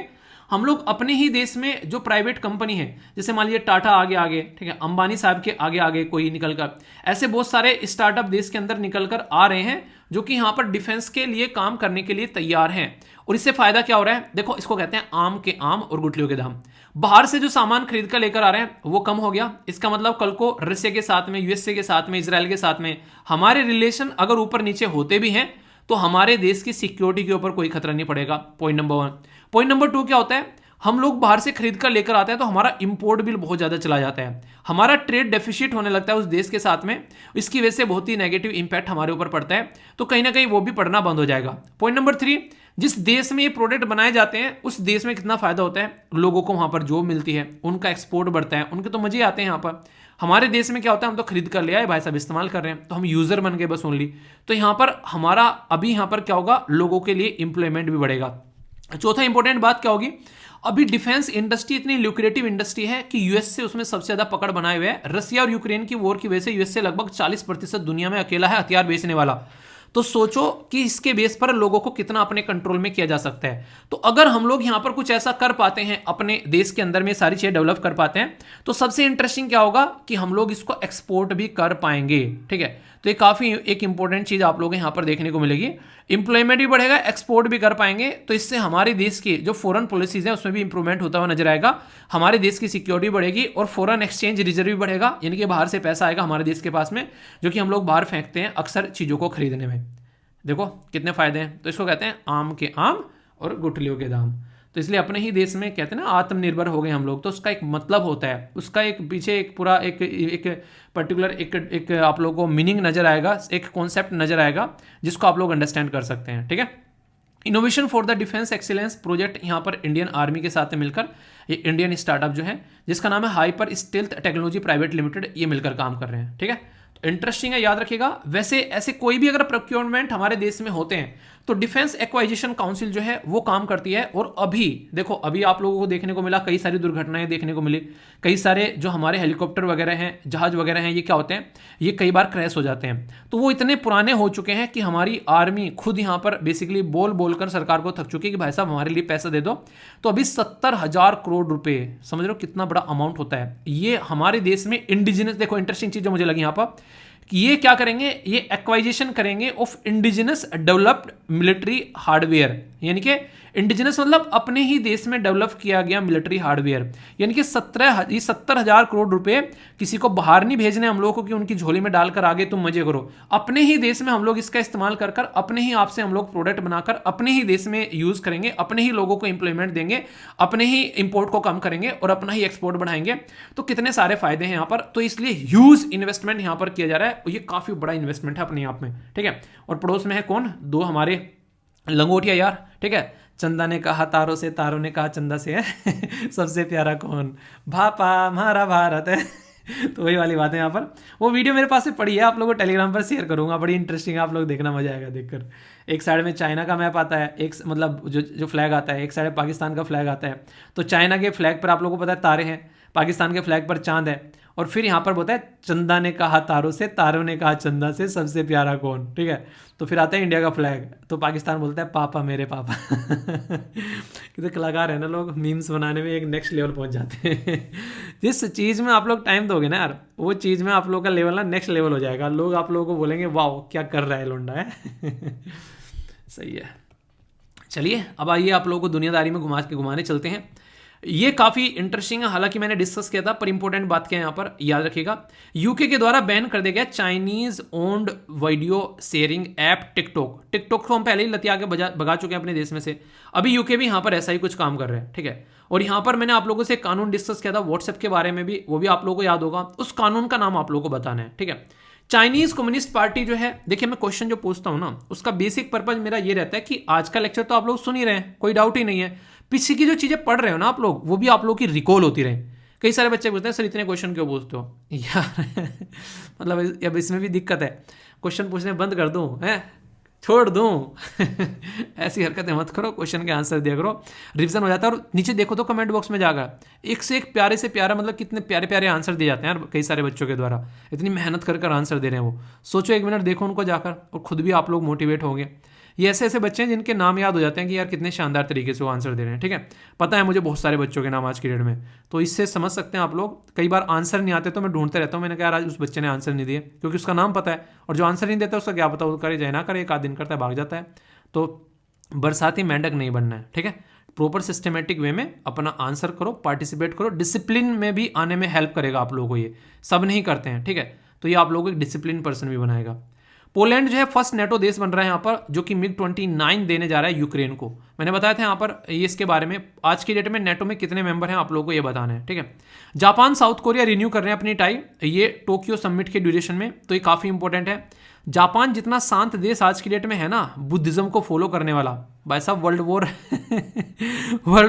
हम लोग अपने ही देश में जो प्राइवेट कंपनी है, जैसे मान लीजिए टाटा आगे, ठीक है, अंबानी साहब के आगे कोई निकलकर, ऐसे बहुत सारे स्टार्टअप देश के अंदर निकलकर आ रहे हैं जो कि यहाँ पर डिफेंस के लिए काम करने के लिए तैयार हैं। और इससे फायदा क्या हो रहा है, देखो इसको कहते हैं आम के आम और गुठलियों के दाम। बाहर से जो सामान खरीद कर लेकर आ रहे हैं वो कम हो गया। इसका मतलब कल को रशिया के साथ में, यूएसए के साथ में, इसराइल के साथ में हमारे रिलेशन अगर ऊपर नीचे होते भी हैं तो हमारे देश की सिक्योरिटी के ऊपर कोई खतरा नहीं पड़ेगा। Point number 1। पॉइंट नंबर 2 क्या होता है, हम लोग बाहर से खरीद कर लेकर आते हैं तो हमारा इंपोर्ट बिल बहुत ज़्यादा चला जाता है, हमारा ट्रेड डेफिसिट होने लगता है उस देश के साथ में। इसकी वजह से बहुत ही नेगेटिव इंपैक्ट हमारे ऊपर पड़ता है, तो कहीं ना कहीं वो भी पड़ना बंद हो जाएगा। पॉइंट नंबर 3, जिस देश में ये प्रोडक्ट बनाए जाते हैं उस देश में कितना फायदा होता है, लोगों को वहाँ पर जॉब मिलती है, उनका एक्सपोर्ट बढ़ता है, उनके तो मजे आते हैं यहाँ पर। हमारे देश में क्या होता है, हम तो खरीद कर ले आए भाई साहब, इस्तेमाल कर रहे हैं, तो हम यूजर बन गए बस ओनली। तो यहाँ पर हमारा अभी यहाँ पर क्या होगा, लोगों के लिए एम्प्लॉयमेंट भी बढ़ेगा। चौथा इंपॉर्टेंट बात क्या होगी, अभी डिफेंस इंडस्ट्री इतनी ल्यूक्रेटिव इंडस्ट्री है कि यूएस से उसमें सबसे ज्यादा पकड़ बनाए हुए है। रसिया और यूक्रेन की वॉर की वजह से यूएस से लगभग 40% दुनिया में अकेला है हथियार बेचने वाला। तो सोचो कि इसके बेस पर लोगों को कितना अपने कंट्रोल में किया जा सकता है। तो अगर हम लोग यहाँ पर कुछ ऐसा कर पाते हैं, अपने देश के अंदर में सारी चीजें डेवलप कर पाते हैं, तो सबसे इंटरेस्टिंग क्या होगा कि हम लोग इसको एक्सपोर्ट भी कर पाएंगे, ठीक है। तो ये काफी एक इंपॉर्टेंट चीज आप लोग यहाँ पर देखने को मिलेगी। इंप्लॉयमेंट भी बढ़ेगा, एक्सपोर्ट भी कर पाएंगे, तो इससे हमारे देश की जो फॉरेन पॉलिसीज है उसमें भी इंप्रूवमेंट होता हुआ नजर आएगा। हमारे देश की सिक्योरिटी बढ़ेगी और फॉरेन एक्सचेंज रिजर्व भी बढ़ेगा, यानी कि बाहर से पैसा आएगा हमारे देश के पास में, जो कि हम लोग बाहर फेंकते हैं अक्सर चीजों को खरीदने में। देखो कितने फायदे हैं। तो इसको कहते हैं आम के आम और गुठलियों के दाम। तो इसलिए अपने ही देश में कहते हैं ना आत्मनिर्भर हो गए हम लोग, तो उसका एक मतलब होता है, उसका एक पीछे एक पूरा एक पर्टिकुलर एक आप लोगों को मीनिंग नजर आएगा, एक कॉन्सेप्ट नजर आएगा जिसको आप लोग अंडरस्टैंड कर सकते हैं, ठीक है। Innovation for the defence excellence project यहाँ पर इंडियन आर्मी के साथ मिलकर ये इंडियन स्टार्टअप जो है जिसका नाम है hyper stealth technology private limited, ये मिलकर काम कर रहे हैं। ठीक है, तो इंटरेस्टिंग है, याद रखिएगा। वैसे ऐसे कोई भी अगर प्रोक्योरमेंट हमारे देश में होते हैं तो डिफेंस एक्वाइजिशन काउंसिल जो है वो काम करती है। और अभी देखो, अभी आप लोगों को देखने को मिला, कई सारी दुर्घटनाएं देखने को मिली, कई सारे जो हमारे हेलीकॉप्टर वगैरह हैं, जहाज वगैरह हैं, ये क्या होते हैं, ये कई बार क्रैश हो जाते हैं। तो वो इतने पुराने हो चुके हैं कि हमारी आर्मी खुद यहाँ पर बेसिकली बोल बोलकर सरकार को थक चुकी है कि भाई साहब हमारे लिए पैसा दे दो। तो अभी 70,000 करोड़ रुपए, समझ रहे हो कितना बड़ा अमाउंट होता है ये हमारे देश में इंडिजिनस। देखो इंटरेस्टिंग चीज जो मुझे लगी यहाँ पर कि ये क्या करेंगे, ये एक्वाइजिशन करेंगे of indigenous developed military hardware, यानी कि इंडिजिनस मतलब अपने ही देश में डेवलप किया गया मिलिट्री हार्डवेयर। यानी कि 70,000 करोड़ रुपए किसी को बाहर नहीं भेजने हम लोगों को कि उनकी झोली में डालकर आगे तुम मजे करो। अपने ही देश में हम लोग इसका इस्तेमाल कर कर अपने ही आप से हम लोग प्रोडक्ट बनाकर अपने ही देश में यूज करेंगे, अपने ही लोगों को इंप्लीमेंट देंगे, अपने ही इंपोर्ट को कम करेंगे और अपना ही एक्सपोर्ट बढ़ाएंगे। तो कितने सारे फायदे हैं यहाँ पर। तो इसलिए ह्यूज इन्वेस्टमेंट यहाँ पर किया जा रहा है, ये काफी बड़ा इन्वेस्टमेंट है अपने आप में। ठीक है, और पड़ोस में है कौन, दो हमारे लंगोटिया यार। ठीक है, चंदा ने कहा तारों से, तारों ने कहा चंदा से है सबसे प्यारा कौन, भापा हमारा भारत है तो वही वाली बात है यहाँ पर। वो वीडियो मेरे पास से पड़ी है, आप लोगों को टेलीग्राम पर शेयर करूंगा, बड़ी इंटरेस्टिंग है, आप लोग देखना, मजा आएगा देखकर। एक साइड में चाइना का मैप आता है, एक मतलब जो फ्लैग आता है, एक साइड पाकिस्तान का फ्लैग आता है। तो चाइना के फ्लैग पर आप लोगों को पता है तारे हैं, पाकिस्तान के फ्लैग पर चांद है, और फिर यहाँ पर बोलता है चंदा ने कहा तारों से, तारों ने कहा चंदा से, सबसे प्यारा कौन। ठीक है, तो फिर आता है इंडिया का फ्लैग, तो पाकिस्तान बोलता है पापा मेरे पापा कितने कलाकार है ना लोग, मीम्स बनाने में एक नेक्स्ट लेवल पहुंच जाते हैं जिस चीज़ में आप लोग टाइम दोगे ना यार, वो चीज़ में आप लोग का लेवल ना नेक्स्ट लेवल हो जाएगा। लोग आप लोगों को बोलेंगे वाह क्या कर रहा है लोंडा है सही है। चलिए अब आइए आप लोगों को दुनियादारी में घुमाने चलते हैं। ये काफ़ी इंटरेस्टिंग है, हालांकि मैंने डिस्कस किया था पर इंपॉर्टेंट बात क्या है यहाँ पर याद रखिएगा। यूके के द्वारा बैन कर दिया गया Chinese owned video sharing app TikTok. TikTok को हम पहले ही लतिया के भगा चुके हैं अपने देश में से, अभी यूके भी यहाँ पर ऐसा ही कुछ काम कर रहे हैं। ठीक है, और यहाँ पर मैंने आप लोगों से कानून डिस्कस किया था व्हाट्सएप के बारे में भी, वो भी आप लोगों को याद होगा, उस कानून का नाम आप लोगों को बताना है। ठीक है, चाइनीज कम्युनिस्ट पार्टी जो है, देखिए मैं क्वेश्चन जो पूछता हूं ना उसका बेसिक पर्पज मेरा ये रहता है कि आज का लेक्चर तो आप लोग सुन ही रहे हैं, कोई डाउट ही नहीं है, पीछे की जो चीजें पढ़ रहे हो ना आप लोग वो भी आप लोग की रिकॉल होती रहे। कई सारे बच्चे पूछते हैं सर इतने क्वेश्चन क्यों पूछते हो यार मतलब अब इसमें भी दिक्कत है, क्वेश्चन पूछने बंद कर दूं है, छोड़ दूं ऐसी हरकतें मत करो, क्वेश्चन के आंसर दिया करो, रिवीजन हो जाता है। और नीचे देखो तो कमेंट बॉक्स में जाकर एक से एक प्यारे से प्यारा, मतलब कितने प्यारे प्यारे आंसर दिए जाते हैं यार कई सारे बच्चों के द्वारा, इतनी मेहनत कर कर आंसर दे रहे हैं वो। सोचो एक मिनट देखो उनको जाकर और खुद भी आप लोग मोटिवेट होंगे। ये ऐसे ऐसे बच्चे हैं जिनके नाम याद हो जाते हैं कि यार कितने शानदार तरीके से वो आंसर दे रहे हैं। ठीक है, पता है मुझे बहुत सारे बच्चों के नाम आज की डेट में, तो इससे समझ सकते हैं आप लोग। कई बार आंसर नहीं आते तो मैं ढूंढते रहता हूँ, मैंने कहा यार आज उस बच्चे ने आंसर नहीं दिए, क्योंकि उसका नाम पता है, और जो आंसर नहीं देता उसका क्या पता, वो करे जाए ना करे, एक आध दिन करता है भाग जाता है। तो बरसाती मेंढक नहीं बनना है। ठीक है, प्रॉपर सिस्टमेटिक वे में अपना आंसर करो, पार्टिसिपेट करो, डिसिप्लिन में भी आने में हेल्प करेगा आप लोगों को, ये सब नहीं करते हैं। ठीक है, तो ये आप लोगों को एक डिसिप्लिन पर्सन भी बनाएगा। पोलैंड जो है फर्स्ट नेटो देश बन रहा है यहाँ पर, जो कि MiG-29 देने जा रहा है यूक्रेन को। मैंने बताया था यहाँ पर ये इसके बारे में, आज की डेट में नेटो में कितने मेंबर हैं आप लोगों को ये बताना है। ठीक है, जापान साउथ कोरिया रिन्यू कर रहे हैं अपनी टाई, ये टोक्यो समिट के ड्यूरेशन में, तो ये काफ़ी इंपॉर्टेंट है। जापान जितना शांत देश आज की डेट में है ना, बुद्धिज्म को फॉलो करने वाला, भाई साहब वर्ल्ड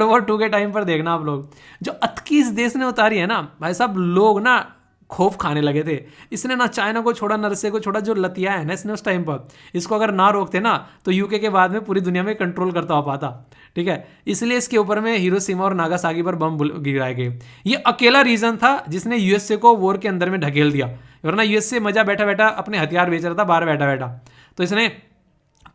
वॉर 2 के टाइम पर देखना आप लोग, जो अतकी इस देश ने उतारी है ना भाई साहब, लोग ना खौफ खाने लगे थे। इसने ना चाइना को छोड़ा, ना रसिया को छोड़ा, जो लतिया है ना इसने उस टाइम पर, इसको अगर ना रोकते ना तो यूके के बाद में पूरी दुनिया में कंट्रोल करता हो पाता। ठीक है, इसलिए इसके ऊपर में हिरोशिमा और नागासाकी पर बम गिराए गए। ये अकेला रीजन था जिसने यूएसए को वॉर के अंदर में ढकेल दिया, वरना यूएसए मजा बैठा बैठा अपने हथियार बेच रहा था बाहर बैठा बैठा। तो इसने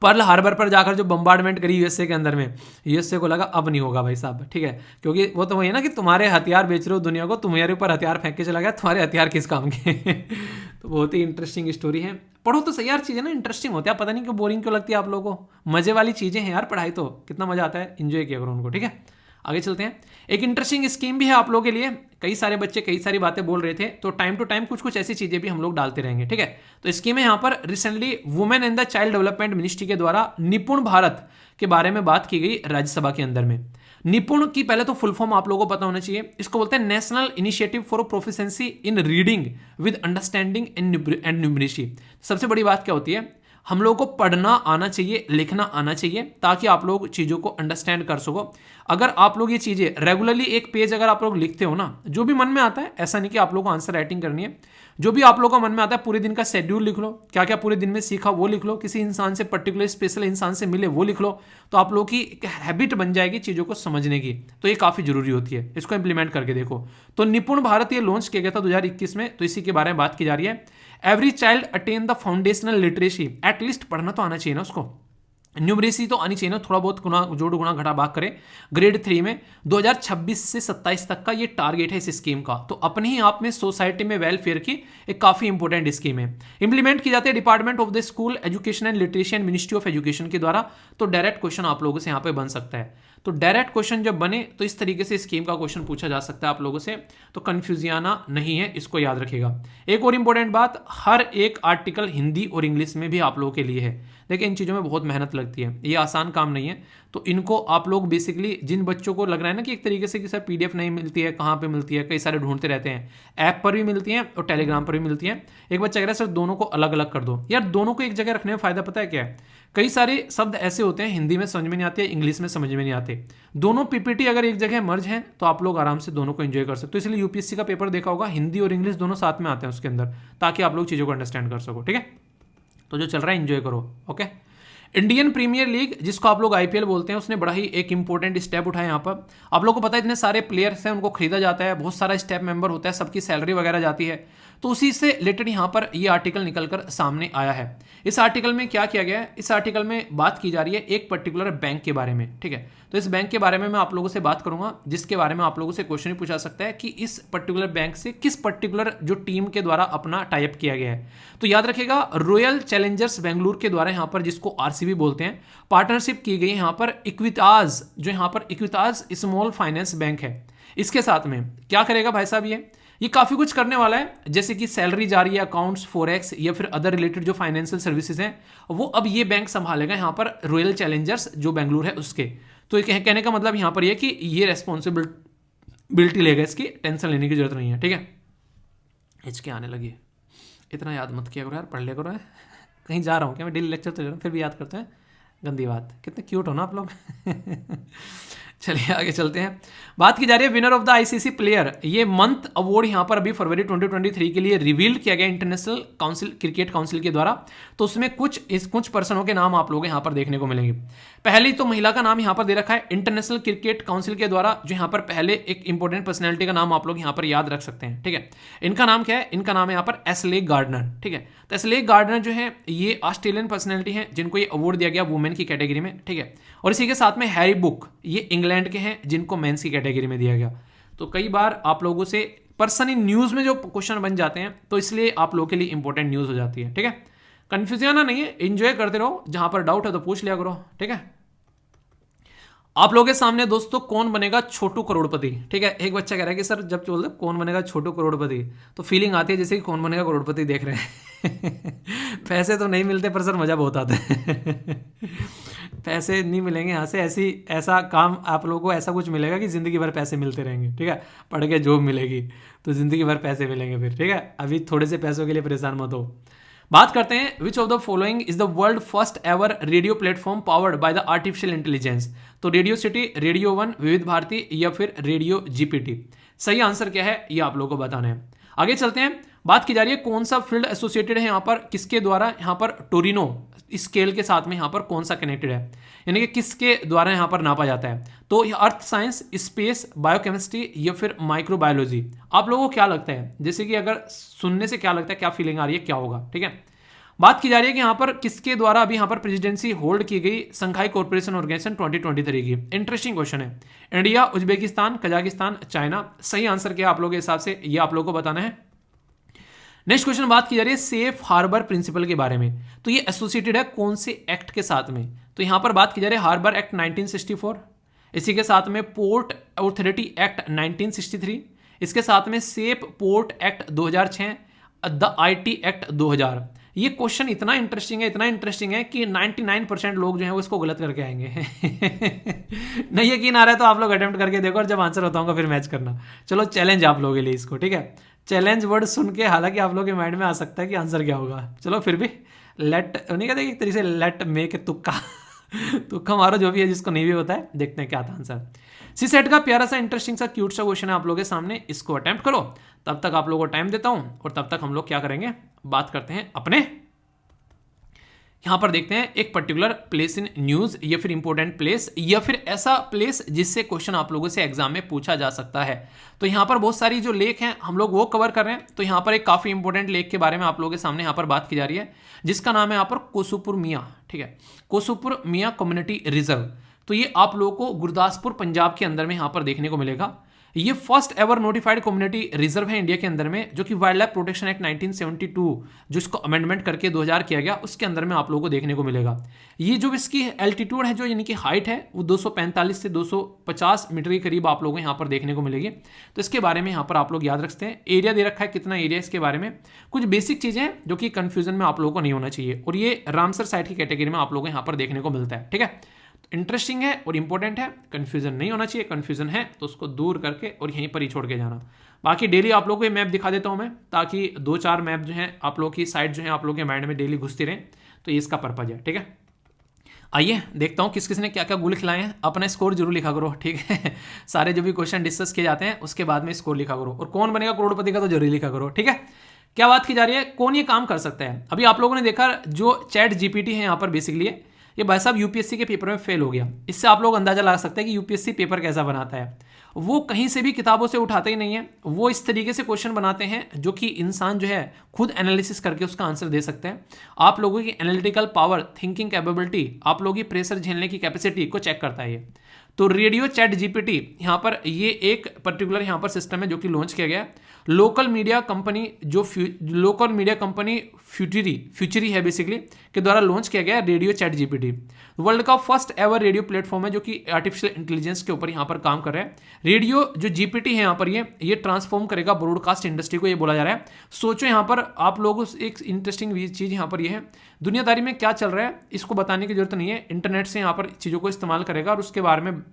पर्ल हार्बर पर जाकर जो बम्बार्डमेंट करी यूएसए के अंदर में, यूएसए को लगा अब नहीं होगा भाई साहब। ठीक है, क्योंकि वो तो वही है ना कि तुम्हारे हथियार बेच रहे हो दुनिया को, तुम्हारे ऊपर हथियार फेंक के चला गया, तुम्हारे हथियार किस काम के तो बहुत ही इंटरेस्टिंग स्टोरी है, पढ़ो तो सही यार, चीज़ें ना इंटरेस्टिंग होती है, पता नहीं क्यों बोरिंग क्यों लगती है आप लोगों को, मजे वाली चीज़ें हैं यार, पढ़ाई तो कितना मजा आता है, इंजॉय किया करो उनको। ठीक है, आगे चलते हैं। एक इंटरेस्टिंग स्कीम भी है आप लोगों के लिए, कई सारे बच्चे कई सारी बातें बोल रहे थे, तो टाइम टू टाइम कुछ कुछ ऐसी चीजें भी हम लोग डालते रहेंगे। ठीक है, तो स्कीम है यहाँ पर recently women and the child development ministry के द्वारा निपुण भारत के बारे में बात की गई राज्यसभा के अंदर में। निपुण की पहले तो फुल फॉर्म आप लोगों को पता होना चाहिए, इसको बोलते हैं national initiative for proficiency in reading with understanding and numeracy. सबसे बड़ी बात क्या होती है, हम लोगों को पढ़ना आना चाहिए, लिखना आना चाहिए, ताकि आप लोग चीज़ों को अंडरस्टैंड कर सको। अगर आप लोग ये चीज़ें रेगुलरली एक पेज अगर आप लोग लिखते हो ना, जो भी मन में आता है, ऐसा नहीं कि आप लोगों को आंसर राइटिंग करनी है, जो भी आप लोगों को मन में आता है पूरे दिन का शेड्यूल लिख लो, क्या क्या पूरे दिन में सीखा वो लिख लो, किसी इंसान से पर्टिकुलर स्पेशल इंसान से मिले वो लिख लो, तो आप लोगों की एक हैबिट बन जाएगी चीज़ों को समझने की। तो ये काफ़ी जरूरी होती है, इसको इंप्लीमेंट करके देखो। तो निपुण भारत ये लॉन्च किया गया था 2021 में, तो इसी के बारे में बात की जा रही है। Every child attain the foundational literacy, at least पढ़ना तो आना चाहिए ना उसको, न्यूमरेसी तो आनी चाहिए ना, थोड़ा बहुत गुना जोड़ गुणा घटा भाग करे। ग्रेड 3 में 2026 से 27 तक का ये टारगेट है इस स्कीम का। तो अपने ही आप में सोसाइटी में वेलफेयर की एक काफ़ी इंपॉर्टेंट स्कीम है। इंप्लीमेंट की जाती है department of the school education and literacy and ministry of education के द्वारा। तो डायरेक्ट क्वेश्चन आप लोगों से यहाँ पे बन सकता है। तो डायरेक्ट क्वेश्चन जब बने तो इस तरीके से स्कीम का क्वेश्चन पूछा जा सकता है आप लोगों से, तो कंफ्यूजियाना नहीं है, इसको याद रखिएगा। एक और इंपॉर्टेंट बात, हर एक आर्टिकल हिंदी और इंग्लिश में भी आप लोगों के लिए है। देखिए इन चीज़ों में बहुत मेहनत लगती है, ये आसान काम नहीं है। तो इनको आप लोग बेसिकली, जिन बच्चों को लग रहा है ना कि एक तरीके से कि सर पीडीएफ नहीं मिलती है, कहाँ पे मिलती है, कई सारे ढूंढते रहते हैं, ऐप पर भी मिलती हैं और टेलीग्राम पर भी मिलती हैं। एक बच्चा कह रहा है सर दोनों को अलग अलग कर दो, यार दोनों को एक जगह रखने में फ़ायदा पता है क्या है, कई सारे शब्द ऐसे होते हैं हिंदी में समझ में नहीं आते, इंग्लिश में समझ में नहीं आते। दोनों पीपीटी अगर एक जगह मर्ज हैं तो आप लोग आराम से दोनों को एंजॉय कर सकते हो। इसलिए यूपीएससी का पेपर देखा होगा, हिंदी और इंग्लिश दोनों साथ में आते हैं उसके अंदर, ताकि आप लोग चीज़ों को अंडरस्टैंड कर सको। ठीक है, तो जो चल रहा है एंजॉय करो। ओके, इंडियन प्रीमियर लीग जिसको आप लोग आईपीएल बोलते हैं, उसने बड़ा ही एक इंपॉर्टेंट स्टेप उठाया यहाँ पर। आप लोगों को पता है इतने सारे प्लेयर्स हैं, उनको खरीदा जाता है, बहुत सारा स्टेप मेंबर होता है, सबकी सैलरी वगैरह जाती है। तो उसी से रिलेटेड यहाँ पर ये आर्टिकल निकलकर सामने आया है। इस आर्टिकल में क्या किया गया है, इस आर्टिकल में बात की जा रही है एक पर्टिकुलर बैंक के बारे में। ठीक है, तो इस बैंक के बारे में मैं आप लोगों से बात करूंगा, जिसके बारे में आप लोगों से क्वेश्चन भी पूछा सकता है कि इस पर्टिकुलर बैंक से किस पर्टिकुलर जो टीम के द्वारा अपना टाई अप किया गया है। तो याद रखिएगा, रॉयल चैलेंजर्स बेंगलुरु के द्वारा यहाँ पर, जिसको आरसीबी बोलते हैं, पार्टनरशिप की गई यहाँ पर इक्विताज, जो यहाँ पर इक्विताज स्मॉल फाइनेंस बैंक है, इसके साथ में क्या करेगा भाई साहब, ये काफ़ी कुछ करने वाला है, जैसे कि सैलरी जा रही है, अकाउंट्स, फॉरेक्स या फिर अदर रिलेटेड जो फाइनेंशियल सर्विसेज हैं, वो अब ये बैंक संभालेगा यहाँ पर, रॉयल चैलेंजर्स जो बेंगलुरु है उसके। तो ये कहने का मतलब यहाँ पर ये कि ये रेस्पॉन्सिबिलिटी लेगा, इसकी टेंशन लेने की जरूरत नहीं है। ठीक है, हिचके आने लगी, इतना याद मत किया करो यार, पढ़ लिया करो। है कहीं जा रहा हूँ क्या मैं, डेली लेक्चर तो ले रहा हूँ फिर भी याद करते हैं, गंदी बात। कितने क्यूट हो ना आप लोग। चलिए आगे चलते हैं। बात की जा रही है winner of the ICC player, ये मंथ अवार्ड यहाँ पर अभी फरवरी 2023 के लिए रिवील किया गया इंटरनेशनल काउंसिल, क्रिकेट काउंसिल के द्वारा। तो उसमें कुछ पर्सनों के नाम आप लोग यहाँ पर देखने को मिलेंगे। पहली तो महिला का नाम यहाँ पर दे रखा है इंटरनेशनल क्रिकेट काउंसिल के द्वारा, जो यहाँ पर पहले एक इंपॉर्टेंट पर्सनैलिटी का नाम आप लोग यहाँ पर याद रख सकते हैं। ठीक है, इनका नाम क्या है, इनका नाम है यहाँ पर एशले गार्डनर। ठीक है, तो एशले गार्डनर जो है ये ऑस्ट्रेलियन पर्सनैलिटी है, जिनको ये अवार्ड दिया गया वुमेन की कैटेगरी में। ठीक है, और इसी के साथ में हैरी बुक, ये इंग्लैंड के हैं, जिनको मेंस की कैटेगरी में दिया गया। तो कई बार आप लोगों से पर्सन इन न्यूज़ में जो क्वेश्चन बन जाते हैं, तो इसलिए आप लोगों के लिए इंपॉर्टेंट न्यूज़ हो जाती है। ठीक है, कंफ्यूजन नहीं है, एंजॉय करते रहो, जहां पर डाउट है तो पूछ लिया करो। ठीक है, आप लोगों के सामने दोस्तों कौन बनेगा छोटू करोड़पति। ठीक है, एक बच्चा कह रहा है कि सर जब बोलते कौन बनेगा छोटू करोड़पति, तो फीलिंग आती है जैसे कि कौन बनेगा करोड़पति देख रहे हैं। पैसे तो नहीं मिलते पर सर मजा बहुत आता है। पैसे नहीं मिलेंगे यहाँ से, ऐसा काम आप लोगों को ऐसा कुछ मिलेगा कि जिंदगी भर पैसे मिलते रहेंगे। ठीक है, पढ़ के जॉब मिलेगी तो जिंदगी भर पैसे मिलेंगे फिर। ठीक है, अभी थोड़े से पैसों के लिए परेशान मत हो। बात करते हैं, which of the following is the world first ever radio platform powered by the artificial intelligence. तो रेडियो सिटी, रेडियो वन, विविध भारती या फिर रेडियो जीपीटी। सही आंसर क्या है ये आप लोगों को बताना है। आगे चलते हैं, बात की जा रही है कौन सा फील्ड एसोसिएटेड है यहाँ पर, किसके द्वारा, यहाँ पर टोरिनो स्केल के साथ में यहाँ पर कौन सा कनेक्टेड है, यानी कि किसके द्वारा यहाँ पर नापा जाता है। तो अर्थ साइंस, स्पेस, बायोकेमिस्ट्री या फिर माइक्रोबायोलॉजी। आप लोगों को क्या लगता है, जैसे कि अगर सुनने से क्या लगता है, क्या फीलिंग आ रही है, क्या होगा। ठीक है, बात की जा रही है कि यहाँ पर किसके द्वारा अभी यहाँ पर प्रेसिडेंसी होल्ड की गई संघाई कॉर्पोरेशन ऑर्गेनाइजेशन 2023 की। इंटरेस्टिंग क्वेश्चन है, इंडिया, उज्बेकिस्तान, कजाकिस्तान, चाइना। सही आंसर क्या आप लोगों के हिसाब से ये आप लोगों को बताना है। नेक्स्ट क्वेश्चन, बात की जा रही है सेफ हार्बर प्रिंसिपल के बारे में। तो ये एसोसिएटेड है कौन से एक्ट के साथ में, तो यहां पर बात की जा रही है हार्बर एक्ट 1964, इसी के साथ में पोर्ट अथॉरिटी एक्ट 1963, इसके साथ में safe port act 2006, the IT act 2000। ये क्वेश्चन इतना इंटरेस्टिंग है कि 99% लोग जो है वो इसको गलत करके आएंगे। नहीं यकीन आ रहा है तो आप लोग अटेम्प्ट करके देखो और जब आंसर बताऊंगा फिर मैच करना। चलो चैलेंज आप लोगों के लिए इसको। ठीक है, चैलेंज वर्ड सुन के हालांकि आप लोगों के माइंड में आ सकता है कि आंसर क्या होगा, चलो फिर भी लेट नहीं कहते एक तरीके से लेट मेक तुक्का तुक्का मारो जो भी है, जिसको नहीं भी होता है। देखते हैं क्या था आंसर। सी सेट का प्यारा सा इंटरेस्टिंग सा क्यूट सा क्वेश्चन है आप लोगों के सामने, इसको अटेम्प्ट करो। तब तक आप लोगों को टाइम देता हूं और तब तक हम लोग क्या करेंगे, बात करते हैं अपने यहां पर देखते हैं एक पर्टिकुलर प्लेस इन न्यूज या फिर इंपॉर्टेंट प्लेस या फिर ऐसा प्लेस जिससे क्वेश्चन आप लोगों से एग्जाम में पूछा जा सकता है। तो यहां पर बहुत सारी जो लेक हैं हम लोग वो कवर कर रहे हैं। तो यहां पर एक काफी इंपॉर्टेंट लेक के बारे में आप लोगों के सामने यहां पर बात की जा रही है, जिसका नाम है यहां पर कोसुपुर मियां। ठीक है, कोसुपुर मियां कम्युनिटी रिजर्व। तो ये आप लोगों को गुरदासपुर पंजाब के अंदर में यहां पर देखने को मिलेगा। ये first ever notified community reserve है इंडिया के अंदर में, जो कि वाइल्ड लाइफ प्रोटेक्शन एक्ट 1972 जो इसको अमेंडमेंट करके 2000 किया गया, उसके अंदर में आप लोगों को देखने को मिलेगा। ये जो इसकी एल्टीट्यूड है, जो यानी कि हाइट है, वो 245 से 250 मीटर के करीब आप लोगों को यहाँ पर देखने को मिलेगी। तो इसके बारे में यहाँ पर आप लोग याद रखते हैं। एरिया दे रखा है, कितना एरिया, इसके बारे में कुछ बेसिक चीजें हैं जो कि कंफ्यूजन में आप लोगों को नहीं होना चाहिए। और ये रामसर साइट की कैटेगरी में आप लोगों को यहाँ पर देखने को मिलता है। ठीक है, इंटरेस्टिंग है और इंपॉर्टेंट है, कंफ्यूजन नहीं होना चाहिए। कंफ्यूजन है तो उसको दूर करके और यहीं पर ही छोड़ के जाना। बाकी डेली आप लोगों को ये मैप दिखा देता हूं मैं, ताकि 2-4 मैप जो हैं आप लोगों की साइड जो है आप लोगों के माइंड में डेली घुसती रहें। तो ये इसका पर्पज है। ठीक है, आइए देखता हूं किस किस ने क्या क्या गुल खिलाए हैं। अपना स्कोर जरूर लिखा करो। ठीक है, सारे जो भी क्वेश्चन डिस्कस किए जाते हैं उसके बाद में स्कोर लिखा करो, और कौन बनेगा करोड़पति का तो जरूर लिखा करो। ठीक है, क्या बात की जा रही है, कौन ये काम कर सकता है। अभी आप लोगों ने देखा जो चैट जीपीटी है यहाँ पर बेसिकली ये भाई साहब यूपीएससी के पेपर में फेल हो गया। इससे आप लोग अंदाजा लगा सकते हैं कि यूपीएससी पेपर कैसा बनाता है। वो कहीं से भी किताबों से उठाते ही नहीं है, वो इस तरीके से क्वेश्चन बनाते हैं जो कि इंसान जो है खुद एनालिसिस करके उसका आंसर दे सकते हैं। आप लोगों की एनालिटिकल पावर, थिंकिंग कैपेबिलिटी, आप लोगों की प्रेशर झेलने की कैपेसिटी को चेक करता है ये। तो रेडियो चैट जीपीटी यहाँ पर ये एक पर्टिकुलर यहाँ पर सिस्टम है जो कि लॉन्च किया गया है। लोकल मीडिया कंपनी फ्यूचरी है बेसिकली के द्वारा लॉन्च किया गया है रेडियो चैट जीपीटी। वर्ल्ड का फर्स्ट एवर रेडियो प्लेटफॉर्म है जो कि आर्टिफिशियल इंटेलिजेंस के ऊपर यहाँ पर काम कर रहा है। रेडियो जो जीपीटी है यहाँ पर ये ट्रांसफॉर्म करेगा ब्रॉडकास्ट इंडस्ट्री को, ये बोला जा रहा है। सोचो यहाँ पर आप लोगों एक इंटरेस्टिंग चीज़ यहाँ पर ये है, दुनियादारी में क्या चल रहा है इसको बताने की जरूरत नहीं है। इंटरनेट से यहाँ पर चीज़ों को इस्तेमाल करेगा और उसके बारे में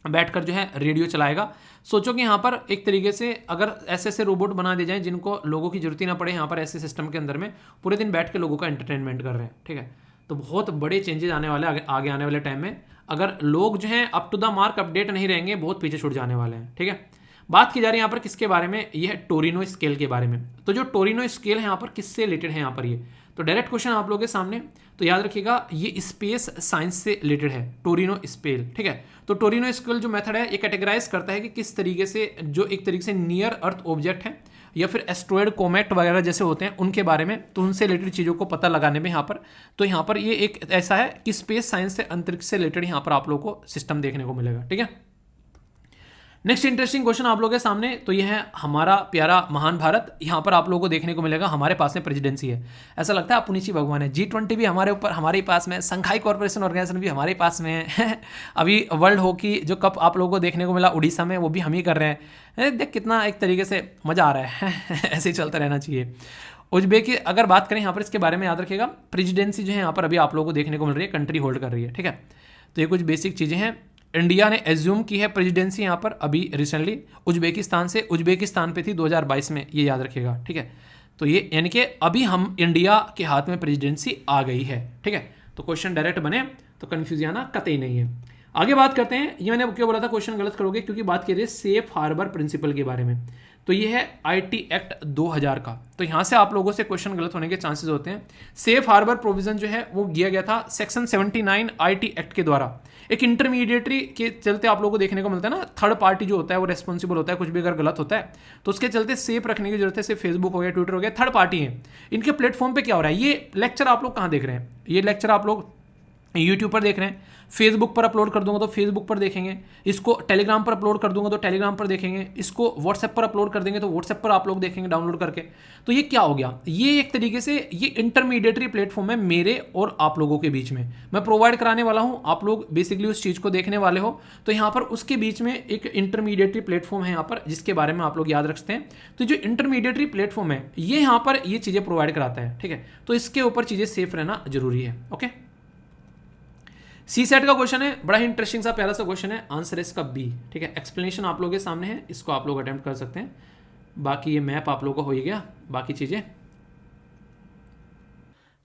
बैठकर जो है रेडियो चलाएगा। सोचो कि यहाँ पर एक तरीके से अगर ऐसे रोबोट बना दिए जाएं जिनको लोगों की जरूरत ही ना पड़े, यहाँ पर ऐसे सिस्टम के अंदर में पूरे दिन बैठ के लोगों का एंटरटेनमेंट कर रहे हैं। ठीक है, तो बहुत बड़े चेंजेस आने वाले आगे आने वाले टाइम में। अगर लोग जो हैं up to the mark update नहीं रहेंगे, बहुत पीछे छूट जाने वाले हैं। ठीक है, बात की जा रही है यहाँ पर किसके बारे में, ये है टोरिनो स्केल के बारे में। तो जो टोरिनो स्केल है यहाँ पर किससे रिलेटेड है, यहाँ पर ये तो डायरेक्ट क्वेश्चन आप लोगों के सामने। तो याद रखिएगा ये स्पेस साइंस से रिलेटेड है, टोरिनो स्केल। ठीक है, तो टोरिनो स्केल जो मेथड है ये कैटेगराइज करता है कि किस तरीके से जो एक तरीके से नियर अर्थ ऑब्जेक्ट है या फिर एस्ट्रॉयड, कोमेट वगैरह जैसे होते हैं उनके बारे में, तो उनसे रिलेटेड चीज़ों को पता लगाने में यहाँ पर। तो यहाँ पर ये एक ऐसा है कि स्पेस साइंस से, अंतरिक्ष से रिलेटेड यहाँ पर आप लोगों को सिस्टम देखने को मिलेगा। ठीक है, नेक्स्ट इंटरेस्टिंग क्वेश्चन आप लोगों के सामने, तो ये है हमारा प्यारा महान भारत। यहाँ पर आप लोगों को देखने को मिलेगा हमारे पास में प्रेसिडेंसी है, ऐसा लगता है आप पुनीची भगवान है। G20 भी हमारे ऊपर, हमारे पास में, संघाई कॉर्पोरेशन ऑर्गेनाइजेशन भी हमारे पास में है। अभी वर्ल्ड हॉकी जो कप आप लोगों को देखने को मिला उड़ीसा में, वो भी हम ही कर रहे हैं। देख कितना एक तरीके से मज़ा आ रहा है। ऐसे ही चलता रहना चाहिए। उज्बेक की अगर बात करें यहाँ पर, इसके बारे में याद रखिएगा, प्रेसिडेंसी जो है यहाँ पर अभी आप लोगों को देखने को मिल रही है, कंट्री होल्ड कर रही है। ठीक है, तो ये कुछ बेसिक चीज़ें हैं। इंडिया ने एज्यूम की है प्रेसिडेंसी यहाँ पर अभी रिसेंटली उज्बेकिस्तान से, उज्बेकिस्तान पे थी 2022 में, ये याद रखिएगा। ठीक है, तो ये यानी कि अभी हम इंडिया के हाथ में प्रेसिडेंसी आ गई है। ठीक है, तो क्वेश्चन डायरेक्ट बने तो कन्फ्यूज आना कतई नहीं है। आगे बात करते हैं, ये मैंने क्यों बोला था क्वेश्चन गलत करोगे, क्योंकि बात की रही है सेफ हार्बर प्रिंसिपल के बारे में। तो ये है IT एक्ट 2000 का, तो यहाँ से आप लोगों से क्वेश्चन गलत होने के चांसेस होते हैं। सेफ हार्बर प्रोविजन जो है वो दिया गया था सेक्शन 79 IT एक्ट के द्वारा। एक इंटरमीडिएटरी के चलते आप लोगों को देखने को मिलता है ना, थर्ड पार्टी जो होता है वो रेस्पॉन्सिबल होता है, कुछ भी अगर गलत होता है तो उसके चलते सेफ रखने की जरूरत है। सिर्फ फेसबुक हो गया, ट्विटर हो गया, थर्ड पार्टी है, इनके प्लेटफॉर्म पे क्या हो रहा है। ये लेक्चर आप लोग कहाँ देख रहे हैं, ये लेक्चर आप लोग यूट्यूब पर देख रहे हैं, फेसबुक पर अपलोड कर दूंगा तो फेसबुक पर देखेंगे, इसको टेलीग्राम पर अपलोड कर दूंगा तो टेलीग्राम पर देखेंगे, इसको व्हाट्सएप पर अपलोड कर देंगे तो व्हाट्सएप पर आप लोग देखेंगे डाउनलोड करके। तो ये क्या हो गया, ये एक तरीके से ये इंटरमीडिएटरी प्लेटफॉर्म है मेरे और आप लोगों के बीच में, मैं प्रोवाइड कराने वाला हूं, आप लोग बेसिकली उस चीज़ को देखने वाले हो। तो यहाँ पर उसके बीच में एक इंटरमीडिएटरी प्लेटफॉर्म है यहाँ पर, जिसके बारे में आप लोग याद रखते हैं। तो जो इंटरमीडिएटरी प्लेटफॉर्म है ये यहाँ पर ये चीज़ें प्रोवाइड कराता है। ठीक है, तो इसके ऊपर चीज़ें सेफ रहना जरूरी है। ओके, सी सेट का क्वेश्चन है, बड़ा ही इंटरेस्टिंग सा प्यारा सा क्वेश्चन है, आंसर है इसका बी। ठीक है, एक्सप्लेनेशन आप लोगों के सामने है, इसको आप लोग अटेम्प्ट कर सकते हैं। बाकी ये मैप आप लोगों को हो ही गया, बाकी चीज़ें।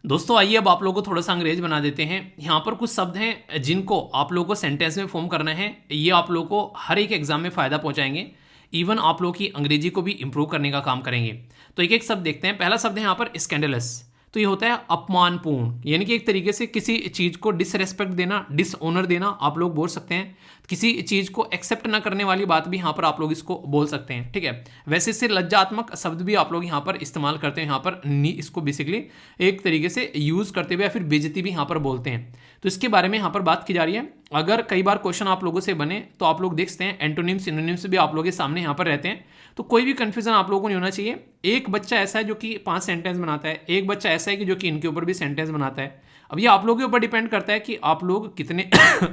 दोस्तों आइए अब आप लोगों को थोड़ा सा अंग्रेज बना देते हैं। यहाँ पर कुछ शब्द हैं जिनको आप लोगों को सेंटेंस में फॉर्म करना है। ये आप लोगों को हर एक एग्जाम में फ़ायदा पहुँचाएंगे, इवन आप लोगों की अंग्रेजी को भी इंप्रूव करने का काम करेंगे। तो एक एक शब्द देखते हैं। पहला शब्द है यहाँ पर स्कैंडलस। तो ये होता है अपमानपूर्ण, यानी कि एक तरीके से किसी चीज़ को डिसरेस्पेक्ट देना, डिसऑनर देना आप लोग बोल सकते हैं। किसी चीज़ को एक्सेप्ट ना करने वाली बात भी यहाँ पर आप लोग इसको बोल सकते हैं, ठीक है। वैसे इससे लज्जात्मक शब्द भी आप लोग यहाँ पर इस्तेमाल करते हैं। यहाँ पर इसको बेसिकली एक तरीके से यूज़ करते हुए या फिर बेइज्जती भी यहाँ पर बोलते हैं। तो इसके बारे में यहाँ पर बात की जा रही है। अगर कई बार क्वेश्चन आप लोगों से बने तो आप लोग देख सकते हैं एंटोनिम्स सिनोनिम्स भी आप लोगों के सामने यहाँ पर रहते हैं। तो कोई भी कंफ्यूजन आप लोगों को नहीं होना चाहिए। एक बच्चा ऐसा है जो कि 5 सेंटेंस बनाता है, एक बच्चा ऐसा है कि जो कि इनके ऊपर भी सेंटेंस बनाता है। अब ये आप लोगों के ऊपर डिपेंड करता है कि आप लोग कितने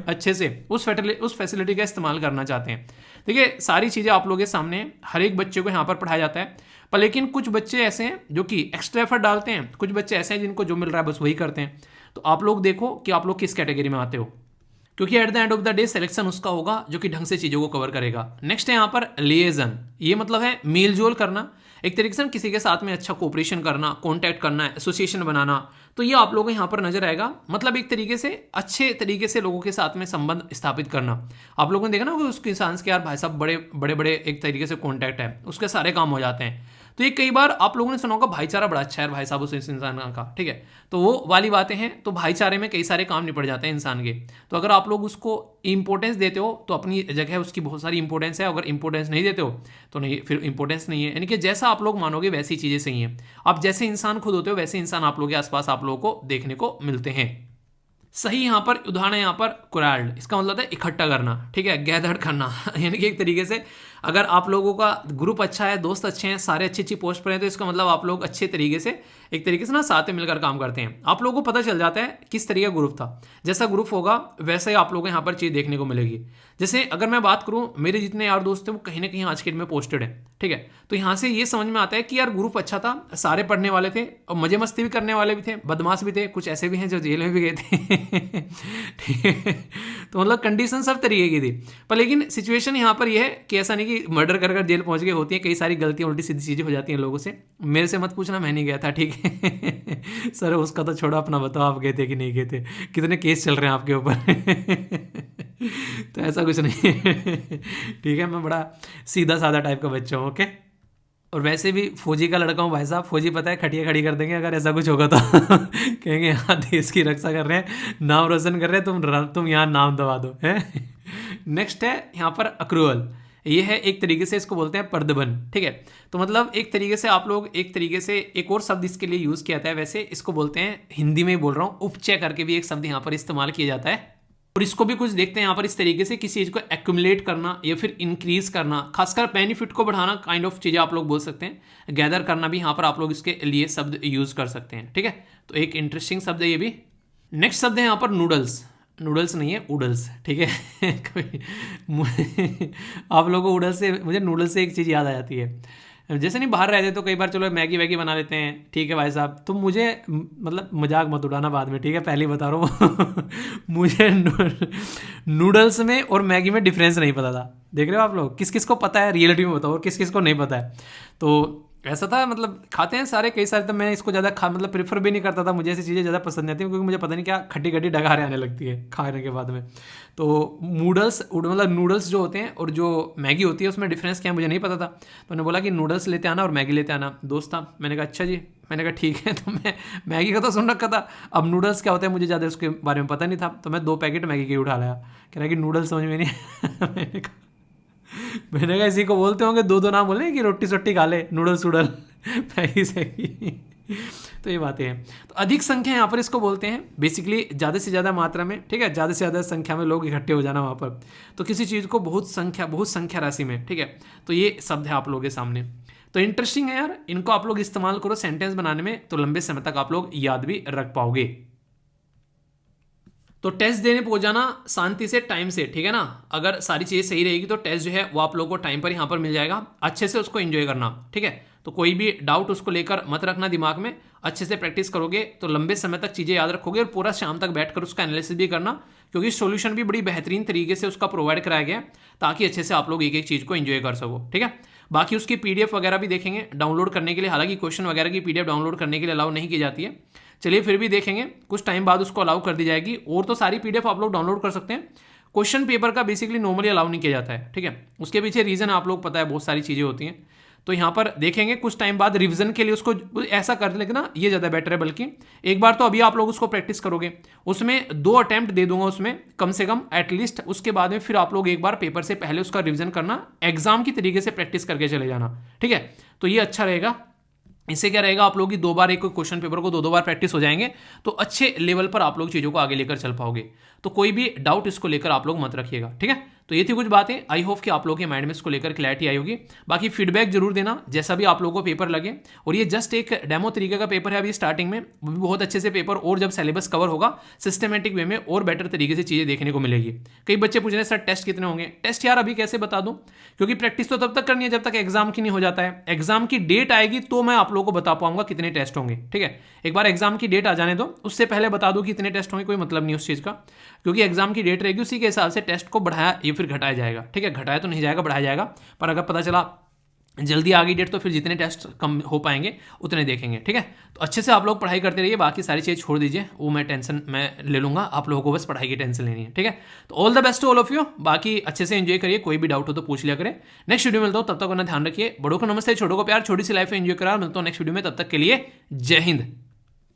अच्छे से उस फैसिलिटी का इस्तेमाल करना चाहते हैं। देखिए सारी चीज़ें आप लोगों के सामने, हर एक बच्चे को यहाँ पर पढ़ाया जाता है। पर लेकिन कुछ बच्चे ऐसे हैं जो कि एक्स्ट्रा एफर्ट डालते हैं, कुछ बच्चे ऐसे हैं जिनको जो मिल रहा है बस वही करते हैं। तो आप लोग देखो कि आप लोग किस कैटेगरी में आते हो, क्योंकि eight the end of the day selection उसका होगा जो कि ढंग से चीज़ों को कवर करेगा। नेक्स्ट है यहाँ पर लिएजन। ये मतलब है मेल जोल करना, एक तरीके से किसी के साथ में अच्छा कोऑपरेशन करना, कॉन्टैक्ट करना, एसोसिएशन बनाना। तो ये आप लोगों को यहाँ पर नजर आएगा। मतलब एक तरीके से अच्छे तरीके से लोगों के साथ में संबंध स्थापित करना। आप लोगों ने देखा ना कि उसके इंसान के यार भाई साहब बड़े बड़े बड़े एक तरीके से कॉन्टैक्ट है, उसके सारे काम हो जाते हैं। तो ये कई बार आप लोगों ने सुना होगा भाईचारा बड़ा अच्छा है भाई साहब उस इंसान का, ठीक है। तो वो वाली बातें हैं। तो भाईचारे में कई सारे काम निपट जाते हैं इंसान के। तो अगर आप लोग उसको इंपॉर्टेंस देते हो तो अपनी जगह उसकी बहुत सारी इंपॉर्टेंस है, अगर इंपॉर्टेंस नहीं देते हो तो नहीं, फिर इंपॉर्टेंस नहीं है। यानी कि जैसा आप लोग मानोगे वैसी चीज़ें सही हैं। आप जैसे इंसान खुद होते हो वैसे इंसान आप लोगों के आसपास आप लोगों को देखने को मिलते हैं। सही यहाँ पर उदाहरण है यहाँ पर कोराल्ड। इसका मतलब है इकट्ठा करना, ठीक है, गैदर्ड करना। यानी कि एक तरीके से अगर आप लोगों का ग्रुप अच्छा है, दोस्त अच्छे हैं, सारे अच्छी अच्छी पोस्ट पर हैं, तो इसका मतलब आप लोग अच्छे तरीके से एक तरीके से ना साथ में मिलकर काम करते हैं। आप लोगों को पता चल जाता है किस तरीके का ग्रुप था। जैसा ग्रुप होगा वैसे ही आप लोगों को यहाँ पर चीज़ देखने को मिलेगी। जैसे अगर मैं बात करूँ, मेरे जितने यार दोस्त थे वो कहीं ना कहीं आज के डेट में पोस्टेड है, ठीक है। तो यहाँ से ये समझ में आता है कि यार ग्रुप अच्छा था, सारे पढ़ने वाले थे और मजे मस्ती भी करने वाले भी थे, बदमाश भी थे, कुछ ऐसे भी हैं जो जेल में भी गए थे। ठीक है। तो मतलब कंडीशन सब तरीके की थी। पर लेकिन सिचुएशन यहाँ पर यह है कि ऐसा नहीं कि मर्डर कर जेल पहुंच गए, होती है कई सारी गलतियां, उल्टी सीधी चीज़ें हो जाती हैं लोगों से। मेरे से मत पूछना, मैं नहीं गया था, ठीक है। सर उसका तो छोड़ो, अपना बताओ आप गए थे कि नहीं गए थे, कितने केस चल रहे हैं आपके ऊपर। तो ऐसा कुछ नहीं है, ठीक है। मैं बड़ा सीधा साधा टाइप का बच्चा हूँ, ओके। और वैसे भी फौजी का लड़का हूँ भाई साहब। फौजी पता है खटिया खड़ी कर देंगे अगर ऐसा कुछ होगा तो। कहेंगे यहाँ देश की रक्षा कर रहे हैं, नाम रोशन कर रहे हैं, तुम यहाँ नाम दबा दो है। नेक्स्ट है यहाँ पर अक्रूवल। ये है एक तरीके से इसको बोलते हैं पर्दबन, ठीक है। तो मतलब एक तरीके से आप लोग एक तरीके से एक और शब्द इसके लिए यूज़ किया जाता है। वैसे इसको बोलते हैं, हिंदी में बोल रहा हूँ, उपचय करके भी एक शब्द यहाँ पर इस्तेमाल किया जाता है। और इसको भी कुछ देखते हैं यहाँ पर इस तरीके से किसी चीज़ को एक्यूमुलेट करना या फिर इंक्रीज करना, खासकर बेनिफिट को बढ़ाना, काइंड ऑफ चीज़ें आप लोग बोल सकते हैं। गैदर करना भी यहाँ पर आप लोग इसके लिए शब्द यूज़ कर सकते हैं, ठीक है। तो एक इंटरेस्टिंग शब्द है ये भी। नेक्स्ट शब्द है यहाँ पर नूडल्स। नूडल्स नहीं है, उडल्स, ठीक है। आप लोगों को उडल्स से, मुझे नूडल्स से एक चीज़ याद आ जाती है। जैसे नहीं बाहर रहते तो कई बार चलो मैगी वैगी बना लेते हैं, ठीक है भाई साहब। तुम मुझे मतलब मजाक मत उड़ाना बाद में, ठीक है, पहले ही बता रहा हूँ। मुझे नूडल्स में और मैगी में डिफरेंस नहीं पता था। देख रहे हो आप लोग, किस किस को पता है रियलिटी में बताओ, और किस किस को नहीं पता है। तो ऐसा था, मतलब खाते हैं सारे, कई सारे। तो मैं इसको ज़्यादा मतलब प्रेफर भी नहीं करता था। मुझे ऐसी चीज़ें ज़्यादा पसंद नहीं आती क्योंकि मुझे पता नहीं क्या खट्टी खट्टी डगारें आने लगती है खाने के बाद में। तो मतलब नूडल्स जो होते हैं और जो मैगी होती है उसमें डिफरेंस क्या है मुझे नहीं पता था। तो उन्होंने बोला कि नूडल्स लेते आना और मैगी लेते आना। दोस्त था, मैंने कहा अच्छा जी। मैंने कहा ठीक है। तो मैं मैगी का तो सुन रखा था, अब नूडल्स क्या होता है मुझे ज़्यादा उसके बारे में पता नहीं था। तो मैं 2 पैकेट मैगी के उठा लाया। कह रहा कि नूडल्स समझ में नहीं। मैंने कहा इसी को बोलते होंगे, 2 नाम बोले कि रोटी सोटी खा ले, नूडल सूडल, मैगी सही। तो ये बातें हैं। तो अधिक संख्या यहाँ पर इसको बोलते हैं बेसिकली ज़्यादा से ज़्यादा मात्रा में, ठीक है, ज़्यादा से ज़्यादा संख्या में लोग इकट्ठे हो जाना वहाँ पर। तो किसी चीज़ को बहुत संख्या राशि में, ठीक है। तो ये शब्द है आप लोगों के सामने। तो इंटरेस्टिंग है यार, इनको आप लोग इस्तेमाल करो सेंटेंस बनाने में, तो लंबे समय तक आप लोग याद भी रख पाओगे। तो टेस्ट देने पहुंच जाना शांति से, टाइम से, ठीक है ना। अगर सारी चीज़ें सही रहेगी तो टेस्ट जो है वो आप लोगों को टाइम पर यहाँ पर मिल जाएगा। अच्छे से उसको एंजॉय करना, ठीक है। तो कोई भी डाउट उसको लेकर मत रखना दिमाग में। अच्छे से प्रैक्टिस करोगे तो लंबे समय तक चीज़ें याद रखोगे, और पूरा शाम तक बैठकर उसका एनालिसिस भी करना, क्योंकि सॉल्यूशन भी बड़ी बेहतरीन तरीके से उसका प्रोवाइड कराया गया है ताकि अच्छे से आप लोग एक एक चीज़ को एंजॉय कर सको, ठीक है। बाकी उसकी पीडीएफ वगैरह भी देखेंगे डाउनलोड करने के लिए, हालांकि क्वेश्चन वगैरह की पीडीएफ डाउनलोड करने के लिए अलाउ नहीं की जाती है। चलिए फिर भी देखेंगे, कुछ टाइम बाद उसको अलाउ कर दी जाएगी। और तो सारी पीडीएफ आप लोग डाउनलोड कर सकते हैं, क्वेश्चन पेपर का बेसिकली नॉर्मली अलाउ नहीं किया जाता है, ठीक है। उसके पीछे रीजन आप लोग पता है, बहुत सारी चीज़ें होती हैं। तो यहाँ पर देखेंगे कुछ टाइम बाद रिवीजन के लिए उसको ऐसा कर लेना, ये ज़्यादा बेटर है। बल्कि एक बार तो अभी आप लोग उसको प्रैक्टिस करोगे, उसमें 2 अटेम्प्ट दे दूंगा उसमें कम से कम एटलीस्ट। उसके बाद में फिर आप लोग एक बार पेपर से पहले उसका रिवीजन करना, एग्जाम की तरीके से प्रैक्टिस करके चले जाना, ठीक है। तो ये अच्छा रहेगा। इससे क्या रहेगा, आप लोग की 2 बार एक क्वेश्चन पेपर को 2 बार प्रैक्टिस हो जाएंगे, तो अच्छे लेवल पर आप लोग चीज़ों को आगे लेकर चल पाओगे। तो कोई भी डाउट इसको लेकर आप लोग मत रखिएगा, ठीक है। तो ये थी कुछ बातें, आई होप कि आप लोगों के माइंड में इसको लेकर क्लैरिटी आई होगी। बाकी फीडबैक जरूर देना जैसा भी आप लोगों को पेपर लगे। और ये जस्ट एक डेमो तरीके का पेपर है अभी स्टार्टिंग में, वो भी बहुत अच्छे से पेपर, और जब सिलेबस कवर होगा सिस्टमेटिक वे में और बेटर तरीके से चीज़ें देखने को मिलेगी। कई बच्चे पूछ रहे हैं सर टेस्ट कितने होंगे। टेस्ट यार अभी कैसे बता दूं, क्योंकि प्रैक्टिस तो तब तक करनी है जब तक एग्जाम की नहीं हो जाता है। एग्जाम की डेट आएगी तो मैं आप लोगों को बता पाऊंगा कितने टेस्ट होंगे, ठीक है। एक बार एग्जाम की डेट आ जाने दो, उससे पहले बता दो कि कितने टेस्ट होंगे, कोई मतलब नहीं उस चीज़ का, क्योंकि एग्जाम की डेट रहेगी उसी के हिसाब से टेस्ट को बढ़ाया या फिर घटाया जाएगा, ठीक है। घटाया तो नहीं जाएगा, बढ़ाया जाएगा। पर अगर पता चला जल्दी आ गई डेट तो फिर जितने टेस्ट कम हो पाएंगे उतने देखेंगे, ठीक है। तो अच्छे से आप लोग पढ़ाई करते रहिए, बाकी सारी चीज़ छोड़ दीजिए, वो मैं टेंशन मैं ले लूँगा, आप लोगों को बस पढ़ाई की टेंशन लेनी है, ठीक है। तो all the best to all of you, बाकी अच्छे से एंजॉय करिए, कोई भी डाउट हो तो पूछ लिया करें। नेक्स्ट वीडियो मिलता हूँ, तब तक अपना ध्यान रखिए। बड़ों को नमस्ते, छोटों को प्यार, छोटी सी लाइफ एंजॉय करा। मिलता हूँ नेक्स्ट वीडियो में, तब तक के लिए जय हिंद।